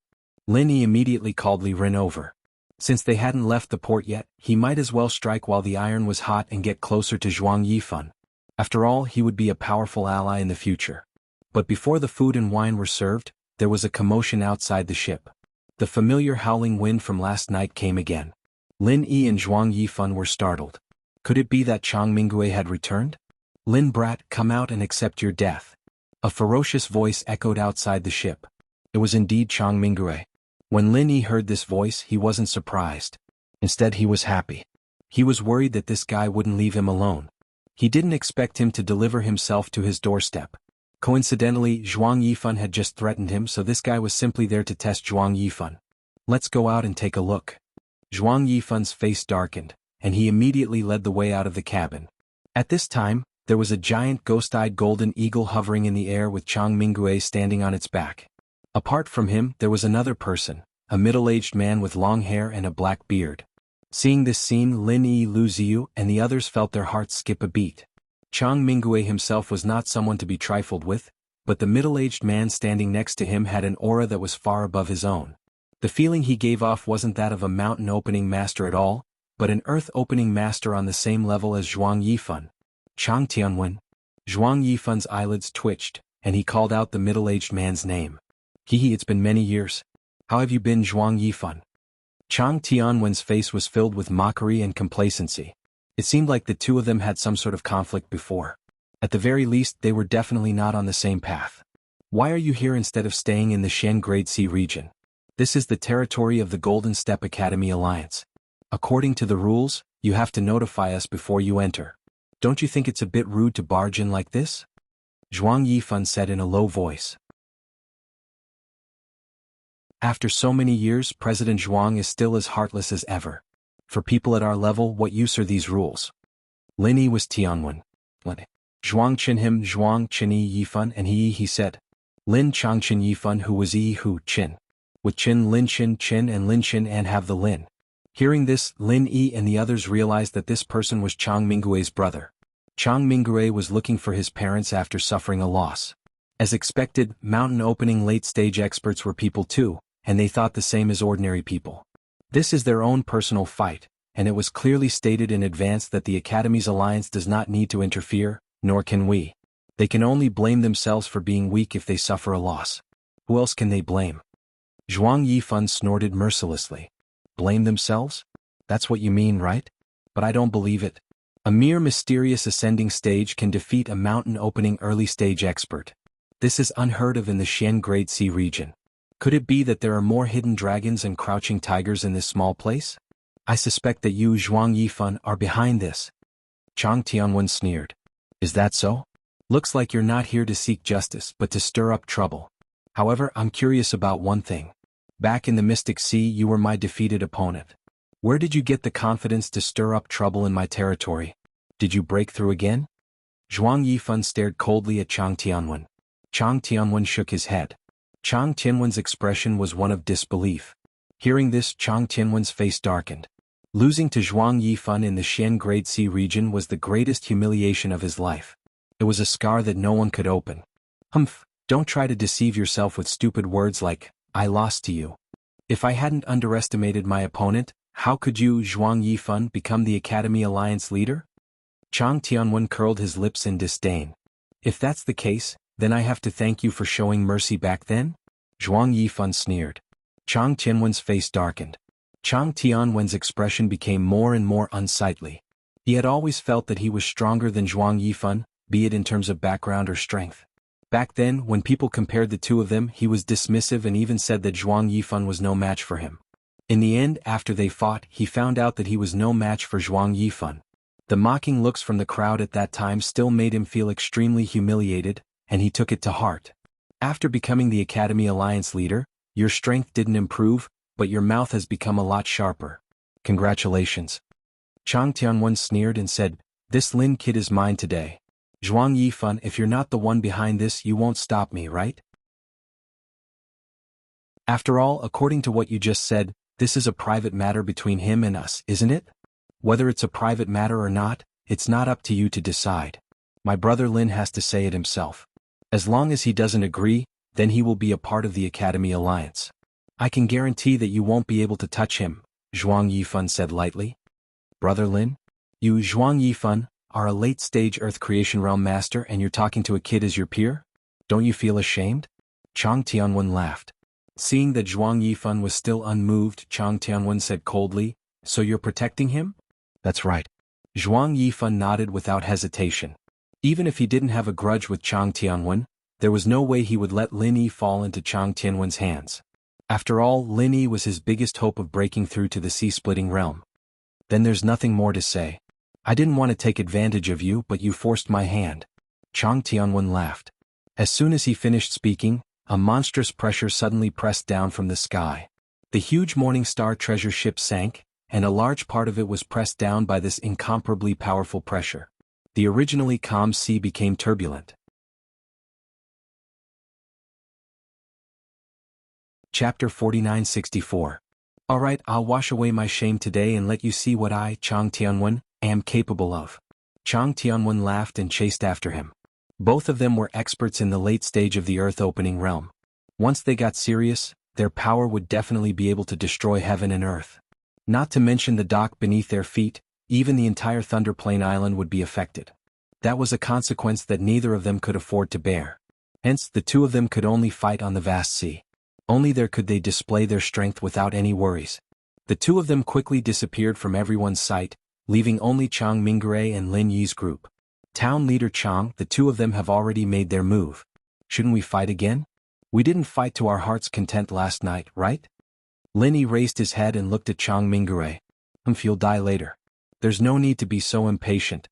Lin Yi immediately called Li Rin over. Since they hadn't left the port yet, he might as well strike while the iron was hot and get closer to Zhuang Yifan. After all, he would be a powerful ally in the future. But before the food and wine were served, there was a commotion outside the ship. The familiar howling wind from last night came again. Lin Yi and Zhuang Yifan were startled. Could it be that Chang Mingui had returned? Lin brat, come out and accept your death. A ferocious voice echoed outside the ship. It was indeed Chang Mingui. When Lin Yi heard this voice, he wasn't surprised. Instead, he was happy. He was worried that this guy wouldn't leave him alone. He didn't expect him to deliver himself to his doorstep. Coincidentally, Zhuang Yifan had just threatened him, so this guy was simply there to test Zhuang Yifan. Let's go out and take a look. Zhuang Yifan's face darkened, and he immediately led the way out of the cabin. At this time, there was a giant ghost-eyed golden eagle hovering in the air with Chang Mingui standing on its back. Apart from him, there was another person, a middle-aged man with long hair and a black beard. Seeing this scene, Lin Yi, Lu Ziyu, and the others felt their hearts skip a beat. Chang Mingui himself was not someone to be trifled with, but the middle-aged man standing next to him had an aura that was far above his own. The feeling he gave off wasn't that of a mountain opening master at all, but an earth opening master on the same level as Zhuang Yifan. Chang Tianwen. Zhuang Yifan's eyelids twitched, and he called out the middle-aged man's name. It's been many years. How have you been, Zhuang Yifan? Chang Tianwen's face was filled with mockery and complacency. It seemed like the two of them had some sort of conflict before. At the very least, they were definitely not on the same path. Why are you here instead of staying in the Shen Grade C region? This is the territory of the Golden Steppe Academy Alliance. According to the rules, you have to notify us before you enter. Don't you think it's a bit rude to barge in like this? Zhuang Yifan said in a low voice. After so many years, President Zhuang is still as heartless as ever. For people at our level, what use are these rules? Lin Yi was Tianwen. Zhuang Qin him Zhuang Qin Yi Yifan and he said. Lin Chang Qin Yifan who was Yi Hu Qin. With Qin Lin Qin and Lin Qin and have the Lin. Hearing this, Lin Yi and the others realized that this person was Chang Mingue's brother. Chang Mingue was looking for his parents after suffering a loss. As expected, mountain opening late-stage experts were people too, and they thought the same as ordinary people. This is their own personal fight, and it was clearly stated in advance that the Academy's alliance does not need to interfere, nor can we. They can only blame themselves for being weak if they suffer a loss. Who else can they blame? Zhuang Yifan snorted mercilessly. Blame themselves? That's what you mean, right? But I don't believe it. A mere mysterious ascending stage can defeat a mountain opening early stage expert. This is unheard of in the Shen Grade C region. Could it be that there are more hidden dragons and crouching tigers in this small place? I suspect that you, Zhuang Yifan, are behind this. Chang Tianwen sneered. Is that so? Looks like you're not here to seek justice but to stir up trouble. However, I'm curious about one thing. Back in the Mystic Sea you were my defeated opponent. Where did you get the confidence to stir up trouble in my territory? Did you break through again? Zhuang Yifan stared coldly at Chang Tianwen. Chang Tianwen shook his head. Chang Tianwen's expression was one of disbelief. Hearing this, Chang Tianwen's face darkened. Losing to Zhuang Yifan in the Shen Grade C region was the greatest humiliation of his life. It was a scar that no one could open. Humph, don't try to deceive yourself with stupid words like, I lost to you. If I hadn't underestimated my opponent, how could you, Zhuang Yifan, become the Academy Alliance leader? Chang Tianwen curled his lips in disdain. If that's the case, then I have to thank you for showing mercy back then? Zhuang Yifan sneered. Chang Tianwen's face darkened. Chang Tianwen's expression became more and more unsightly. He had always felt that he was stronger than Zhuang Yifan, be it in terms of background or strength. Back then, when people compared the two of them, he was dismissive and even said that Zhuang Yifan was no match for him. In the end, after they fought, he found out that he was no match for Zhuang Yifan. The mocking looks from the crowd at that time still made him feel extremely humiliated, and he took it to heart. After becoming the Academy Alliance leader, your strength didn't improve, but your mouth has become a lot sharper. Congratulations. Chang Tianwen sneered and said, This Lin kid is mine today. Zhuang Yifan, if you're not the one behind this, you won't stop me, right? After all, according to what you just said, this is a private matter between him and us, isn't it? Whether it's a private matter or not, it's not up to you to decide. My brother Lin has to say it himself. As long as he doesn't agree, then he will be a part of the Academy Alliance. I can guarantee that you won't be able to touch him, Zhuang Yifan said lightly. Brother Lin? You, Zhuang Yifan, are a late-stage Earth Creation Realm Master and you're talking to a kid as your peer? Don't you feel ashamed? Chang Tianwen laughed. Seeing that Zhuang Yifan was still unmoved, Chang Tianwen said coldly, So you're protecting him? That's right. Zhuang Yifan nodded without hesitation. Even if he didn't have a grudge with Chang Tianwen, there was no way he would let Lin Yi fall into Chang Tianwen's hands. After all, Lin Yi was his biggest hope of breaking through to the sea-splitting realm. Then there's nothing more to say. I didn't want to take advantage of you, but you forced my hand. Chang Tianwen laughed. As soon as he finished speaking, a monstrous pressure suddenly pressed down from the sky. The huge Morning Star treasure ship sank, and a large part of it was pressed down by this incomparably powerful pressure. The originally calm sea became turbulent. Chapter 4964. Alright, I'll wash away my shame today and let you see what I, Chang Tianwen, am capable of. Chang Tianwen laughed and chased after him. Both of them were experts in the late stage of the Earth opening realm. Once they got serious, their power would definitely be able to destroy heaven and earth. Not to mention the dock beneath their feet, even the entire Thunderplane Island would be affected. That was a consequence that neither of them could afford to bear. Hence, the two of them could only fight on the vast sea. Only there could they display their strength without any worries. The two of them quickly disappeared from everyone's sight, leaving only Chang Mingray and Lin Yi's group. Town leader Chang, the two of them have already made their move. Shouldn't we fight again? We didn't fight to our heart's content last night, right? Lin Yi raised his head and looked at Chang Mingray. You'll die later. There's no need to be so impatient.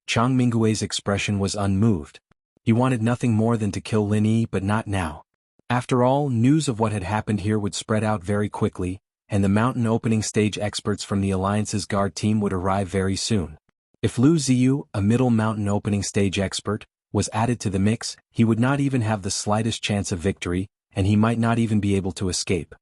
Chang Mingray's expression was unmoved. He wanted nothing more than to kill Lin Yi, but not now. After all, news of what had happened here would spread out very quickly, and the mountain opening stage experts from the Alliance's guard team would arrive very soon. If Lu Ziyu, a middle mountain opening stage expert, was added to the mix, he would not even have the slightest chance of victory, and he might not even be able to escape.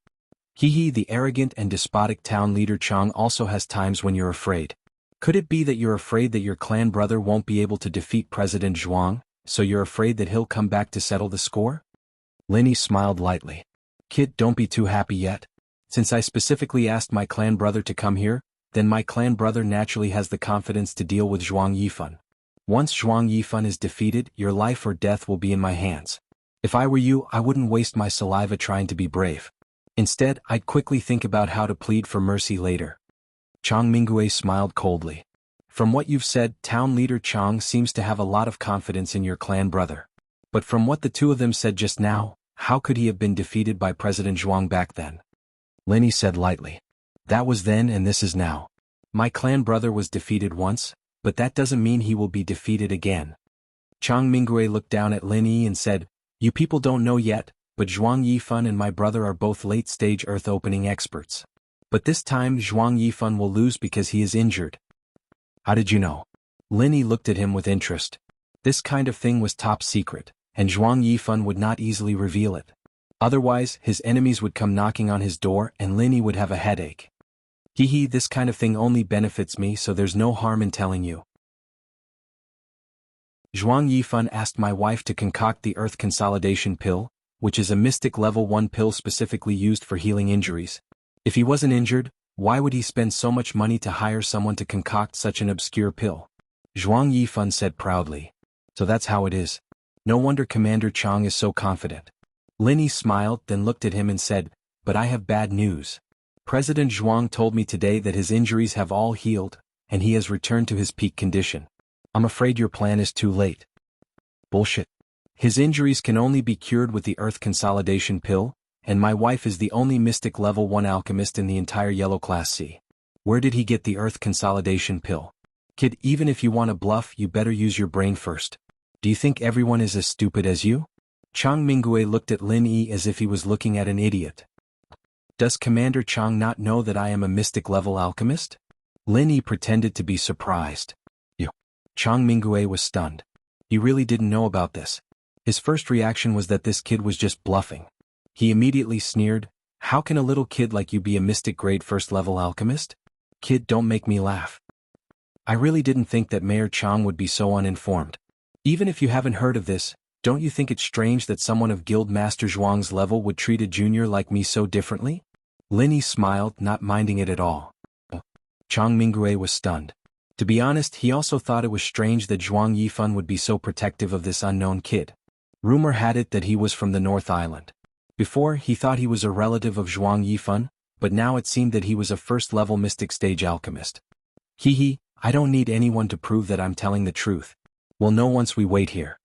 The arrogant and despotic town leader Chang also has times when you're afraid. Could it be that you're afraid that your clan brother won't be able to defeat President Zhuang, so you're afraid that he'll come back to settle the score? Lin Yi smiled lightly. Kid, don't be too happy yet. Since I specifically asked my clan brother to come here, then my clan brother naturally has the confidence to deal with Zhuang Yifan. Once Zhuang Yifan is defeated, your life or death will be in my hands. If I were you, I wouldn't waste my saliva trying to be brave. Instead, I'd quickly think about how to plead for mercy later. Chang Mingray smiled coldly. From what you've said, town leader Chang seems to have a lot of confidence in your clan brother. But from what the two of them said just now, how could he have been defeated by President Zhuang back then? Lin Yi said lightly. That was then and this is now. My clan brother was defeated once, but that doesn't mean he will be defeated again. Chang Mingray looked down at Lin Yi and said, You people don't know yet, but Zhuang Yifan and my brother are both late-stage earth opening experts. But this time Zhuang Yifan will lose because he is injured. How did you know? Lin Yi looked at him with interest. This kind of thing was top secret, and Zhuang Yifan would not easily reveal it. Otherwise, his enemies would come knocking on his door and Lin Yi would have a headache. This kind of thing only benefits me, so there's no harm in telling you. Zhuang Yifan asked my wife to concoct the Earth Consolidation Pill, which is a mystic level 1 pill specifically used for healing injuries. If he wasn't injured, why would he spend so much money to hire someone to concoct such an obscure pill? Zhuang Yifan said proudly. So that's how it is. No wonder Commander Chang is so confident. Lin Yi smiled, then looked at him and said, But I have bad news. President Zhuang told me today that his injuries have all healed, and he has returned to his peak condition. I'm afraid your plan is too late. Bullshit. His injuries can only be cured with the Earth Consolidation Pill, and my wife is the only mystic level 1 alchemist in the entire Yellow Class C. Where did he get the Earth Consolidation Pill? Kid, even if you want to bluff, you better use your brain first. Do you think everyone is as stupid as you? Chang Mingray looked at Lin Yi as if he was looking at an idiot. Does Commander Chang not know that I am a mystic level alchemist? Lin Yi pretended to be surprised. You. Chang Mingray was stunned. He really didn't know about this. His first reaction was that this kid was just bluffing. He immediately sneered, How can a little kid like you be a mystic grade first level alchemist? Kid, don't make me laugh. I really didn't think that Mayor Chang would be so uninformed. Even if you haven't heard of this, don't you think it's strange that someone of Guild Master Zhuang's level would treat a junior like me so differently? Lin Yi smiled, not minding it at all. Chang Mingray was stunned. To be honest, he also thought it was strange that Zhuang Yifan would be so protective of this unknown kid. Rumor had it that he was from the North Island. Before, he thought he was a relative of Zhuang Yifan, but now it seemed that he was a first-level mystic stage alchemist. I don't need anyone to prove that I'm telling the truth. We'll know once we wait here.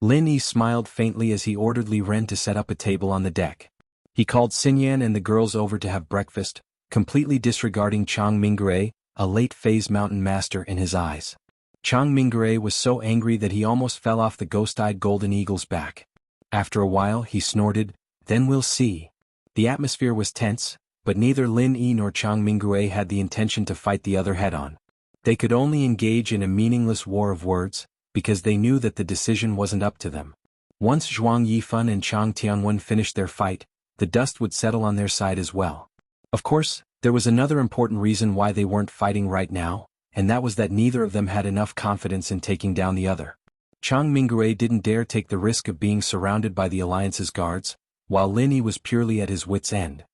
Lin Yi smiled faintly as he ordered Li Ren to set up a table on the deck. He called Xinyan and the girls over to have breakfast, completely disregarding Chang Mingray, a late-phase mountain master in his eyes. Chang Mingray was so angry that he almost fell off the ghost-eyed golden eagle's back. After a while, he snorted, Then we'll see. The atmosphere was tense, but neither Lin Yi nor Chang Mingray had the intention to fight the other head-on. They could only engage in a meaningless war of words, because they knew that the decision wasn't up to them. Once Zhuang Yifan and Chang Tianwen finished their fight, the dust would settle on their side as well. Of course, there was another important reason why they weren't fighting right now, and that was that neither of them had enough confidence in taking down the other. Chang Mingray didn't dare take the risk of being surrounded by the Alliance's guards, while Lin Yi was purely at his wits' end.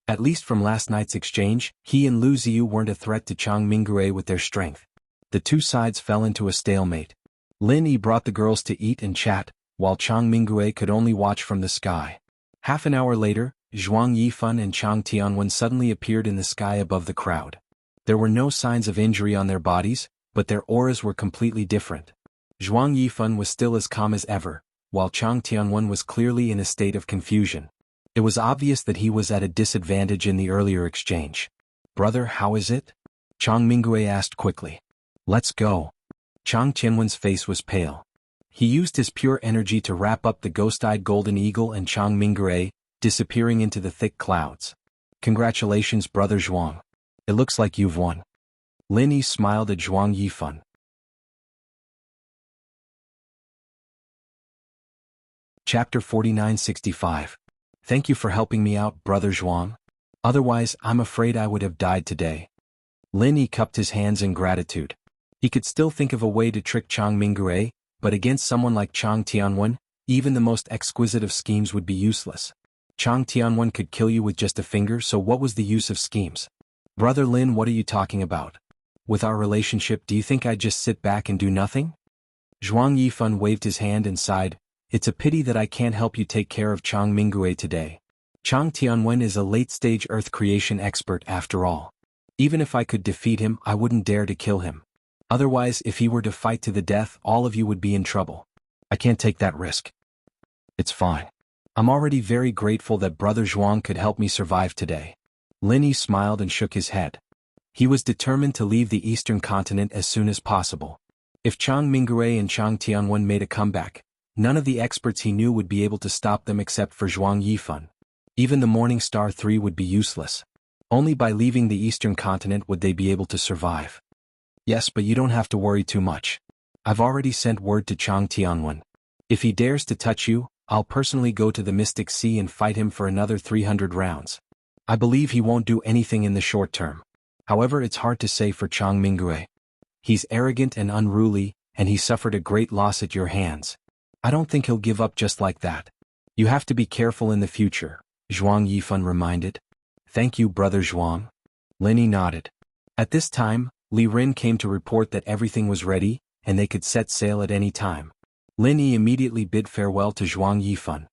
At least from last night's exchange, he and Lu Ziyu weren't a threat to Chang Minggui with their strength. The two sides fell into a stalemate. Lin Yi brought the girls to eat and chat, while Chang Minggui could only watch from the sky. Half an hour later, Zhuang Yifan and Chang Tianwen suddenly appeared in the sky above the crowd. There were no signs of injury on their bodies, but their auras were completely different. Zhuang Yifan was still as calm as ever, while Chang Tianwen was clearly in a state of confusion. It was obvious that he was at a disadvantage in the earlier exchange. "Brother, how is it?" Chang Minggui asked quickly. "Let's go." Chang Tianwen's face was pale. He used his pure energy to wrap up the ghost-eyed golden eagle and Chang Minggui, disappearing into the thick clouds. "Congratulations, Brother Zhuang. It looks like you've won." Lin Yi smiled at Zhuang Yifan. Chapter 4965. Thank you for helping me out, Brother Zhuang. Otherwise, I'm afraid I would have died today. Lin Yi cupped his hands in gratitude. He could still think of a way to trick Chang Minggui, but against someone like Chang Tianwen, even the most exquisite of schemes would be useless. Chang Tianwen could kill you with just a finger, so what was the use of schemes? "Brother Lin, what are you talking about? With our relationship, do you think I'd just sit back and do nothing?" Zhuang Yifan waved his hand and sighed. "It's a pity that I can't help you take care of Chang Minggui today. Chang Tianwen is a late-stage earth creation expert after all. Even if I could defeat him, I wouldn't dare to kill him. Otherwise, if he were to fight to the death, all of you would be in trouble. I can't take that risk." "It's fine. I'm already very grateful that Brother Zhuang could help me survive today." Lin Yi smiled and shook his head. He was determined to leave the eastern continent as soon as possible. If Chang Minggui and Chang Tianwen made a comeback, none of the experts he knew would be able to stop them except for Zhuang Yifan. Even the Morning Star 3 would be useless. Only by leaving the eastern continent would they be able to survive. "Yes, but you don't have to worry too much. I've already sent word to Chang Tianwen. If he dares to touch you, I'll personally go to the Mystic Sea and fight him for another 300 rounds. I believe he won't do anything in the short term. However, it's hard to say for Chang Minggui. He's arrogant and unruly, and he suffered a great loss at your hands. I don't think he'll give up just like that. You have to be careful in the future," Zhuang Yifan reminded. "Thank you, Brother Zhuang." Lin Yi nodded. At this time, Li Rin came to report that everything was ready, and they could set sail at any time. Lin Yi immediately bid farewell to Zhuang Yifan.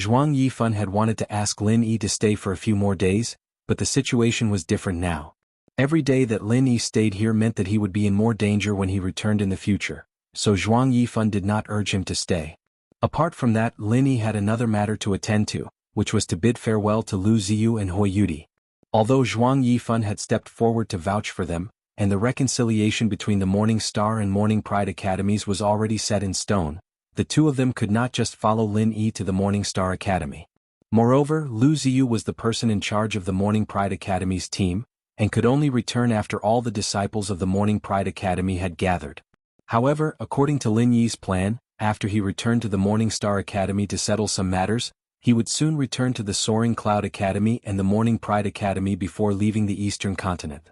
Zhuang Yifan had wanted to ask Lin Yi to stay for a few more days, but the situation was different now. Every day that Lin Yi stayed here meant that he would be in more danger when he returned in the future, so Zhuang Yifan did not urge him to stay. Apart from that, Lin Yi had another matter to attend to, which was to bid farewell to Lu Ziyu and Hui Yudi. Although Zhuang Yifan had stepped forward to vouch for them, and the reconciliation between the Morning Star and Morning Pride Academies was already set in stone, the two of them could not just follow Lin Yi to the Morning Star Academy. Moreover, Lu Ziyu was the person in charge of the Morning Pride Academy's team, and could only return after all the disciples of the Morning Pride Academy had gathered. However, according to Lin Yi's plan, after he returned to the Morning Star Academy to settle some matters, he would soon return to the Soaring Cloud Academy and the Morning Pride Academy before leaving the Eastern Continent.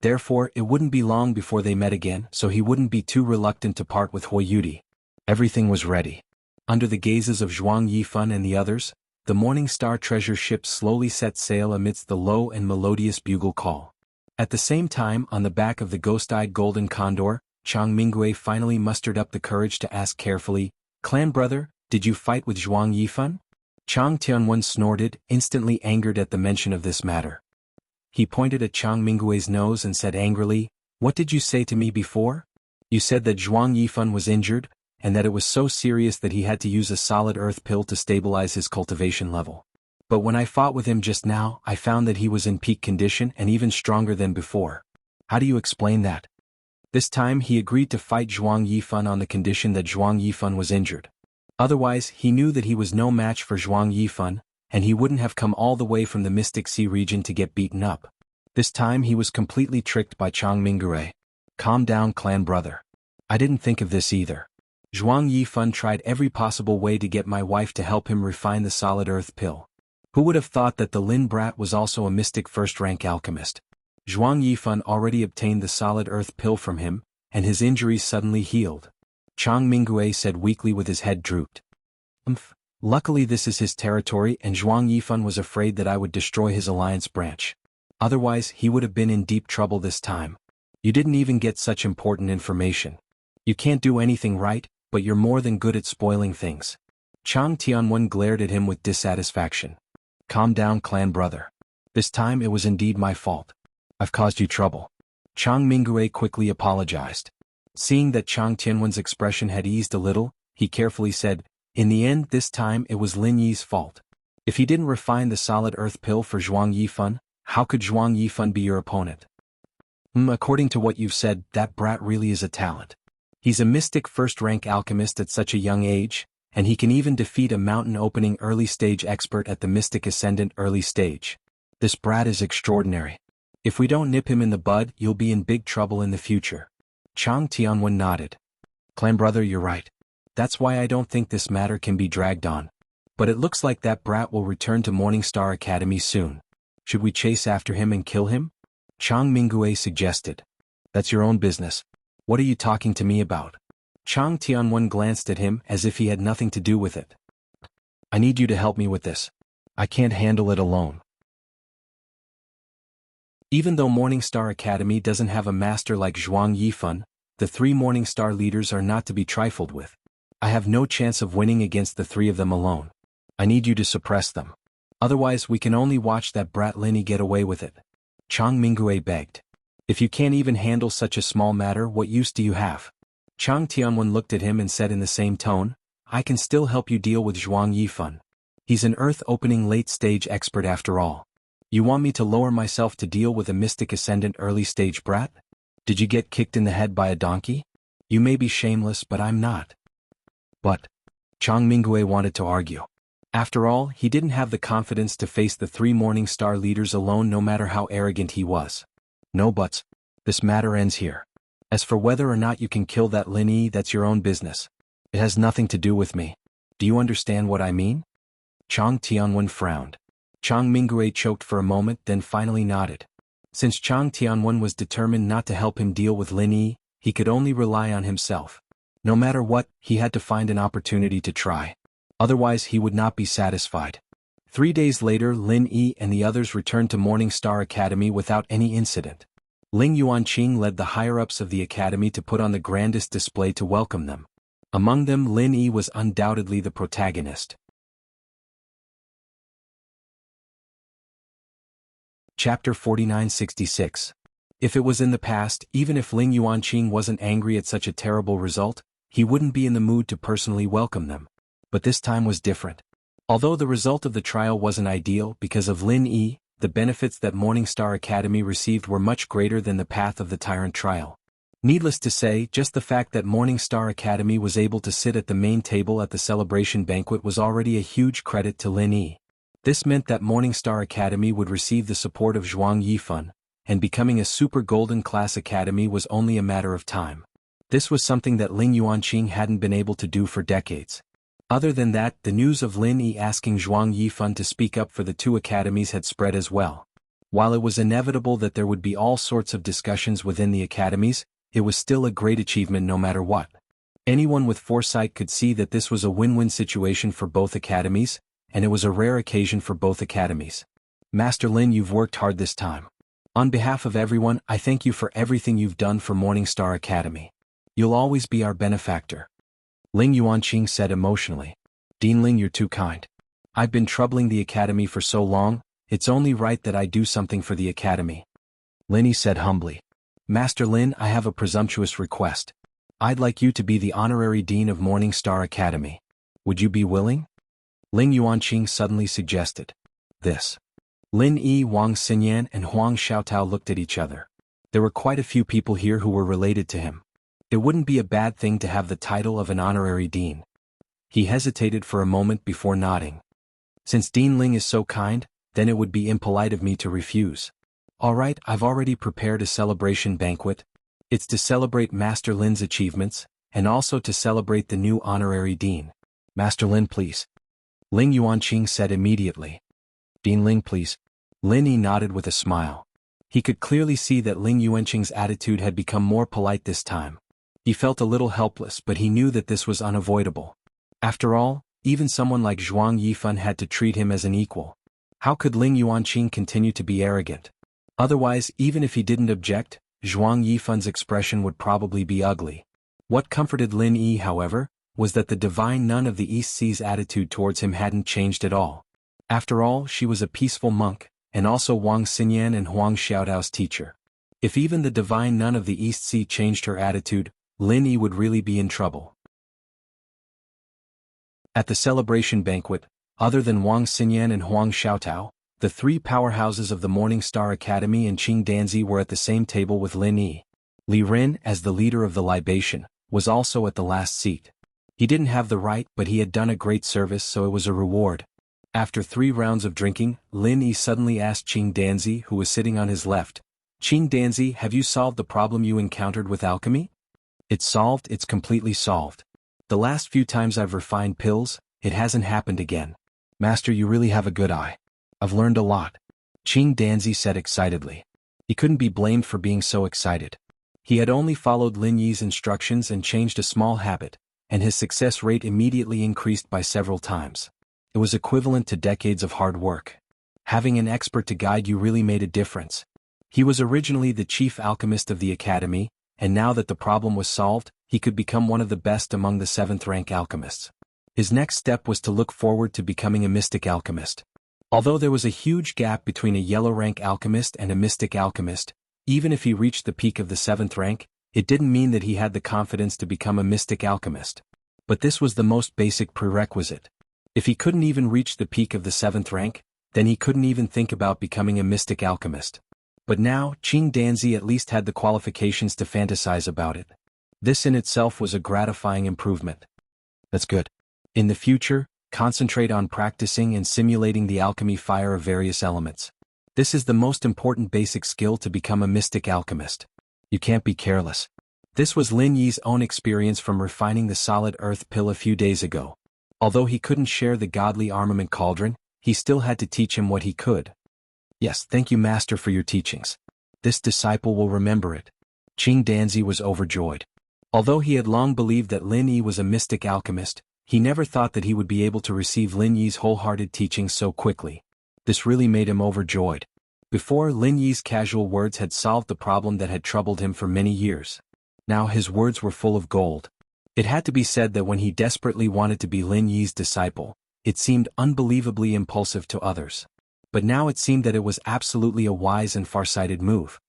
Therefore, it wouldn't be long before they met again, so he wouldn't be too reluctant to part with Hui Yudi. Everything was ready. Under the gazes of Zhuang Yifan and the others, the Morning Star treasure ship slowly set sail amidst the low and melodious bugle call. At the same time, on the back of the ghost-eyed golden condor, Chang Minggui finally mustered up the courage to ask carefully, "Clan brother, did you fight with Zhuang Yifan?" Chang Tianwen snorted, instantly angered at the mention of this matter. He pointed at Chang Minggui's nose and said angrily, "What did you say to me before? You said that Zhuang Yifan was injured, and that it was so serious that he had to use a solid earth pill to stabilize his cultivation level. But when I fought with him just now, I found that he was in peak condition and even stronger than before. How do you explain that?" This time he agreed to fight Zhuang Yifan on the condition that Zhuang Yifan was injured. Otherwise, he knew that he was no match for Zhuang Yifan, and he wouldn't have come all the way from the Mystic Sea region to get beaten up. This time he was completely tricked by Chang Minggui. "Calm down, clan brother. I didn't think of this either. Zhuang Yifan tried every possible way to get my wife to help him refine the solid earth pill. Who would have thought that the Lin brat was also a mystic first-rank alchemist? Zhuang Yifan already obtained the solid earth pill from him, and his injuries suddenly healed. Chang Mingue said weakly with his head drooped. Luckily this is his territory and Zhuang Yifan was afraid that I would destroy his alliance branch. Otherwise he would have been in deep trouble this time. You didn't even get such important information. You can't do anything right, but you're more than good at spoiling things. Chang Tianwen glared at him with dissatisfaction. Calm down, clan brother. This time it was indeed my fault. I've caused you trouble. Chang Mingue quickly apologized. Seeing that Chang Tianwen's expression had eased a little, he carefully said, in the end this time it was Lin Yi's fault. If he didn't refine the solid earth pill for Zhuang Yifan, how could Zhuang Yifan be your opponent? According to what you've said, that brat really is a talent. He's a mystic first-rank alchemist at such a young age, and he can even defeat a mountain-opening early-stage expert at the Mystic Ascendant early stage. This brat is extraordinary. If we don't nip him in the bud, you'll be in big trouble in the future. Chang Tianwen nodded. Clan brother, you're right. That's why I don't think this matter can be dragged on. But it looks like that brat will return to Morningstar Academy soon. Should we chase after him and kill him? Chang Mingue suggested. That's your own business. What are you talking to me about? Chang Tianwen glanced at him as if he had nothing to do with it. I need you to help me with this. I can't handle it alone. Even though Morningstar Academy doesn't have a master like Zhuang Yifan, the 3 Morningstar leaders are not to be trifled with. I have no chance of winning against the 3 of them alone. I need you to suppress them. Otherwise we can only watch that brat Linny get away with it. Chang Mingue begged. If you can't even handle such a small matter, what use do you have? Chang Tianwen looked at him and said in the same tone, I can still help you deal with Zhuang Yifan. He's an earth-opening late-stage expert after all. You want me to lower myself to deal with a Mystic Ascendant early-stage brat? Did you get kicked in the head by a donkey? You may be shameless, but I'm not. But Chang Mingue wanted to argue. After all, he didn't have the confidence to face the 3 Morningstar leaders alone no matter how arrogant he was. No buts. This matter ends here. As for whether or not you can kill that Lin Yi, that's your own business. It has nothing to do with me. Do you understand what I mean? Chang Tianwen frowned. Chang Mingue choked for a moment then finally nodded. Since Chang Tianwen was determined not to help him deal with Lin Yi, he could only rely on himself. No matter what, he had to find an opportunity to try. Otherwise he would not be satisfied. 3 days later Lin Yi and the others returned to Morningstar Academy without any incident. Ling Yuanqing led the higher-ups of the academy to put on the grandest display to welcome them. Among them Lin Yi was undoubtedly the protagonist. Chapter 4966. If it was in the past, even if Ling Yuanqing wasn't angry at such a terrible result, he wouldn't be in the mood to personally welcome them. But this time was different. Although the result of the trial wasn't ideal because of Lin Yi, the benefits that Morningstar Academy received were much greater than the path of the tyrant trial. Needless to say, just the fact that Morningstar Academy was able to sit at the main table at the celebration banquet was already a huge credit to Lin Yi. This meant that Morningstar Academy would receive the support of Zhuang Yifan, and becoming a super golden class academy was only a matter of time. This was something that Ling Yuanqing hadn't been able to do for decades. Other than that, the news of Lin Yi asking Zhuang Yifan to speak up for the 2 academies had spread as well. While it was inevitable that there would be all sorts of discussions within the academies, it was still a great achievement no matter what. Anyone with foresight could see that this was a win-win situation for both academies, and it was a rare occasion for both academies. Master Lin, you've worked hard this time. On behalf of everyone, I thank you for everything you've done for Morningstar Academy. You'll always be our benefactor. Ling Yuanqing said emotionally. Dean Ling, you're too kind. I've been troubling the academy for so long, it's only right that I do something for the academy. Lin Yi said humbly. Master Lin, I have a presumptuous request. I'd like you to be the honorary dean of Morningstar Academy. Would you be willing? Ling Yuanqing suddenly suggested. This. Lin Yi, Wang Xinyan and Huang Xiaotao looked at each other. There were quite a few people here who were related to him. It wouldn't be a bad thing to have the title of an honorary dean. He hesitated for a moment before nodding. Since Dean Ling is so kind, then it would be impolite of me to refuse. All right, I've already prepared a celebration banquet. It's to celebrate Master Lin's achievements, and also to celebrate the new honorary dean. Master Lin, please. Ling Yuanqing said immediately. Dean Ling, please. Lin Yi nodded with a smile. He could clearly see that Ling Yuanqing's attitude had become more polite this time. He felt a little helpless, but he knew that this was unavoidable. After all, even someone like Zhuang Yifan had to treat him as an equal. How could Ling Yuanqing continue to be arrogant? Otherwise, even if he didn't object, Zhuang Yifan's expression would probably be ugly. What comforted Lin Yi, however, was that the divine nun of the East Sea's attitude towards him hadn't changed at all. After all, she was a peaceful monk, and also Wang Xinyan and Huang Xiaodao's teacher. If even the divine nun of the East Sea changed her attitude, Lin Yi would really be in trouble. At the celebration banquet, other than Wang Xinyan and Huang Xiaotao, the three powerhouses of the Morning Star Academy and Qing Danzi were at the same table with Lin Yi. Li Ren, as the leader of the libation, was also at the last seat. He didn't have the right, but he had done a great service, so it was a reward. After 3 rounds of drinking, Lin Yi suddenly asked Qing Danzi, who was sitting on his left, "Qing Danzi, have you solved the problem you encountered with alchemy?" "It's solved, it's completely solved. The last few times I've refined pills, it hasn't happened again. Master, you really have a good eye. I've learned a lot," Qing Danzi said excitedly. He couldn't be blamed for being so excited. He had only followed Lin Yi's instructions and changed a small habit, and his success rate immediately increased by several times. It was equivalent to decades of hard work. Having an expert to guide you really made a difference. He was originally the chief alchemist of the academy, and now that the problem was solved, he could become one of the best among the 7th-rank alchemists. His next step was to look forward to becoming a mystic alchemist. Although there was a huge gap between a yellow-rank alchemist and a mystic alchemist, even if he reached the peak of the 7th rank, it didn't mean that he had the confidence to become a mystic alchemist. But this was the most basic prerequisite. If he couldn't even reach the peak of the 7th rank, then he couldn't even think about becoming a mystic alchemist. But now, Qing Danzi at least had the qualifications to fantasize about it. This in itself was a gratifying improvement. That's good. In the future, concentrate on practicing and simulating the alchemy fire of various elements. This is the most important basic skill to become a mystic alchemist. You can't be careless. This was Lin Yi's own experience from refining the solid earth pill a few days ago. Although he couldn't share the godly armament cauldron, he still had to teach him what he could. "Yes, thank you, Master, for your teachings. This disciple will remember it." Qing Danzi was overjoyed. Although he had long believed that Lin Yi was a mystic alchemist, he never thought that he would be able to receive Lin Yi's wholehearted teachings so quickly. This really made him overjoyed. Before, Lin Yi's casual words had solved the problem that had troubled him for many years. Now his words were full of gold. It had to be said that when he desperately wanted to be Lin Yi's disciple, it seemed unbelievably impulsive to others. But now it seemed that it was absolutely a wise and far-sighted move.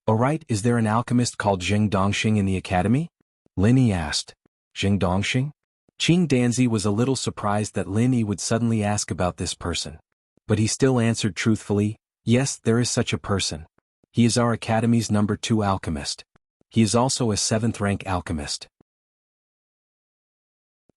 "Alright, is there an alchemist called Zheng Dongxing in the academy?" Lin Yi asked. "Zheng Dongxing?" Qing Danzi was a little surprised that Lin Yi would suddenly ask about this person. But he still answered truthfully, "Yes, there is such a person. He is our academy's number 2 alchemist. He is also a 7th-rank alchemist.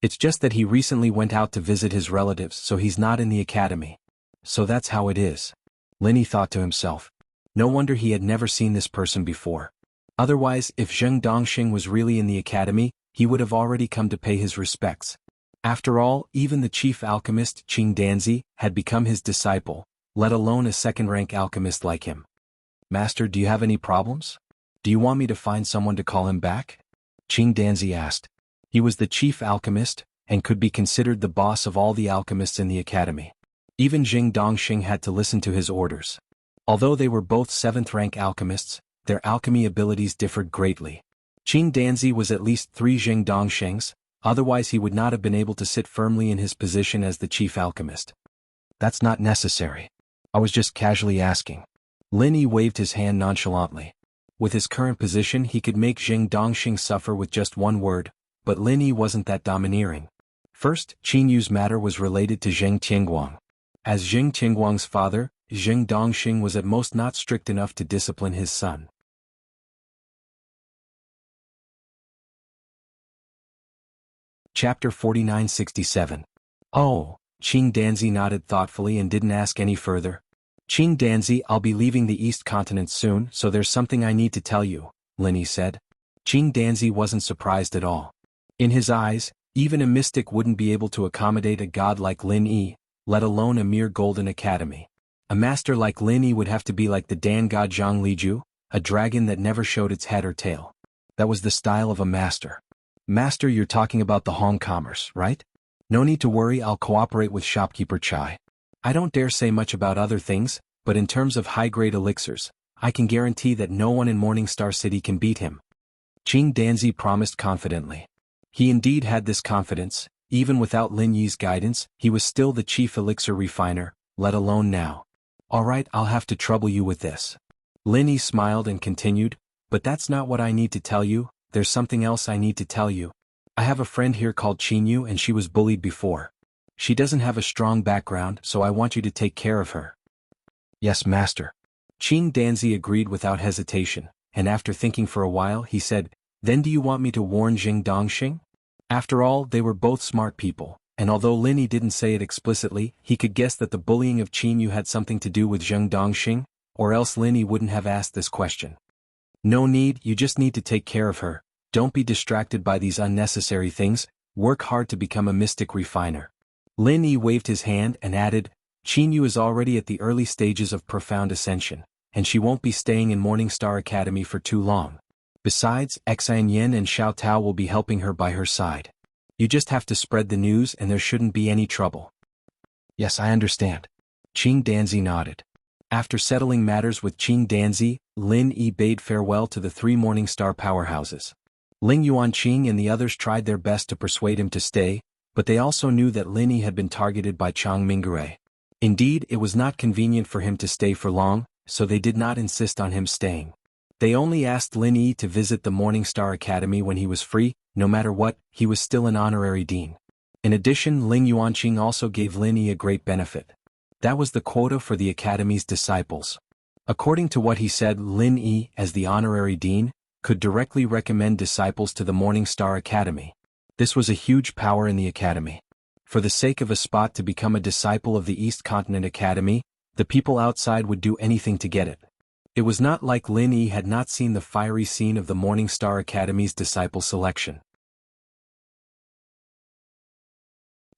It's just that he recently went out to visit his relatives, so he's not in the academy." So that's how it is. Lin Yi thought to himself. No wonder he had never seen this person before. Otherwise, if Zheng Dongxing was really in the academy, he would have already come to pay his respects. After all, even the chief alchemist, Qing Danzi, had become his disciple, let alone a 2nd-rank alchemist like him. "Master, do you have any problems? Do you want me to find someone to call him back?" Qing Danzi asked. He was the chief alchemist, and could be considered the boss of all the alchemists in the academy. Even Zheng Dongxing had to listen to his orders. Although they were both 7th-rank alchemists, their alchemy abilities differed greatly. Qing Danzi was at least 3 Zheng Dongxings, otherwise he would not have been able to sit firmly in his position as the chief alchemist. "That's not necessary. I was just casually asking." Lin Yi waved his hand nonchalantly. With his current position he could make Zheng Dongxing suffer with just one word, but Lin Yi wasn't that domineering. First, Qin Yu's matter was related to Zheng Tianguang. As Zheng Tianguang's father, Zheng Dongxing was at most not strict enough to discipline his son. Chapter 4967. Oh, Qing Danzi nodded thoughtfully and didn't ask any further. "Qing Danzi, I'll be leaving the East Continent soon, so there's something I need to tell you," Lin Yi said. Qing Danzi wasn't surprised at all. In his eyes, even a mystic wouldn't be able to accommodate a god like Lin Yi, let alone a mere golden academy. A master like Lin Yi would have to be like the Dan god Zhang Liju, a dragon that never showed its head or tail. That was the style of a master. Master, you're talking about the Hong commerce, right? No need to worry, I'll cooperate with shopkeeper Chai. I don't dare say much about other things, but in terms of high-grade elixirs, I can guarantee that no one in Morningstar City can beat him. Qing Danzi promised confidently. He indeed had this confidence. Even without Lin Yi's guidance, he was still the chief elixir refiner, let alone now. Alright, I'll have to trouble you with this. Lin Yi smiled and continued, but that's not what I need to tell you, there's something else I need to tell you. I have a friend here called Qinyu and she was bullied before. She doesn't have a strong background, so I want you to take care of her. Yes, master. Qing Danzi agreed without hesitation, and after thinking for a while he said, then do you want me to warn Jing Dongxing? After all, they were both smart people, and although Lin Yi didn't say it explicitly, he could guess that the bullying of Qinyu had something to do with Zheng Dongxing, or else Lin Yi wouldn't have asked this question. No need, you just need to take care of her, don't be distracted by these unnecessary things, work hard to become a mystic refiner. Lin Yi waved his hand and added, Qinyu is already at the early stages of profound ascension, and she won't be staying in Morningstar Academy for too long. Besides, Xian Yin and Xiao Tao will be helping her by her side. You just have to spread the news and there shouldn't be any trouble. Yes, I understand. Qing Danzi nodded. After settling matters with Qing Danzi, Lin Yi bade farewell to the three Morningstar powerhouses. Ling Yuanqing and the others tried their best to persuade him to stay, but they also knew that Lin Yi had been targeted by Chang Mingere. Indeed, it was not convenient for him to stay for long, so they did not insist on him staying. They only asked Lin Yi to visit the Morningstar Academy when he was free. No matter what, he was still an honorary dean. In addition, Ling Yuanqing also gave Lin Yi a great benefit. That was the quota for the Academy's disciples. According to what he said, Lin Yi, as the honorary dean, could directly recommend disciples to the Morningstar Academy. This was a huge power in the Academy. For the sake of a spot to become a disciple of the East Continent Academy, the people outside would do anything to get it. It was not like Lin Yi had not seen the fiery scene of the Morningstar Academy's disciple selection.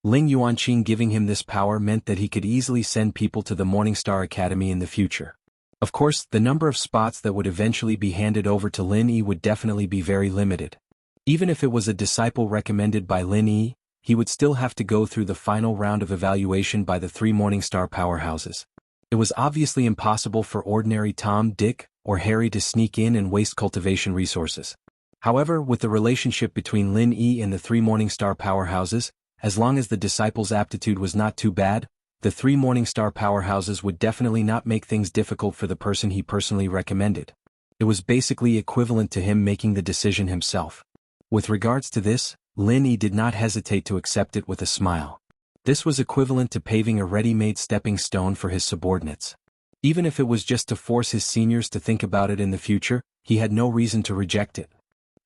Ling Yuanqing giving him this power meant that he could easily send people to the Morningstar Academy in the future. Of course, the number of spots that would eventually be handed over to Lin Yi would definitely be very limited. Even if it was a disciple recommended by Lin Yi, he would still have to go through the final round of evaluation by the three Morningstar powerhouses. It was obviously impossible for ordinary Tom, Dick, or Harry to sneak in and waste cultivation resources. However, with the relationship between Lin Yi and the three Morningstar powerhouses, as long as the disciple's aptitude was not too bad, the three Morningstar powerhouses would definitely not make things difficult for the person he personally recommended. It was basically equivalent to him making the decision himself. With regards to this, Lin Yi did not hesitate to accept it with a smile. This was equivalent to paving a ready-made stepping stone for his subordinates. Even if it was just to force his seniors to think about it in the future, he had no reason to reject it.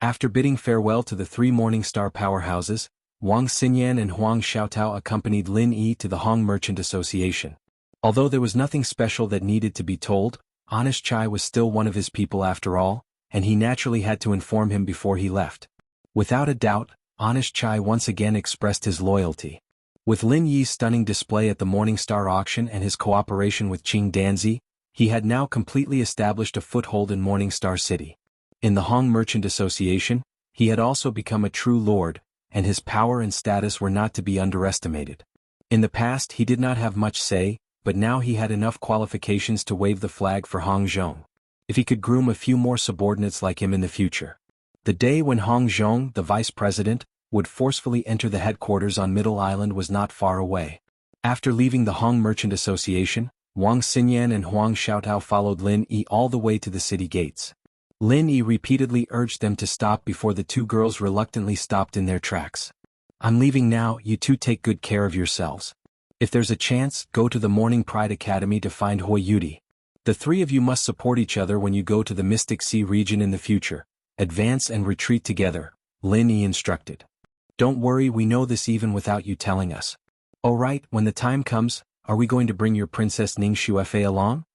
After bidding farewell to the three Morningstar powerhouses, Wang Xinyan and Huang Xiaotao accompanied Lin Yi to the Hong Merchant Association. Although there was nothing special that needed to be told, Honest Chai was still one of his people after all, and he naturally had to inform him before he left. Without a doubt, Honest Chai once again expressed his loyalty. With Lin Yi's stunning display at the Morningstar auction and his cooperation with Qing Danzi, he had now completely established a foothold in Morningstar City. In the Hong Merchant Association, he had also become a true lord, and his power and status were not to be underestimated. In the past he did not have much say, but now he had enough qualifications to wave the flag for Hong Zhong. If he could groom a few more subordinates like him in the future. The day when Hong Zhong, the vice president, would forcefully enter the headquarters on Middle Island was not far away. After leaving the Hong Merchant Association, Wang Xinyan and Huang Xiaotao followed Lin Yi all the way to the city gates. Lin Yi repeatedly urged them to stop before the two girls reluctantly stopped in their tracks. I'm leaving now, you two take good care of yourselves. If there's a chance, go to the Morning Pride Academy to find Hui Yudi. The three of you must support each other when you go to the Mystic Sea region in the future. Advance and retreat together, Lin Yi instructed. Don't worry, we know this even without you telling us. Oh right, when the time comes, are we going to bring your Princess Ning Xuefei along?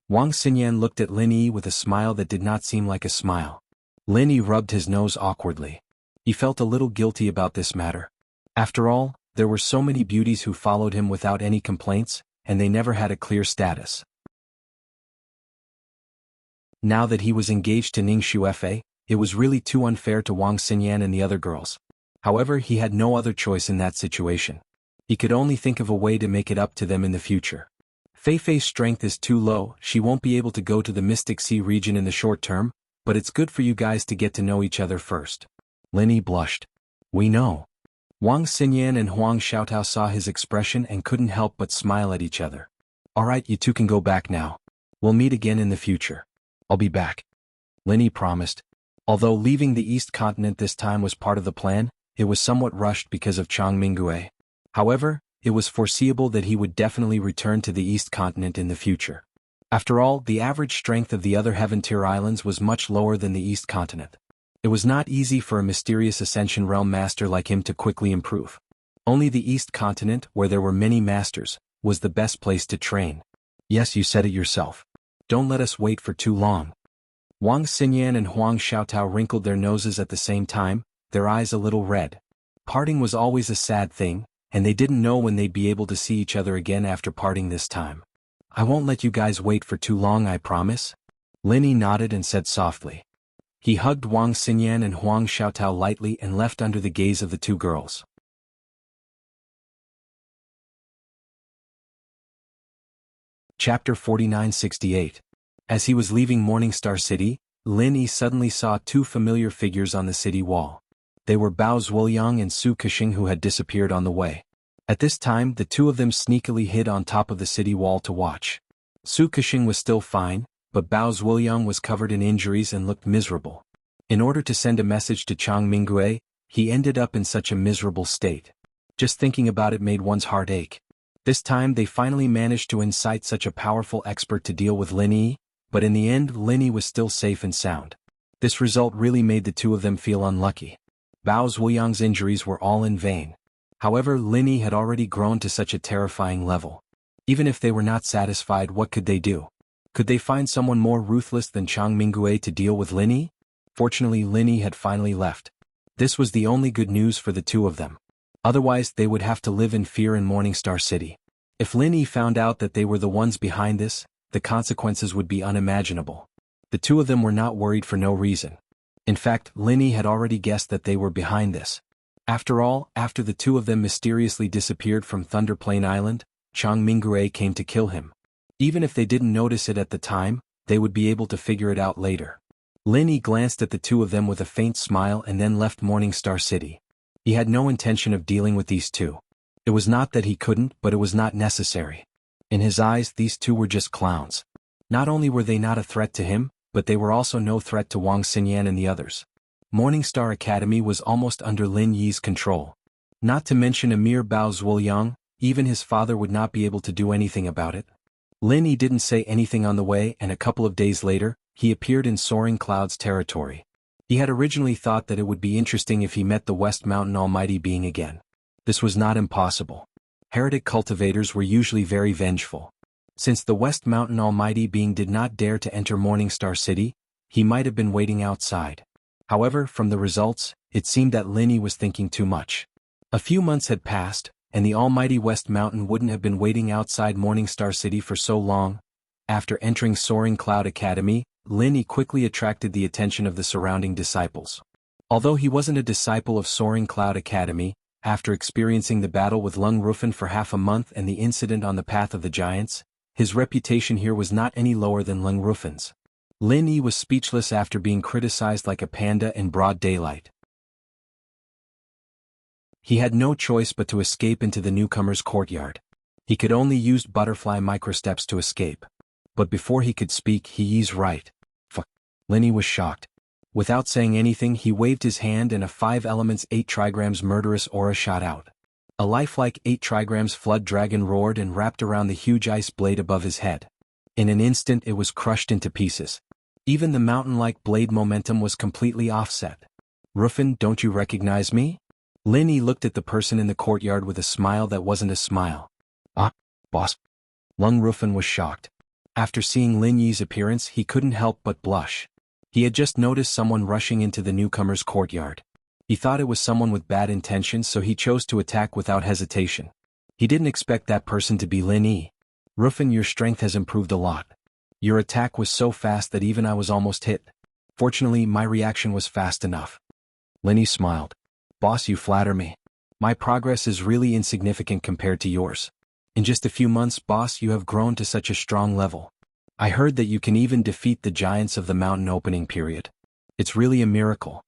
Wang Xinyan looked at Lin Yi with a smile that did not seem like a smile. Lin Yi rubbed his nose awkwardly. He felt a little guilty about this matter. After all, there were so many beauties who followed him without any complaints, and they never had a clear status. Now that he was engaged to Ning Xuefei, It was really too unfair to Wang Xinyan and the other girls. However, he had no other choice in that situation. He could only think of a way to make it up to them in the future. Feifei's strength is too low, she won't be able to go to the Mystic Sea region in the short term, but it's good for you guys to get to know each other first. Lin blushed. We know. Wang Xinyan and Huang Xiaotao saw his expression and couldn't help but smile at each other. Alright, you two can go back now. We'll meet again in the future. I'll be back. Lin promised. Although leaving the East Continent this time was part of the plan, it was somewhat rushed because of Chang Mingue. However, it was foreseeable that he would definitely return to the East Continent in the future. After all, the average strength of the other Heaven-tier islands was much lower than the East Continent. It was not easy for a mysterious Ascension Realm master like him to quickly improve. Only the East Continent, where there were many masters, was the best place to train. Yes, you said it yourself. Don't let us wait for too long. Wang Xinyan and Huang Xiaotao wrinkled their noses at the same time, their eyes a little red. Parting was always a sad thing, and they didn't know when they'd be able to see each other again after parting this time. I won't let you guys wait for too long, I promise. Lin nodded and said softly. He hugged Wang Xinyan and Huang Xiaotao lightly and left under the gaze of the two girls. Chapter 4968. As he was leaving Morningstar City, Lin suddenly saw two familiar figures on the city wall. They were Bao Zuoyang and Su Kexing, who had disappeared on the way. At this time, the two of them sneakily hid on top of the city wall to watch. Su Kexing was still fine, but Bao Zuoyang was covered in injuries and looked miserable. In order to send a message to Chang Mingue, he ended up in such a miserable state. Just thinking about it made one's heart ache. This time they finally managed to incite such a powerful expert to deal with Lin, but in the end Lin was still safe and sound. This result really made the two of them feel unlucky. Bao Zuoyang's injuries were all in vain. However, Lin had already grown to such a terrifying level. Even if they were not satisfied, what could they do? Could they find someone more ruthless than Chang Mingue to deal with Lin? Fortunately, Lin had finally left. This was the only good news for the two of them. Otherwise, they would have to live in fear in Morningstar City. If Lin found out that they were the ones behind this, the consequences would be unimaginable. The two of them were not worried for no reason. In fact, Lin had already guessed that they were behind this. After all, after the two of them mysteriously disappeared from Thunder Plain Island, Chang Mingue came to kill him. Even if they didn't notice it at the time, they would be able to figure it out later. Lin glanced at the two of them with a faint smile and then left Morningstar City. He had no intention of dealing with these two. It was not that he couldn't, but it was not necessary. In his eyes, these two were just clowns. Not only were they not a threat to him, but they were also no threat to Wang Xinyan and the others. Morningstar Academy was almost under Lin Yi's control. Not to mention a mere Bao Zuoyang, even his father would not be able to do anything about it. Lin Yi didn't say anything on the way, and a couple of days later, he appeared in Soaring Cloud's territory. He had originally thought that it would be interesting if he met the West Mountain Almighty Being again. This was not impossible. Heretic cultivators were usually very vengeful. Since the West Mountain Almighty Being did not dare to enter Morningstar City, he might have been waiting outside. However, from the results, it seemed that Lin Yi was thinking too much. A few months had passed, and the almighty West Mountain wouldn't have been waiting outside Morningstar City for so long. After entering Soaring Cloud Academy, Lin Yi quickly attracted the attention of the surrounding disciples. Although he wasn't a disciple of Soaring Cloud Academy, after experiencing the battle with Lung Rufin for half a month and the incident on the Path of the Giants, his reputation here was not any lower than Lung Rufin's. Lin Yi was speechless after being criticized like a panda in broad daylight. He had no choice but to escape into the newcomer's courtyard. He could only use butterfly microsteps to escape. But before he could speak, he's right. Lin Yi was shocked. Without saying anything, he waved his hand and a 5 elements 8 trigrams murderous aura shot out. A lifelike 8 trigrams flood dragon roared and wrapped around the huge ice blade above his head. In an instant it was crushed into pieces. Even the mountain-like blade momentum was completely offset. Rufin, don't you recognize me? Lin Yi looked at the person in the courtyard with a smile that wasn't a smile. Ah, boss. Lung Rufin was shocked. After seeing Lin Yi's appearance, he couldn't help but blush. He had just noticed someone rushing into the newcomer's courtyard. He thought it was someone with bad intentions, so he chose to attack without hesitation. He didn't expect that person to be Lin Yi. Rufin, your strength has improved a lot. Your attack was so fast that even I was almost hit. Fortunately, my reaction was fast enough. Linny smiled. Boss, you flatter me. My progress is really insignificant compared to yours. In just a few months, boss, you have grown to such a strong level. I heard that you can even defeat the giants of the mountain opening period. It's really a miracle.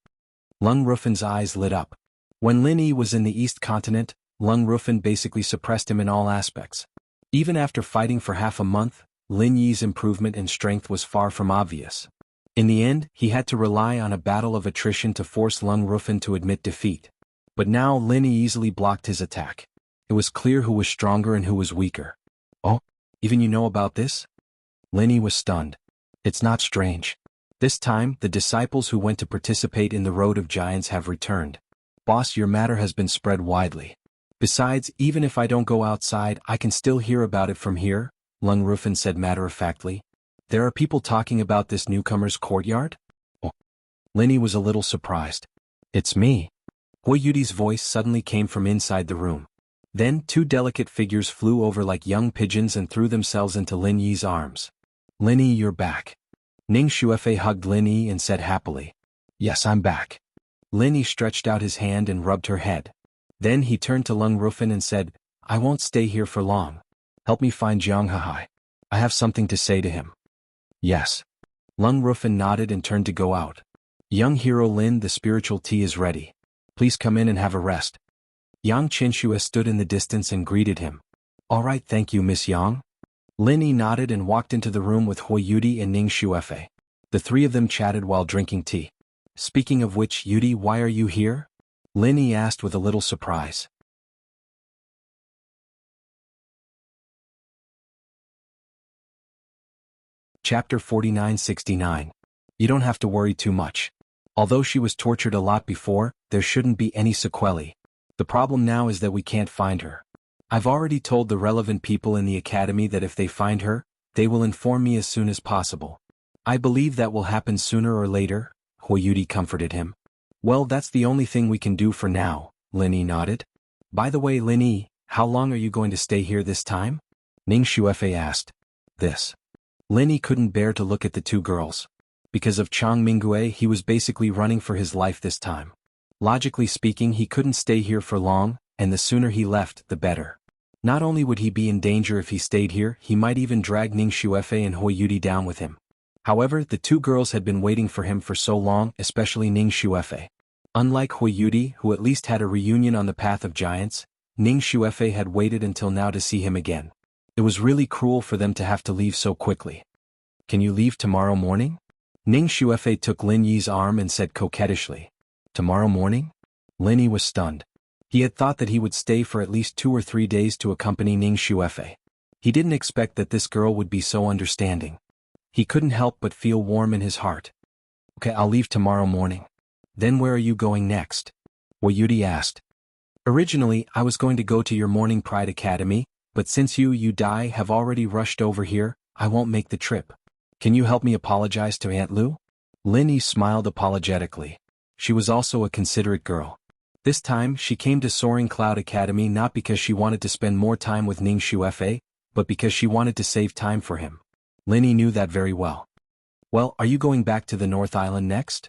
Lung Rufin's eyes lit up. When Lin Yi was in the East Continent, Lung Rufin basically suppressed him in all aspects. Even after fighting for half a month, Lin Yi's improvement in strength was far from obvious. In the end, he had to rely on a battle of attrition to force Lung Rufin to admit defeat. But now Lin Yi easily blocked his attack. It was clear who was stronger and who was weaker. Oh, even you know about this? Lin Yi was stunned. It's not strange. This time, the disciples who went to participate in the Road of Giants have returned. Boss, your matter has been spread widely. Besides, even if I don't go outside, I can still hear about it from here, Lung Rufin said matter-of-factly. There are people talking about this newcomer's courtyard? Oh. Lin Yi was a little surprised. It's me. Hui Yudi's voice suddenly came from inside the room. Then 2 delicate figures flew over like young pigeons and threw themselves into Lin Yi's arms. Lin Yi, you're back. Ning Xuefei hugged Lin Yi and said happily. Yes, I'm back. Lin Yi stretched out his hand and rubbed her head. Then he turned to Lung Rufin and said, I won't stay here for long. Help me find Jiang Hahai. I have something to say to him. Yes. Lung Rufin nodded and turned to go out. Young hero Lin, the spiritual tea is ready. Please come in and have a rest. Yang Qinxue stood in the distance and greeted him. All right, thank you, Miss Yang. Lin Yi nodded and walked into the room with Hui Yudi and Ning Xuefei. The 3 of them chatted while drinking tea. Speaking of which, Yudi, why are you here? Lin Yi asked with a little surprise. Chapter 49-69. You don't have to worry too much. Although she was tortured a lot before, there shouldn't be any sequelae. The problem now is that we can't find her. I've already told the relevant people in the academy that if they find her, they will inform me as soon as possible. I believe that will happen sooner or later, Hui Yudi comforted him. Well, that's the only thing we can do for now, Lin Yi nodded. By the way, Lin Yi, how long are you going to stay here this time? Ning Xuefei asked. This. Lin Yi couldn't bear to look at the 2 girls. Because of Chang Mingue, he was basically running for his life this time. Logically speaking, he couldn't stay here for long, and the sooner he left, the better. Not only would he be in danger if he stayed here, he might even drag Ning Xuefei and Hui Yudi down with him. However, the 2 girls had been waiting for him for so long, especially Ning Xuefei. Unlike Hui Yudi, who at least had a reunion on the path of giants, Ning Xuefei had waited until now to see him again. It was really cruel for them to have to leave so quickly. Can you leave tomorrow morning? Ning Xuefei took Lin Yi's arm and said coquettishly. Tomorrow morning? Lin Yi was stunned. He had thought that he would stay for at least 2 or 3 days to accompany Ning Xuefei. He didn't expect that this girl would be so understanding. He couldn't help but feel warm in his heart. Okay, I'll leave tomorrow morning. Then where are you going next? Hui Yudi asked. Originally, I was going to go to your Morning Pride Academy, but since you Dai have already rushed over here, I won't make the trip. Can you help me apologize to Aunt Lu? Lin Yi smiled apologetically. She was also a considerate girl. This time, she came to Soaring Cloud Academy not because she wanted to spend more time with Ning Xuefei, but because she wanted to save time for him. Lin Yi knew that very well. Well, are you going back to the North Island next?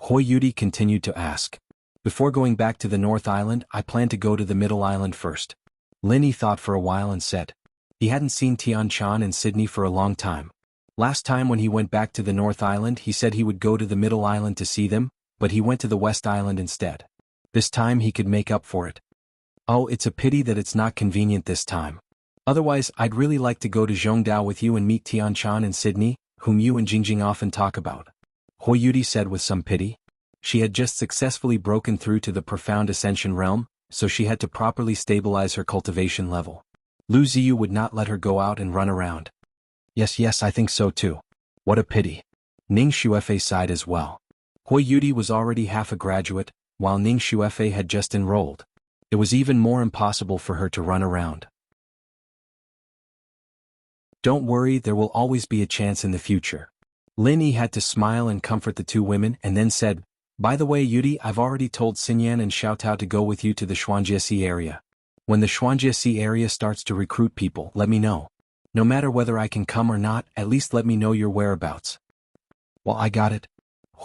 Hui Yudi continued to ask. Before going back to the North Island, I plan to go to the Middle Island first. Lin Yi thought for a while and said. He hadn't seen Tian Chan and Sydney for a long time. Last time when he went back to the North Island, he said he would go to the Middle Island to see them, but he went to the West Island instead. This time he could make up for it. Oh, it's a pity that it's not convenient this time. Otherwise, I'd really like to go to Zhongdao with you and meet Tian Chan and Sydney, whom you and Jingjing often talk about. Hui Yudi said with some pity. She had just successfully broken through to the profound ascension realm, so she had to properly stabilize her cultivation level. Lu Ziyu would not let her go out and run around. Yes, I think so too. What a pity. Ning Xuefei sighed as well. Hui Yudi was already half a graduate, while Ning Xuefei had just enrolled. It was even more impossible for her to run around. Don't worry, there will always be a chance in the future. Lin Yi had to smile and comfort the 2 women and then said, By the way, Yudi, I've already told Xinyan and Xiaotao to go with you to the Xuanjiesi area. When the Xuanjiesi area starts to recruit people, let me know. No matter whether I can come or not, at least let me know your whereabouts. Well, I got it.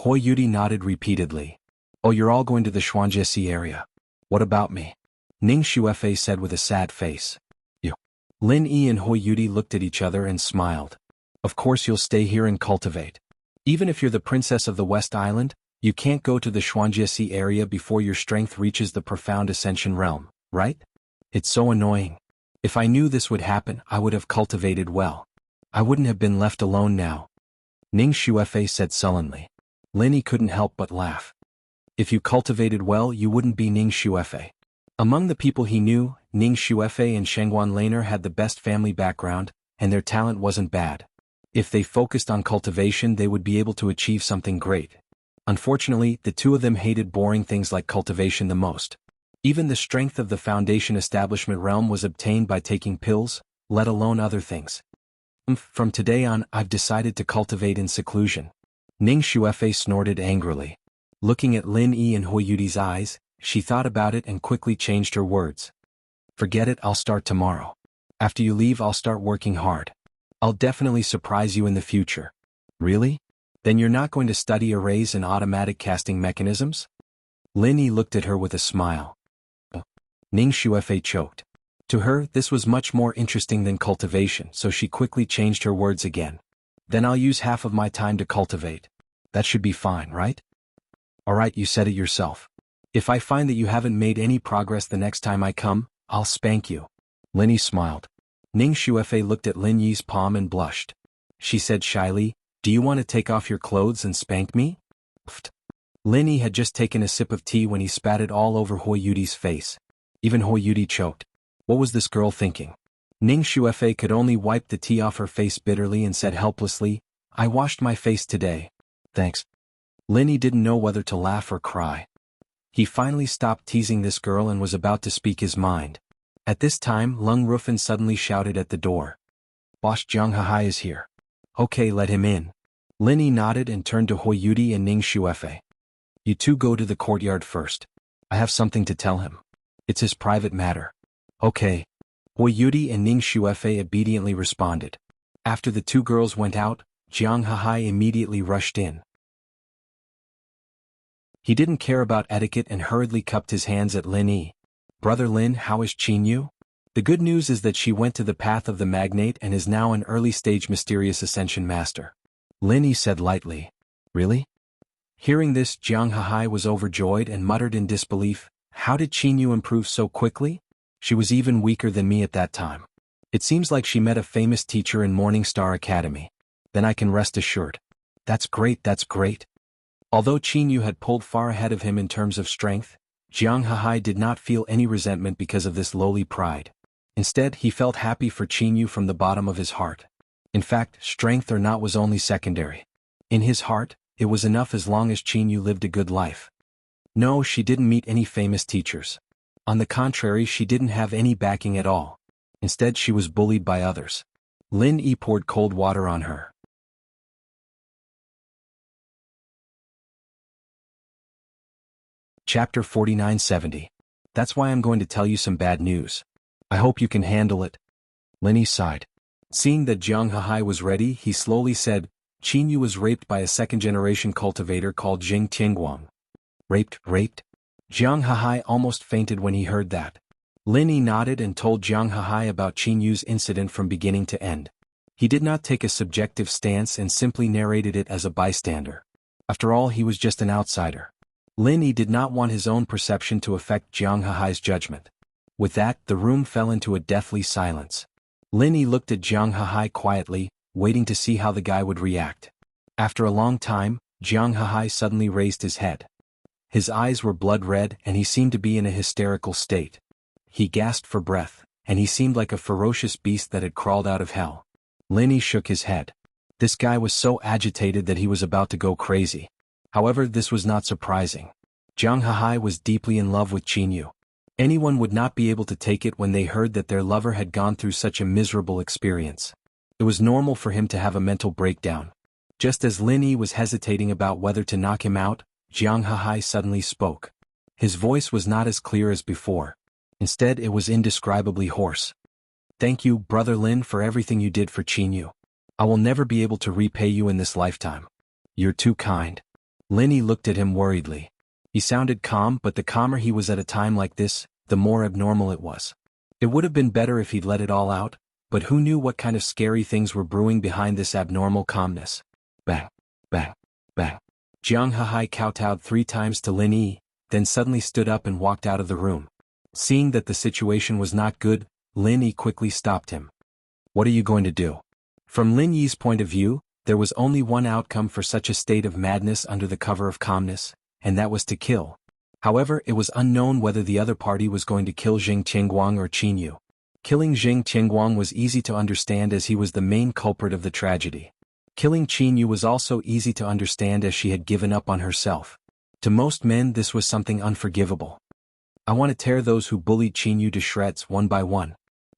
Hoi Yudi nodded repeatedly. Oh, you're all going to the Xuanjiesi area. What about me? Ning Xuefei said with a sad face. You. Lin Yi and Hoi Yudi looked at each other and smiled. Of course you'll stay here and cultivate. Even if you're the princess of the West Island, you can't go to the Xuanjiesi area before your strength reaches the profound ascension realm, right? It's so annoying. If I knew this would happen, I would have cultivated well. I wouldn't have been left alone now. Ning Xuefei said sullenly. Lin Yi couldn't help but laugh. If you cultivated well, you wouldn't be Ning Xuefei. Among the people he knew, Ning Xuefei and Shengguan Laner had the best family background, and their talent wasn't bad. If they focused on cultivation, they would be able to achieve something great. Unfortunately, the two of them hated boring things like cultivation the most. Even the strength of the Foundation establishment realm was obtained by taking pills, let alone other things. From today on, I've decided to cultivate in seclusion. Ning Xuefei snorted angrily. Looking at Lin Yi and Hoi Yudi's eyes, she thought about it and quickly changed her words. Forget it, I'll start tomorrow. After you leave, I'll start working hard. I'll definitely surprise you in the future. Really? Then you're not going to study arrays and automatic casting mechanisms? Lin Yi looked at her with a smile. Ning Xuefei choked. To her, this was much more interesting than cultivation, so she quickly changed her words again. Then I'll use half of my time to cultivate. That should be fine, right? Alright, you said it yourself. If I find that you haven't made any progress the next time I come, I'll spank you. Lin Yi smiled. Ning Xuefei looked at Lin Yi's palm and blushed. She said shyly, do you want to take off your clothes and spank me? Pfft. Lin Yi had just taken a sip of tea when he spat it all over Hoi Yudi's face. Even Hoi Yudi choked. What was this girl thinking? Ning Xuefei could only wipe the tea off her face bitterly and said helplessly, I washed my face today. Thanks. Lin Yi didn't know whether to laugh or cry. He finally stopped teasing this girl and was about to speak his mind. At this time, Lung Rufin suddenly shouted at the door. Boss Jiang Hahai is here. Okay, let him in. Lin Yi nodded and turned to Hoi Yudi and Ning Xuefei. You two go to the courtyard first. I have something to tell him. It's his private matter. Okay. Hoi Yudi and Ning Xuefei obediently responded. After the two girls went out, Jiang Hahai immediately rushed in. He didn't care about etiquette and hurriedly cupped his hands at Lin Yi. Brother Lin, how is Qin Yu? The good news is that she went to the path of the magnate and is now an early-stage mysterious ascension master. Lin Yi said lightly. Really? Hearing this, Jiang Hahai was overjoyed and muttered in disbelief, how did Qin Yu improve so quickly? She was even weaker than me at that time. It seems like she met a famous teacher in Morning Star Academy. Then I can rest assured. That's great, that's great. Although Qin Yu had pulled far ahead of him in terms of strength, Jiang Hahai did not feel any resentment because of this lowly pride. Instead, he felt happy for Qin Yu from the bottom of his heart. In fact, strength or not was only secondary. In his heart, it was enough as long as Qin Yu lived a good life. No, she didn't meet any famous teachers. On the contrary, she didn't have any backing at all. Instead, she was bullied by others. Lin Yi poured cold water on her. Chapter 4970. That's why I'm going to tell you some bad news. I hope you can handle it. Lin Yi sighed. Seeing that Jiang Hahai was ready, he slowly said, Qin Yu was raped by a second-generation cultivator called Jing Tianguang. Raped? Jiang Hahai almost fainted when he heard that. Lin Yi nodded and told Jiang Hahai about Qin Yu's incident from beginning to end. He did not take a subjective stance and simply narrated it as a bystander. After all, he was just an outsider. Lin Yi did not want his own perception to affect Jiang Hahai's judgment. With that, the room fell into a deathly silence. Lin Yi looked at Jiang Hahai quietly, waiting to see how the guy would react. After a long time, Jiang Hahai suddenly raised his head. His eyes were blood red and he seemed to be in a hysterical state. He gasped for breath, and he seemed like a ferocious beast that had crawled out of hell. Lin Yi shook his head. This guy was so agitated that he was about to go crazy. However, this was not surprising. Jiang Hahai was deeply in love with Qin Yu. Anyone would not be able to take it when they heard that their lover had gone through such a miserable experience. It was normal for him to have a mental breakdown. Just as Lin Yi was hesitating about whether to knock him out, Jiang Hahai suddenly spoke. His voice was not as clear as before. Instead, it was indescribably hoarse. Thank you, Brother Lin, for everything you did for Qin Yu. I will never be able to repay you in this lifetime. You're too kind. Lin Yi looked at him worriedly. He sounded calm, but the calmer he was at a time like this, the more abnormal it was. It would have been better if he'd let it all out, but who knew what kind of scary things were brewing behind this abnormal calmness. Bang, bang, bang. Jiang Hahai kowtowed 3 times to Lin Yi, then suddenly stood up and walked out of the room. Seeing that the situation was not good, Lin Yi quickly stopped him. What are you going to do? From Lin Yi's point of view, there was only one outcome for such a state of madness under the cover of calmness, and that was to kill. However, it was unknown whether the other party was going to kill Jing Qingguang or Qin Yu. Killing Jing Qingguang was easy to understand as he was the main culprit of the tragedy. Killing Qin Yu was also easy to understand as she had given up on herself. To most men this was something unforgivable. I want to tear those who bullied Qin Yu to shreds one by one.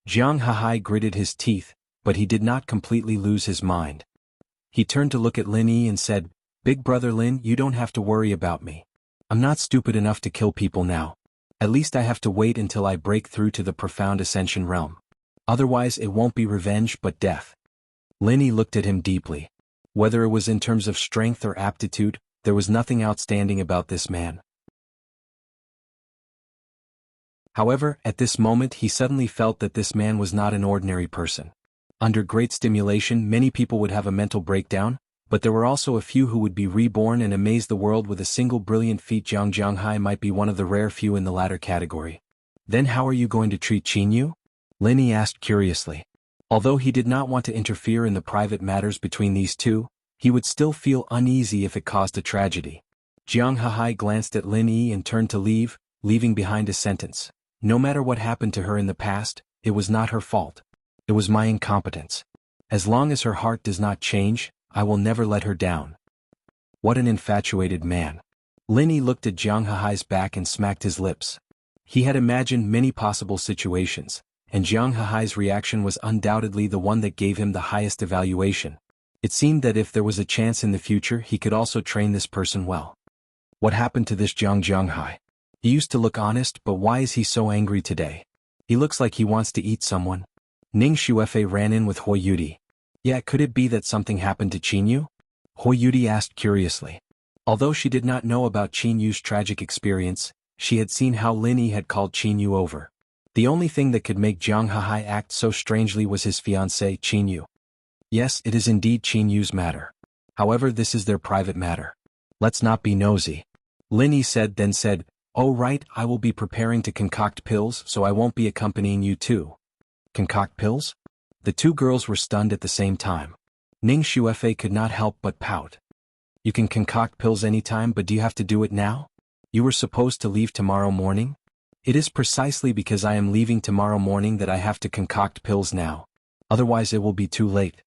Jiang Hahai gritted his teeth, but he did not completely lose his mind. He turned to look at Lin Yi and said, "Big brother Lin, you don't have to worry about me. I'm not stupid enough to kill people now. At least I have to wait until I break through to the profound ascension realm. Otherwise it won't be revenge but death." Lin Yi looked at him deeply. Whether it was in terms of strength or aptitude, there was nothing outstanding about this man. However, at this moment he suddenly felt that this man was not an ordinary person. Under great stimulation many people would have a mental breakdown, but there were also a few who would be reborn and amaze the world with a single brilliant feat. Jiang Jianghai might be one of the rare few in the latter category. Then how are you going to treat Qin Yu? Lin Yi asked curiously. Although he did not want to interfere in the private matters between these two, he would still feel uneasy if it caused a tragedy. Jiang Hahai glanced at Lin Yi and turned to leave, leaving behind a sentence. No matter what happened to her in the past, it was not her fault. It was my incompetence. As long as her heart does not change, I will never let her down. What an infatuated man. Lin Yi looked at Jiang Hahai's back and smacked his lips. He had imagined many possible situations, and Jiang Hahai's reaction was undoubtedly the one that gave him the highest evaluation. It seemed that if there was a chance in the future he could also train this person well. What happened to this Jiang Jianghai? He used to look honest, but why is he so angry today? He looks like he wants to eat someone. Ning Xuefei ran in with Hui Yudi. Yeah, could it be that something happened to Qin Yu? Hui Yudi asked curiously. Although she did not know about Qin Yu's tragic experience, she had seen how Lin Yi had called Qin Yu over. The only thing that could make Jiang Hahai act so strangely was his fiancée Qin Yu. Yes, it is indeed Qin Yu's matter. However, this is their private matter. Let's not be nosy. Lin Yi said, then said, "Oh right, I will be preparing to concoct pills, so I won't be accompanying you too." Concoct pills? The two girls were stunned at the same time. Ning Xuefei could not help but pout. You can concoct pills anytime, but do you have to do it now? You were supposed to leave tomorrow morning? It is precisely because I am leaving tomorrow morning that I have to concoct pills now. Otherwise it will be too late.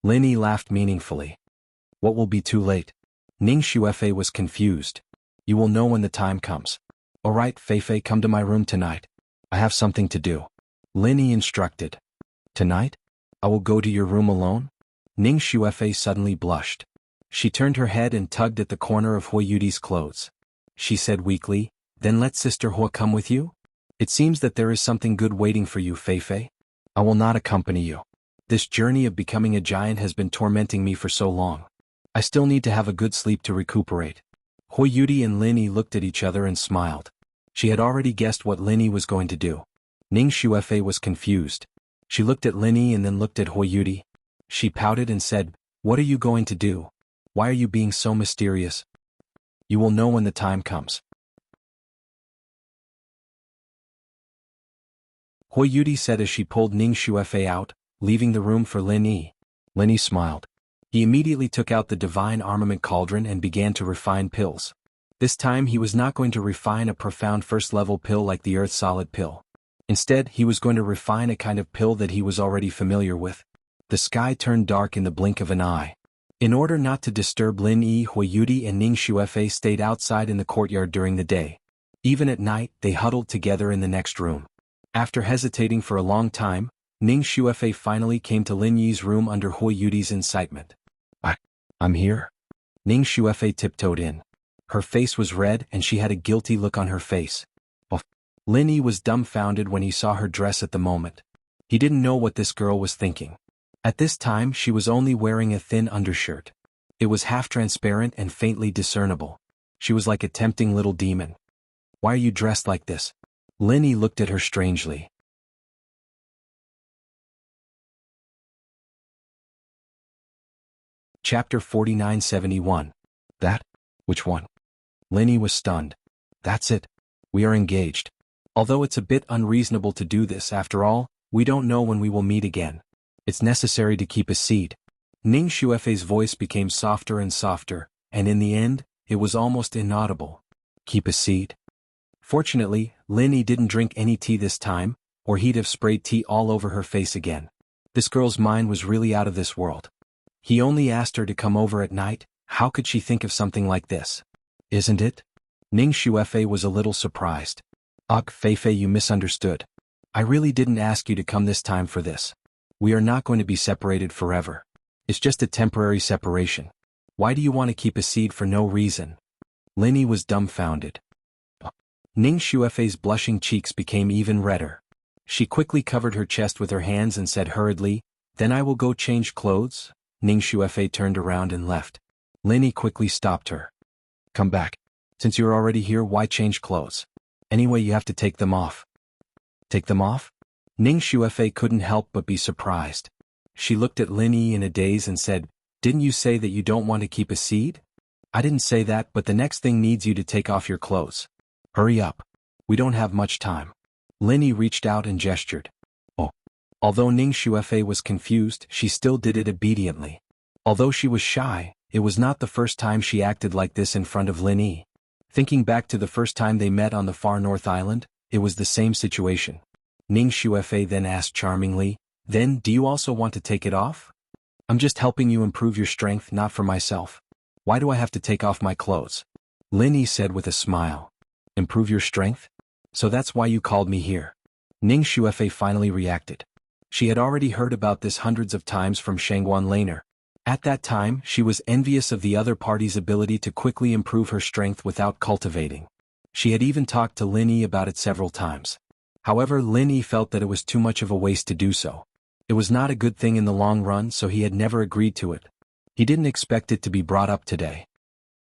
Lin Yi laughed meaningfully. What will be too late? Ning Xuefei was confused. You will know when the time comes. Alright, Feifei, come to my room tonight. I have something to do. Lin Yi instructed. Tonight? I will go to your room alone? Ning Xuefei suddenly blushed. She turned her head and tugged at the corner of Hui Yudi's clothes. She said weakly, "Then let Sister Hui come with you? It seems that there is something good waiting for you, Feifei. I will not accompany you. This journey of becoming a giant has been tormenting me for so long. I still need to have a good sleep to recuperate." Hui Yudi and Lin Yi looked at each other and smiled. She had already guessed what Lin Yi was going to do. Ning Xuefei was confused. She looked at Lin Yi and then looked at Hui Yudi. She pouted and said, "What are you going to do? Why are you being so mysterious? You will know when the time comes." Hui Yudi said as she pulled Ning Xuefei out, leaving the room for Lin Yi. Lin Yi smiled. He immediately took out the divine armament cauldron and began to refine pills. This time he was not going to refine a profound first-level pill like the Earth Solid pill. Instead, he was going to refine a kind of pill that he was already familiar with. The sky turned dark in the blink of an eye. In order not to disturb Lin Yi, Hui Yudi and Ning Xuefei stayed outside in the courtyard during the day. Even at night, they huddled together in the next room. After hesitating for a long time, Ning Xuefei finally came to Lin Yi's room under Hui Yudi's incitement. I'm here? Ning Xuefei tiptoed in. Her face was red and she had a guilty look on her face. Lin Yi was dumbfounded when he saw her dress at the moment. He didn't know what this girl was thinking. At this time she was only wearing a thin undershirt. It was half-transparent and faintly discernible. She was like a tempting little demon. Why are you dressed like this? Linny looked at her strangely. Chapter 4971. That? Which one? Linny was stunned. That's it. We are engaged. Although it's a bit unreasonable to do this, after all, we don't know when we will meet again. It's necessary to keep a seed. Ning Xuefei's voice became softer and softer, and in the end, it was almost inaudible. Keep a seed? Fortunately, Linny didn't drink any tea this time, or he'd have sprayed tea all over her face again. This girl's mind was really out of this world. He only asked her to come over at night. How could she think of something like this? Isn't it? Ning Xuefei was a little surprised. Ugh, Feifei, you misunderstood. I really didn't ask you to come this time for this. We are not going to be separated forever. It's just a temporary separation. Why do you want to keep a seed for no reason? Linny was dumbfounded. Ning Xuefei's blushing cheeks became even redder. She quickly covered her chest with her hands and said hurriedly, "Then I will go change clothes." Ning Xuefei turned around and left. Linny quickly stopped her. Come back. Since you're already here, why change clothes? Anyway, you have to take them off. Take them off? Ning Xuefei couldn't help but be surprised. She looked at Linny in a daze and said, "Didn't you say that you don't want to keep a seed?" "I didn't say that, but the next thing needs you to take off your clothes. Hurry up. We don't have much time." Linny reached out and gestured. Oh. Although Ning Xuefei was confused, she still did it obediently. Although she was shy, it was not the first time she acted like this in front of Linny. Thinking back to the first time they met on the far north island, it was the same situation. Ning Xuefei then asked charmingly, "Then, do you also want to take it off?" "I'm just helping you improve your strength, not for myself. Why do I have to take off my clothes?" Linny said with a smile. "Improve your strength? So that's why you called me here." Ning Xuefei finally reacted. She had already heard about this hundreds of times from Shangguan Laner. At that time, she was envious of the other party's ability to quickly improve her strength without cultivating. She had even talked to Linny about it several times. However, Linny felt that it was too much of a waste to do so. It was not a good thing in the long run, so he had never agreed to it. He didn't expect it to be brought up today.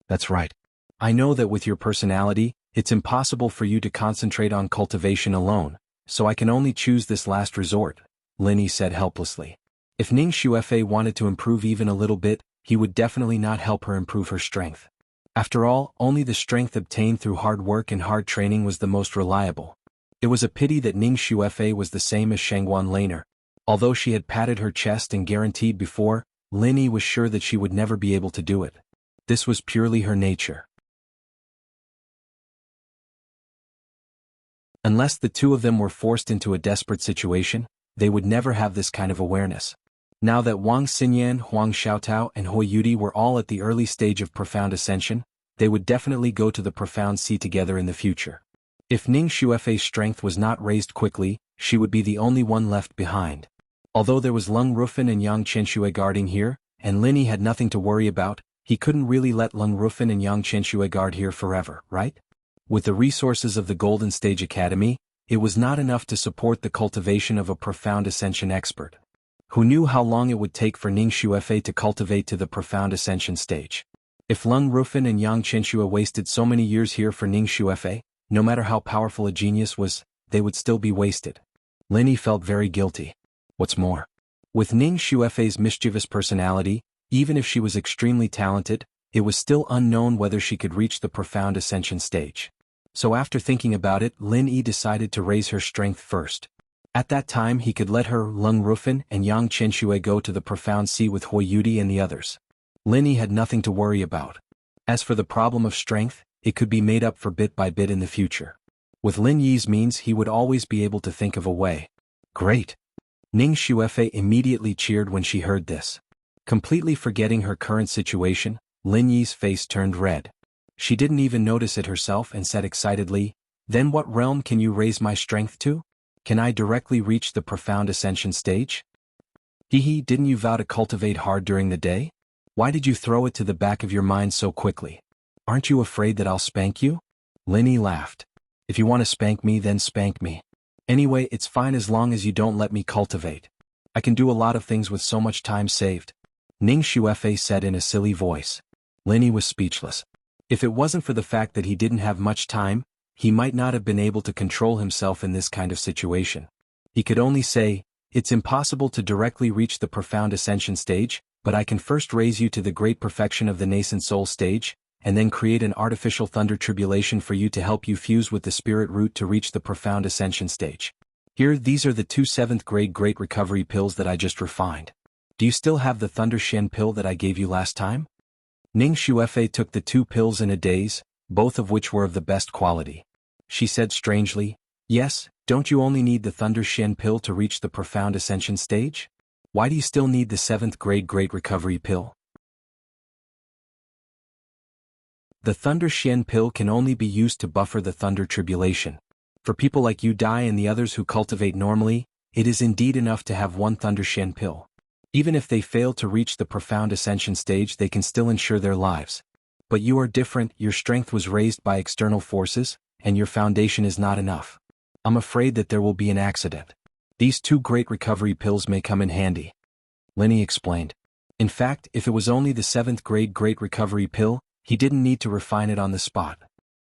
"That's right. I know that with your personality, it's impossible for you to concentrate on cultivation alone, so I can only choose this last resort," Linny said helplessly. If Ning Xuefei wanted to improve even a little bit, he would definitely not help her improve her strength. After all, only the strength obtained through hard work and hard training was the most reliable. It was a pity that Ning Xuefei was the same as Shangguan Laner. Although she had patted her chest and guaranteed before, Linny was sure that she would never be able to do it. This was purely her nature. Unless the two of them were forced into a desperate situation, they would never have this kind of awareness. Now that Wang Xinyan, Huang Xiaotao, and Hui Yudi were all at the early stage of profound ascension, they would definitely go to the profound sea together in the future. If Ning Xuefei's strength was not raised quickly, she would be the only one left behind. Although there was Lung Rufin and Yang Qianxue guarding here, and Linny had nothing to worry about, he couldn't really let Lung Rufin and Yang Qianxue guard here forever, right? With the resources of the Golden Stage Academy, it was not enough to support the cultivation of a profound ascension expert. Who knew how long it would take for Ning Xuefei to cultivate to the profound ascension stage? If Lung Rufin and Yang Qianxue wasted so many years here for Ning Xuefei, no matter how powerful a genius was, they would still be wasted. Linny felt very guilty. What's more, with Ning Xuefei's mischievous personality, even if she was extremely talented, it was still unknown whether she could reach the profound ascension stage. So after thinking about it, Lin Yi decided to raise her strength first. At that time he could let her, Lung Rufin, and Yang Qianxue go to the profound sea with Hui Yudi and the others. Lin Yi had nothing to worry about. As for the problem of strength, it could be made up for bit by bit in the future. With Lin Yi's means he would always be able to think of a way. Great! Ning Xuefei immediately cheered when she heard this. Completely forgetting her current situation, Lin Yi's face turned red. She didn't even notice it herself and said excitedly, "Then what realm can you raise my strength to? Can I directly reach the profound ascension stage?" Hee, didn't you vow to cultivate hard during the day? Why did you throw it to the back of your mind so quickly? Aren't you afraid that I'll spank you? Linny laughed. If you want to spank me, then spank me. Anyway, it's fine as long as you don't let me cultivate. I can do a lot of things with so much time saved. Ning Xuefei said in a silly voice. Linny was speechless. If it wasn't for the fact that he didn't have much time, he might not have been able to control himself in this kind of situation. He could only say, "It's impossible to directly reach the profound ascension stage, but I can first raise you to the great perfection of the nascent soul stage, and then create an artificial thunder tribulation for you to help you fuse with the spirit root to reach the profound ascension stage. Here, these are the 2 7th grade great recovery pills that I just refined. Do you still have the Thunder Shen pill that I gave you last time?" Ning Xuefei took the 2 pills in a daze, both of which were of the best quality. She said strangely, "Yes, don't you only need the Thunder Shen pill to reach the profound ascension stage? Why do you still need the 7th grade great recovery pill?" The Thunder Shen pill can only be used to buffer the thunder tribulation. For people like you Dai and the others who cultivate normally, it is indeed enough to have one Thunder Shen pill. Even if they fail to reach the profound ascension stage, they can still ensure their lives. But you are different, your strength was raised by external forces, and your foundation is not enough. I'm afraid that there will be an accident. These 2 great recovery pills may come in handy. Linny explained. In fact, if it was only the 7th grade great recovery pill, he didn't need to refine it on the spot.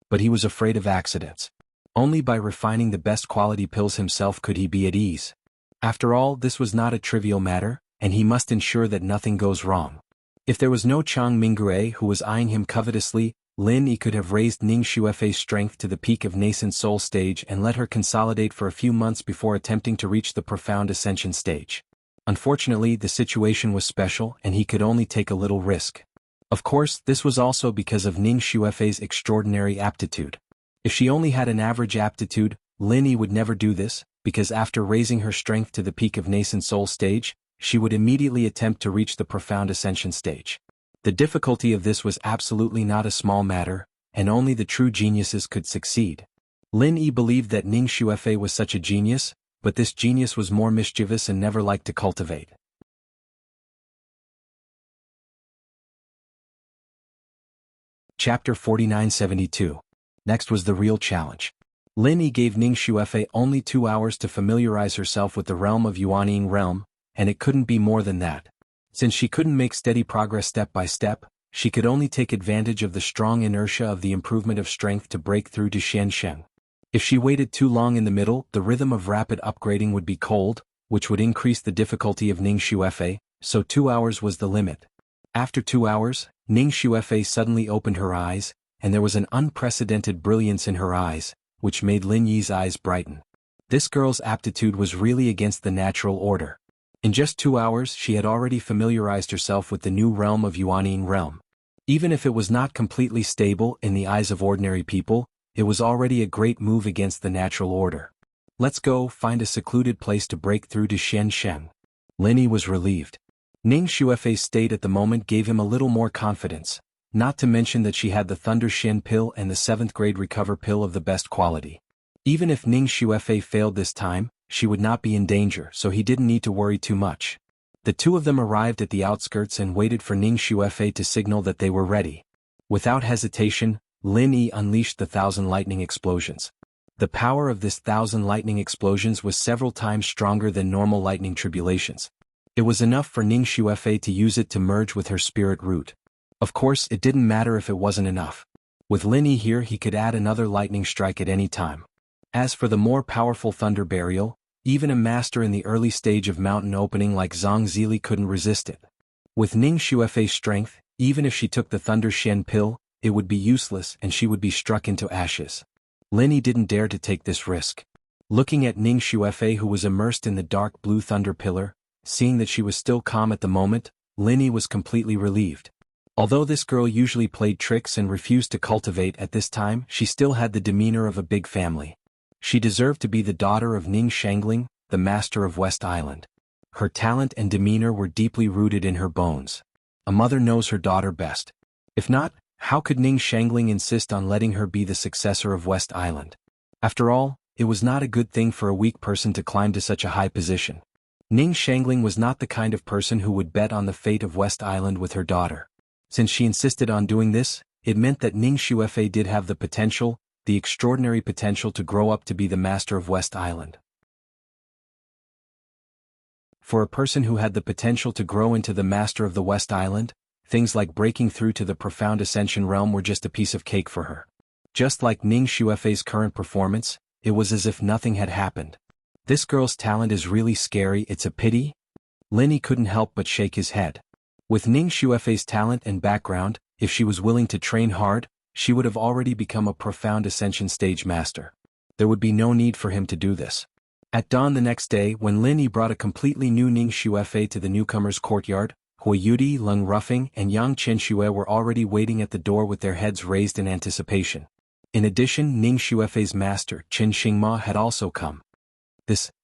But he was afraid of accidents. Only by refining the best quality pills himself could he be at ease. After all, this was not a trivial matter, and he must ensure that nothing goes wrong. If there was no Chang Mingrue who was eyeing him covetously, Lin Yi could have raised Ning Xuefei's strength to the peak of nascent soul stage and let her consolidate for a few months before attempting to reach the profound ascension stage. Unfortunately, the situation was special and he could only take a little risk. Of course, this was also because of Ning Xuefei's extraordinary aptitude. If she only had an average aptitude, Lin Yi would never do this, because after raising her strength to the peak of nascent soul stage, she would immediately attempt to reach the profound ascension stage. The difficulty of this was absolutely not a small matter, and only the true geniuses could succeed. Lin Yi believed that Ning Xuefei was such a genius, but this genius was more mischievous and never liked to cultivate. Chapter 4972. Next was the real challenge. Lin Yi gave Ning Xuefei only 2 hours to familiarize herself with the realm of Yuanying realm, and it couldn't be more than that. Since she couldn't make steady progress step by step, she could only take advantage of the strong inertia of the improvement of strength to break through to Xiansheng. If she waited too long in the middle, the rhythm of rapid upgrading would be cold, which would increase the difficulty of Ning Xuefei, so 2 hours was the limit. After 2 hours, Ning Xuefei suddenly opened her eyes, and there was an unprecedented brilliance in her eyes, which made Lin Yi's eyes brighten. This girl's aptitude was really against the natural order. In just 2 hours she had already familiarized herself with the new realm of Yuanying realm. Even if it was not completely stable in the eyes of ordinary people, it was already a great move against the natural order. Let's go find a secluded place to break through to Xiansheng. Lin Yi was relieved. Ning Xuefei's state at the moment gave him a little more confidence, not to mention that she had the Thunder Shen pill and the 7th grade recover pill of the best quality. Even if Ning Xuefei failed this time, she would not be in danger, so he didn't need to worry too much. The 2 of them arrived at the outskirts and waited for Ning Xuefei to signal that they were ready. Without hesitation, Lin Yi unleashed the 1,000 lightning explosions. The power of this 1,000 lightning explosions was several times stronger than normal lightning tribulations. It was enough for Ning Xuefei to use it to merge with her spirit root. Of course, it didn't matter if it wasn't enough. With Lin Yi here, he could add another lightning strike at any time. As for the more powerful thunder burial, even a master in the early stage of mountain opening like Zhang Zili couldn't resist it. With Ning Xuefei's strength, even if she took the Thunder Shen pill, it would be useless and she would be struck into ashes. Lin Yi didn't dare to take this risk. Looking at Ning Xuefei, who was immersed in the dark blue thunder pillar, seeing that she was still calm at the moment, Lin Yi was completely relieved. Although this girl usually played tricks and refused to cultivate at this time, she still had the demeanor of a big family. She deserved to be the daughter of Ning Shangling, the master of West Island. Her talent and demeanor were deeply rooted in her bones. A mother knows her daughter best. If not, how could Ning Shangling insist on letting her be the successor of West Island? After all, it was not a good thing for a weak person to climb to such a high position. Ning Shangling was not the kind of person who would bet on the fate of West Island with her daughter. Since she insisted on doing this, it meant that Ning Xuefei did have the potential, the extraordinary potential to grow up to be the master of West Island. For a person who had the potential to grow into the master of the West Island, things like breaking through to the profound ascension realm were just a piece of cake for her. Just like Ning Xuefei's current performance, it was as if nothing had happened. This girl's talent is really scary, it's a pity? Linny couldn't help but shake his head. With Ning Xuefei's talent and background, if she was willing to train hard, she would have already become a profound ascension stage master. There would be no need for him to do this. At dawn the next day, when Linny brought a completely new Ning Xuefei to the newcomer's courtyard, Hui Yudi, Leng Ruffing, and Yang Qinxue were already waiting at the door with their heads raised in anticipation. In addition, Ning Xuefei's master, Qin Xingma, had also come.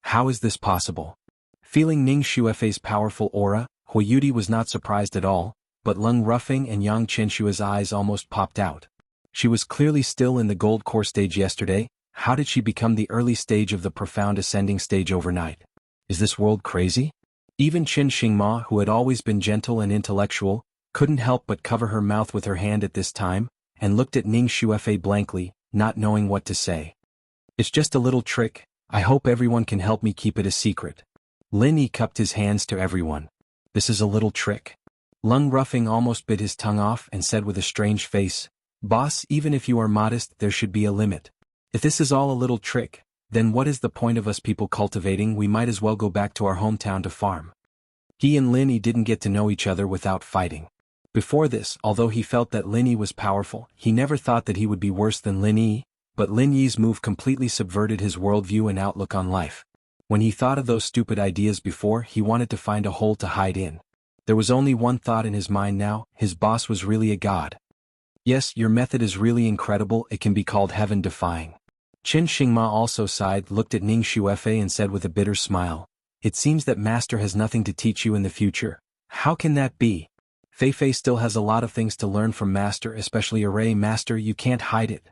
How is this possible? Feeling Ning Xuefei's powerful aura, Hui Yudi was not surprised at all, but Leng Ruffing and Yang Qinshue's eyes almost popped out. She was clearly still in the gold core stage yesterday. How did she become the early stage of the profound ascending stage overnight? Is this world crazy? Even Qin Xingma, who had always been gentle and intellectual, couldn't help but cover her mouth with her hand at this time, and looked at Ning Xuefei blankly, not knowing what to say. It's just a little trick, I hope everyone can help me keep it a secret. Lin Yi cupped his hands to everyone. This is a little trick. Leng Ruffing almost bit his tongue off and said with a strange face, Boss, even if you are modest, there should be a limit. If this is all a little trick, then what is the point of us people cultivating? We might as well go back to our hometown to farm. He and Lin Yi didn't get to know each other without fighting. Before this, although he felt that Lin Yi was powerful, he never thought that he would be worse than Lin Yi, but Lin Yi's move completely subverted his worldview and outlook on life. When he thought of those stupid ideas before, he wanted to find a hole to hide in. There was only one thought in his mind now, his boss was really a god. Yes, your method is really incredible, it can be called heaven-defying. Qin Xingma also sighed, looked at Ning Xuefei and said with a bitter smile, It seems that Master has nothing to teach you in the future. How can that be? Fei still has a lot of things to learn from Master, especially Array Master, you can't hide it.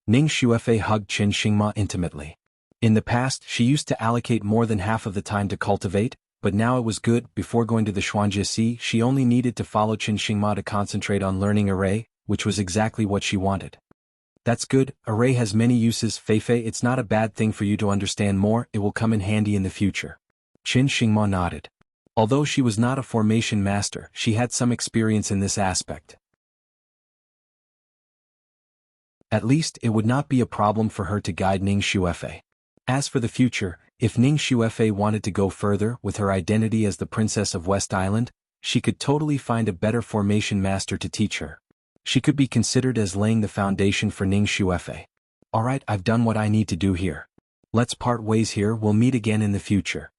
Ning Xuefei hugged Qin Xingma intimately. In the past, she used to allocate more than half of the time to cultivate, but now it was good. Before going to the Xuanjie Sea, she only needed to follow Qin Xingma to concentrate on learning Array, which was exactly what she wanted. That's good, Array has many uses, Fei, it's not a bad thing for you to understand more, it will come in handy in the future. Qin Xingma nodded. Although she was not a formation master, she had some experience in this aspect. At least, it would not be a problem for her to guide Ning Xuefei. As for the future, if Ning Xuefei wanted to go further with her identity as the Princess of West Island, she could totally find a better formation master to teach her. She could be considered as laying the foundation for Ning Xuefei. Alright, I've done what I need to do here. Let's part ways here, we'll meet again in the future.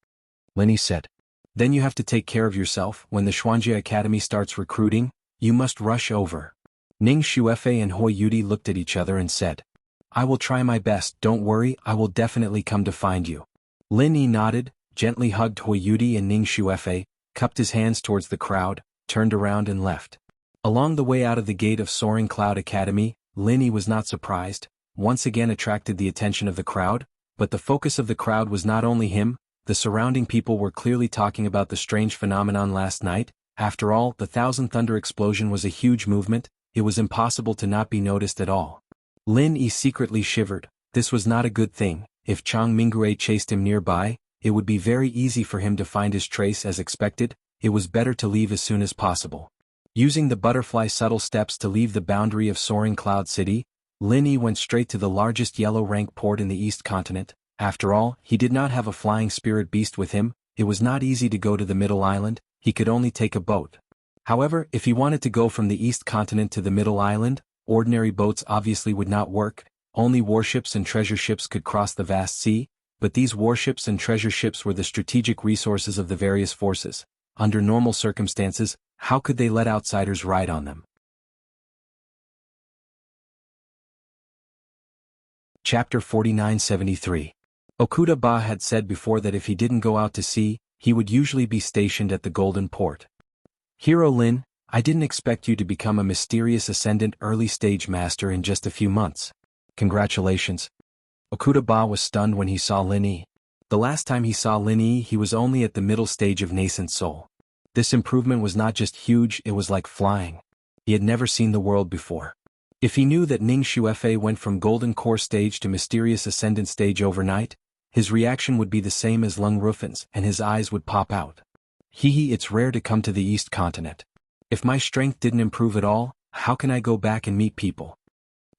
Lin Yi said. Then you have to take care of yourself. When the Xuanjie Academy starts recruiting, you must rush over. Ning Xuefei and Hui Yudi looked at each other and said, I will try my best, don't worry, I will definitely come to find you. Lin Yi nodded, gently hugged Hui Yudi and Ning Xuefei, cupped his hands towards the crowd, turned around and left. Along the way out of the gate of Soaring Cloud Academy, Lin Yi was not surprised, once again attracted the attention of the crowd, but the focus of the crowd was not only him, the surrounding people were clearly talking about the strange phenomenon last night. After all, the Thousand Thunder explosion was a huge movement, it was impossible to not be noticed at all. Lin Yi secretly shivered, this was not a good thing, if Chang Mingrui chased him nearby, it would be very easy for him to find his trace as expected, it was better to leave as soon as possible. Using the butterfly subtle steps to leave the boundary of Soaring Cloud City, Lin Yi went straight to the largest yellow rank port in the East Continent. After all, he did not have a flying spirit beast with him, it was not easy to go to the Middle Island, he could only take a boat. However, if he wanted to go from the East Continent to the Middle Island, ordinary boats obviously would not work, only warships and treasure ships could cross the vast sea, but these warships and treasure ships were the strategic resources of the various forces. Under normal circumstances, how could they let outsiders ride on them? Chapter 4973. Okuda Ba had said before that if he didn't go out to sea, he would usually be stationed at the Golden Port. Hero Lin, I didn't expect you to become a mysterious ascendant early-stage master in just a few months. Congratulations. Okuda Ba was stunned when he saw Lin Yi. The last time he saw Lin Yi, he was only at the middle stage of nascent soul. This improvement was not just huge, it was like flying. He had never seen the world before. If he knew that Ning Xuefei went from Golden Core stage to Mysterious Ascendant stage overnight, his reaction would be the same as Lung Ruffin's and his eyes would pop out. Hee, it's rare to come to the East Continent. If my strength didn't improve at all, how can I go back and meet people?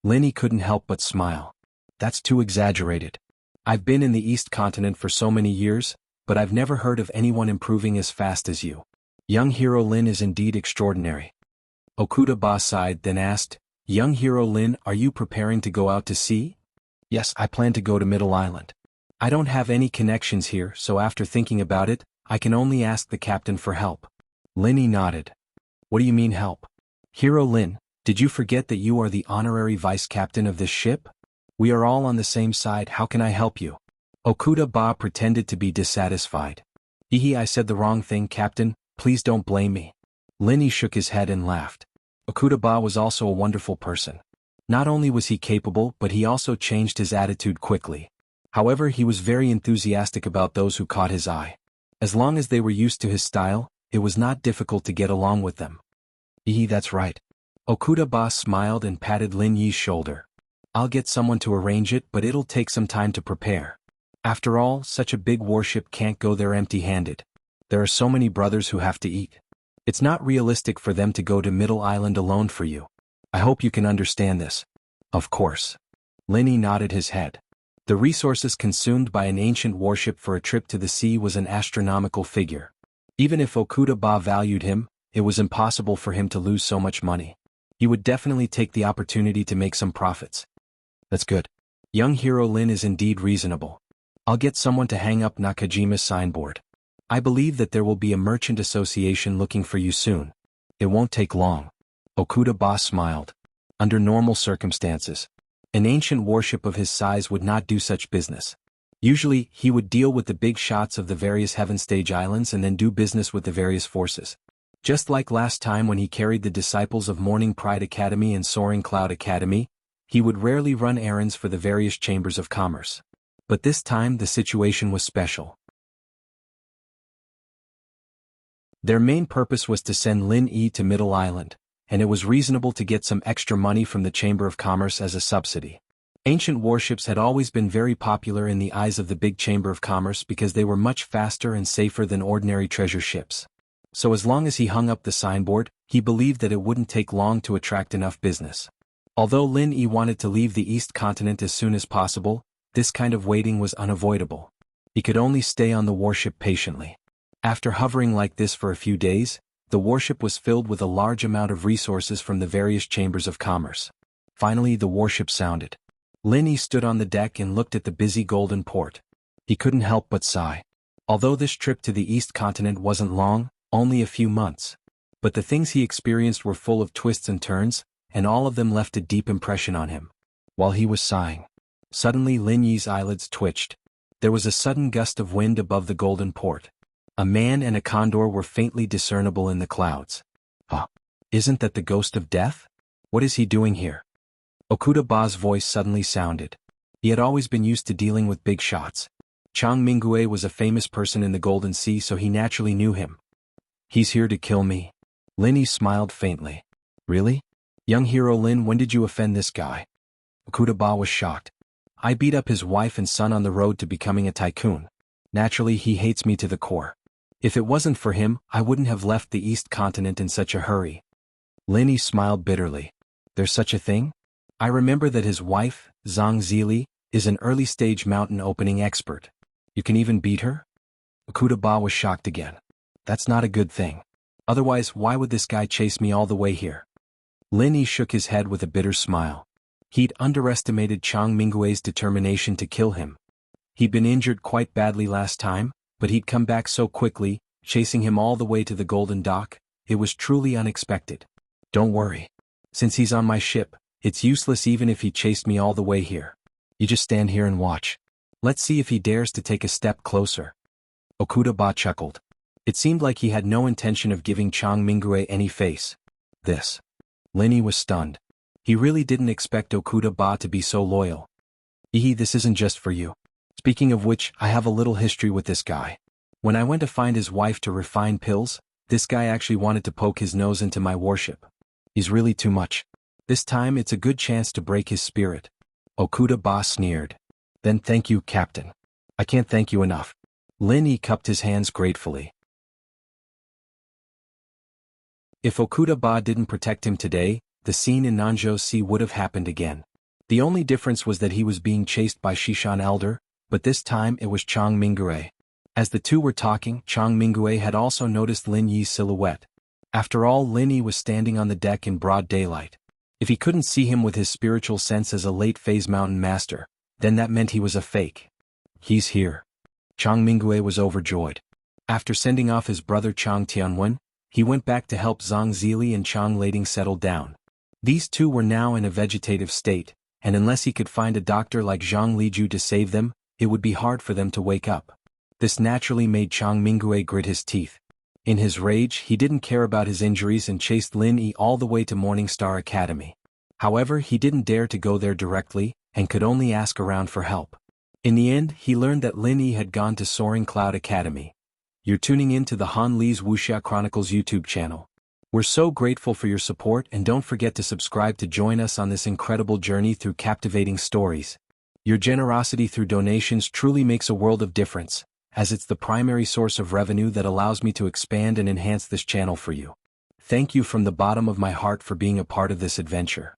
Linny couldn't help but smile. That's too exaggerated. I've been in the East Continent for so many years, but I've never heard of anyone improving as fast as you. Young hero Lin is indeed extraordinary. Okuda Ba sighed, then asked, Young hero Lin, are you preparing to go out to sea? Yes, I plan to go to Middle Island. I don't have any connections here, so after thinking about it, I can only ask the captain for help. Linny nodded. What do you mean help? Hero Lin, did you forget that you are the honorary vice captain of this ship? We are all on the same side, how can I help you? Okuda Ba pretended to be dissatisfied. I said the wrong thing, Captain, please don't blame me. Linny shook his head and laughed. Okuda Ba was also a wonderful person. Not only was he capable, but he also changed his attitude quickly. However, he was very enthusiastic about those who caught his eye. As long as they were used to his style, it was not difficult to get along with them. That's right. Okuda Ba smiled and patted Lin Yi's shoulder. I'll get someone to arrange it, but it'll take some time to prepare. After all, such a big warship can't go there empty-handed. There are so many brothers who have to eat. It's not realistic for them to go to Middle Island alone for you. I hope you can understand this. Of course. Linny nodded his head. The resources consumed by an ancient warship for a trip to the sea was an astronomical figure. Even if Okuda Ba valued him, it was impossible for him to lose so much money. He would definitely take the opportunity to make some profits. That's good. Young hero Lin is indeed reasonable. I'll get someone to hang up Nakajima's signboard. I believe that there will be a merchant association looking for you soon. It won't take long. Okuda Ba smiled. Under normal circumstances, an ancient warship of his size would not do such business. Usually, he would deal with the big shots of the various Heaven Stage Islands and then do business with the various forces. Just like last time when he carried the disciples of Morning Pride Academy and Soaring Cloud Academy, he would rarely run errands for the various chambers of commerce. But this time the situation was special. Their main purpose was to send Lin Yi to Middle Island, and it was reasonable to get some extra money from the Chamber of Commerce as a subsidy. Ancient warships had always been very popular in the eyes of the big Chamber of Commerce because they were much faster and safer than ordinary treasure ships. So as long as he hung up the signboard, he believed that it wouldn't take long to attract enough business. Although Lin Yi wanted to leave the East Continent as soon as possible, this kind of waiting was unavoidable. He could only stay on the warship patiently. After hovering like this for a few days, the warship was filled with a large amount of resources from the various chambers of commerce. Finally, the warship sounded. Lin Yi stood on the deck and looked at the busy golden port. He couldn't help but sigh. Although this trip to the East Continent wasn't long, only a few months, but the things he experienced were full of twists and turns, and all of them left a deep impression on him. While he was sighing, suddenly Lin Yi's eyelids twitched. There was a sudden gust of wind above the golden port. A man and a condor were faintly discernible in the clouds. Isn't that the ghost of death? What is he doing here? Okuda Ba's voice suddenly sounded. He had always been used to dealing with big shots. Chang Mingue was a famous person in the Golden Sea, so he naturally knew him. He's here to kill me. Lin Yi smiled faintly. Really? Young hero Lin, when did you offend this guy? Okuda Ba was shocked. I beat up his wife and son on the road to becoming a tycoon. Naturally, he hates me to the core. If it wasn't for him, I wouldn't have left the East Continent in such a hurry. Lin Yi smiled bitterly. There's such a thing? I remember that his wife, Zhang Zili, is an early-stage mountain opening expert. You can even beat her? Okuda Ba was shocked again. That's not a good thing. Otherwise, why would this guy chase me all the way here? Lin Yi shook his head with a bitter smile. He'd underestimated Chang Mingue's determination to kill him. He'd been injured quite badly last time, but he'd come back so quickly, chasing him all the way to the Golden Dock. It was truly unexpected. Don't worry. Since he's on my ship, it's useless even if he chased me all the way here. You just stand here and watch. Let's see if he dares to take a step closer. Okuda Ba chuckled. It seemed like he had no intention of giving Chang Mingue any face. This. Lin Yi was stunned. He really didn't expect Okuda Ba to be so loyal. This isn't just for you. Speaking of which, I have a little history with this guy. When I went to find his wife to refine pills, this guy actually wanted to poke his nose into my warship. He's really too much. This time it's a good chance to break his spirit. Okuda Ba sneered. Then thank you, Captain. I can't thank you enough. Lin Yi cupped his hands gratefully. If Okuda Ba didn't protect him today, the scene in Nanzhou Sea would have happened again. The only difference was that he was being chased by Shishan Elder, but this time it was Chang Mingui. As the two were talking, Chang Mingui had also noticed Lin Yi's silhouette. After all, Lin Yi was standing on the deck in broad daylight. If he couldn't see him with his spiritual sense as a late-phase mountain master, then that meant he was a fake. He's here. Chang Mingui was overjoyed. After sending off his brother Chang Tianwen, he went back to help Zhang Zili and Chang Lading settle down. These two were now in a vegetative state, and unless he could find a doctor like Zhang Liju to save them, it would be hard for them to wake up. This naturally made Chang Mingui grit his teeth. In his rage, he didn't care about his injuries and chased Lin Yi all the way to Morning Star Academy. However, he didn't dare to go there directly, and could only ask around for help. In the end, he learned that Lin Yi had gone to Soaring Cloud Academy. You're tuning in to the Han Li's Wuxia Chronicles YouTube channel. We're so grateful for your support, and don't forget to subscribe to join us on this incredible journey through captivating stories. Your generosity through donations truly makes a world of difference, as it's the primary source of revenue that allows me to expand and enhance this channel for you. Thank you from the bottom of my heart for being a part of this adventure.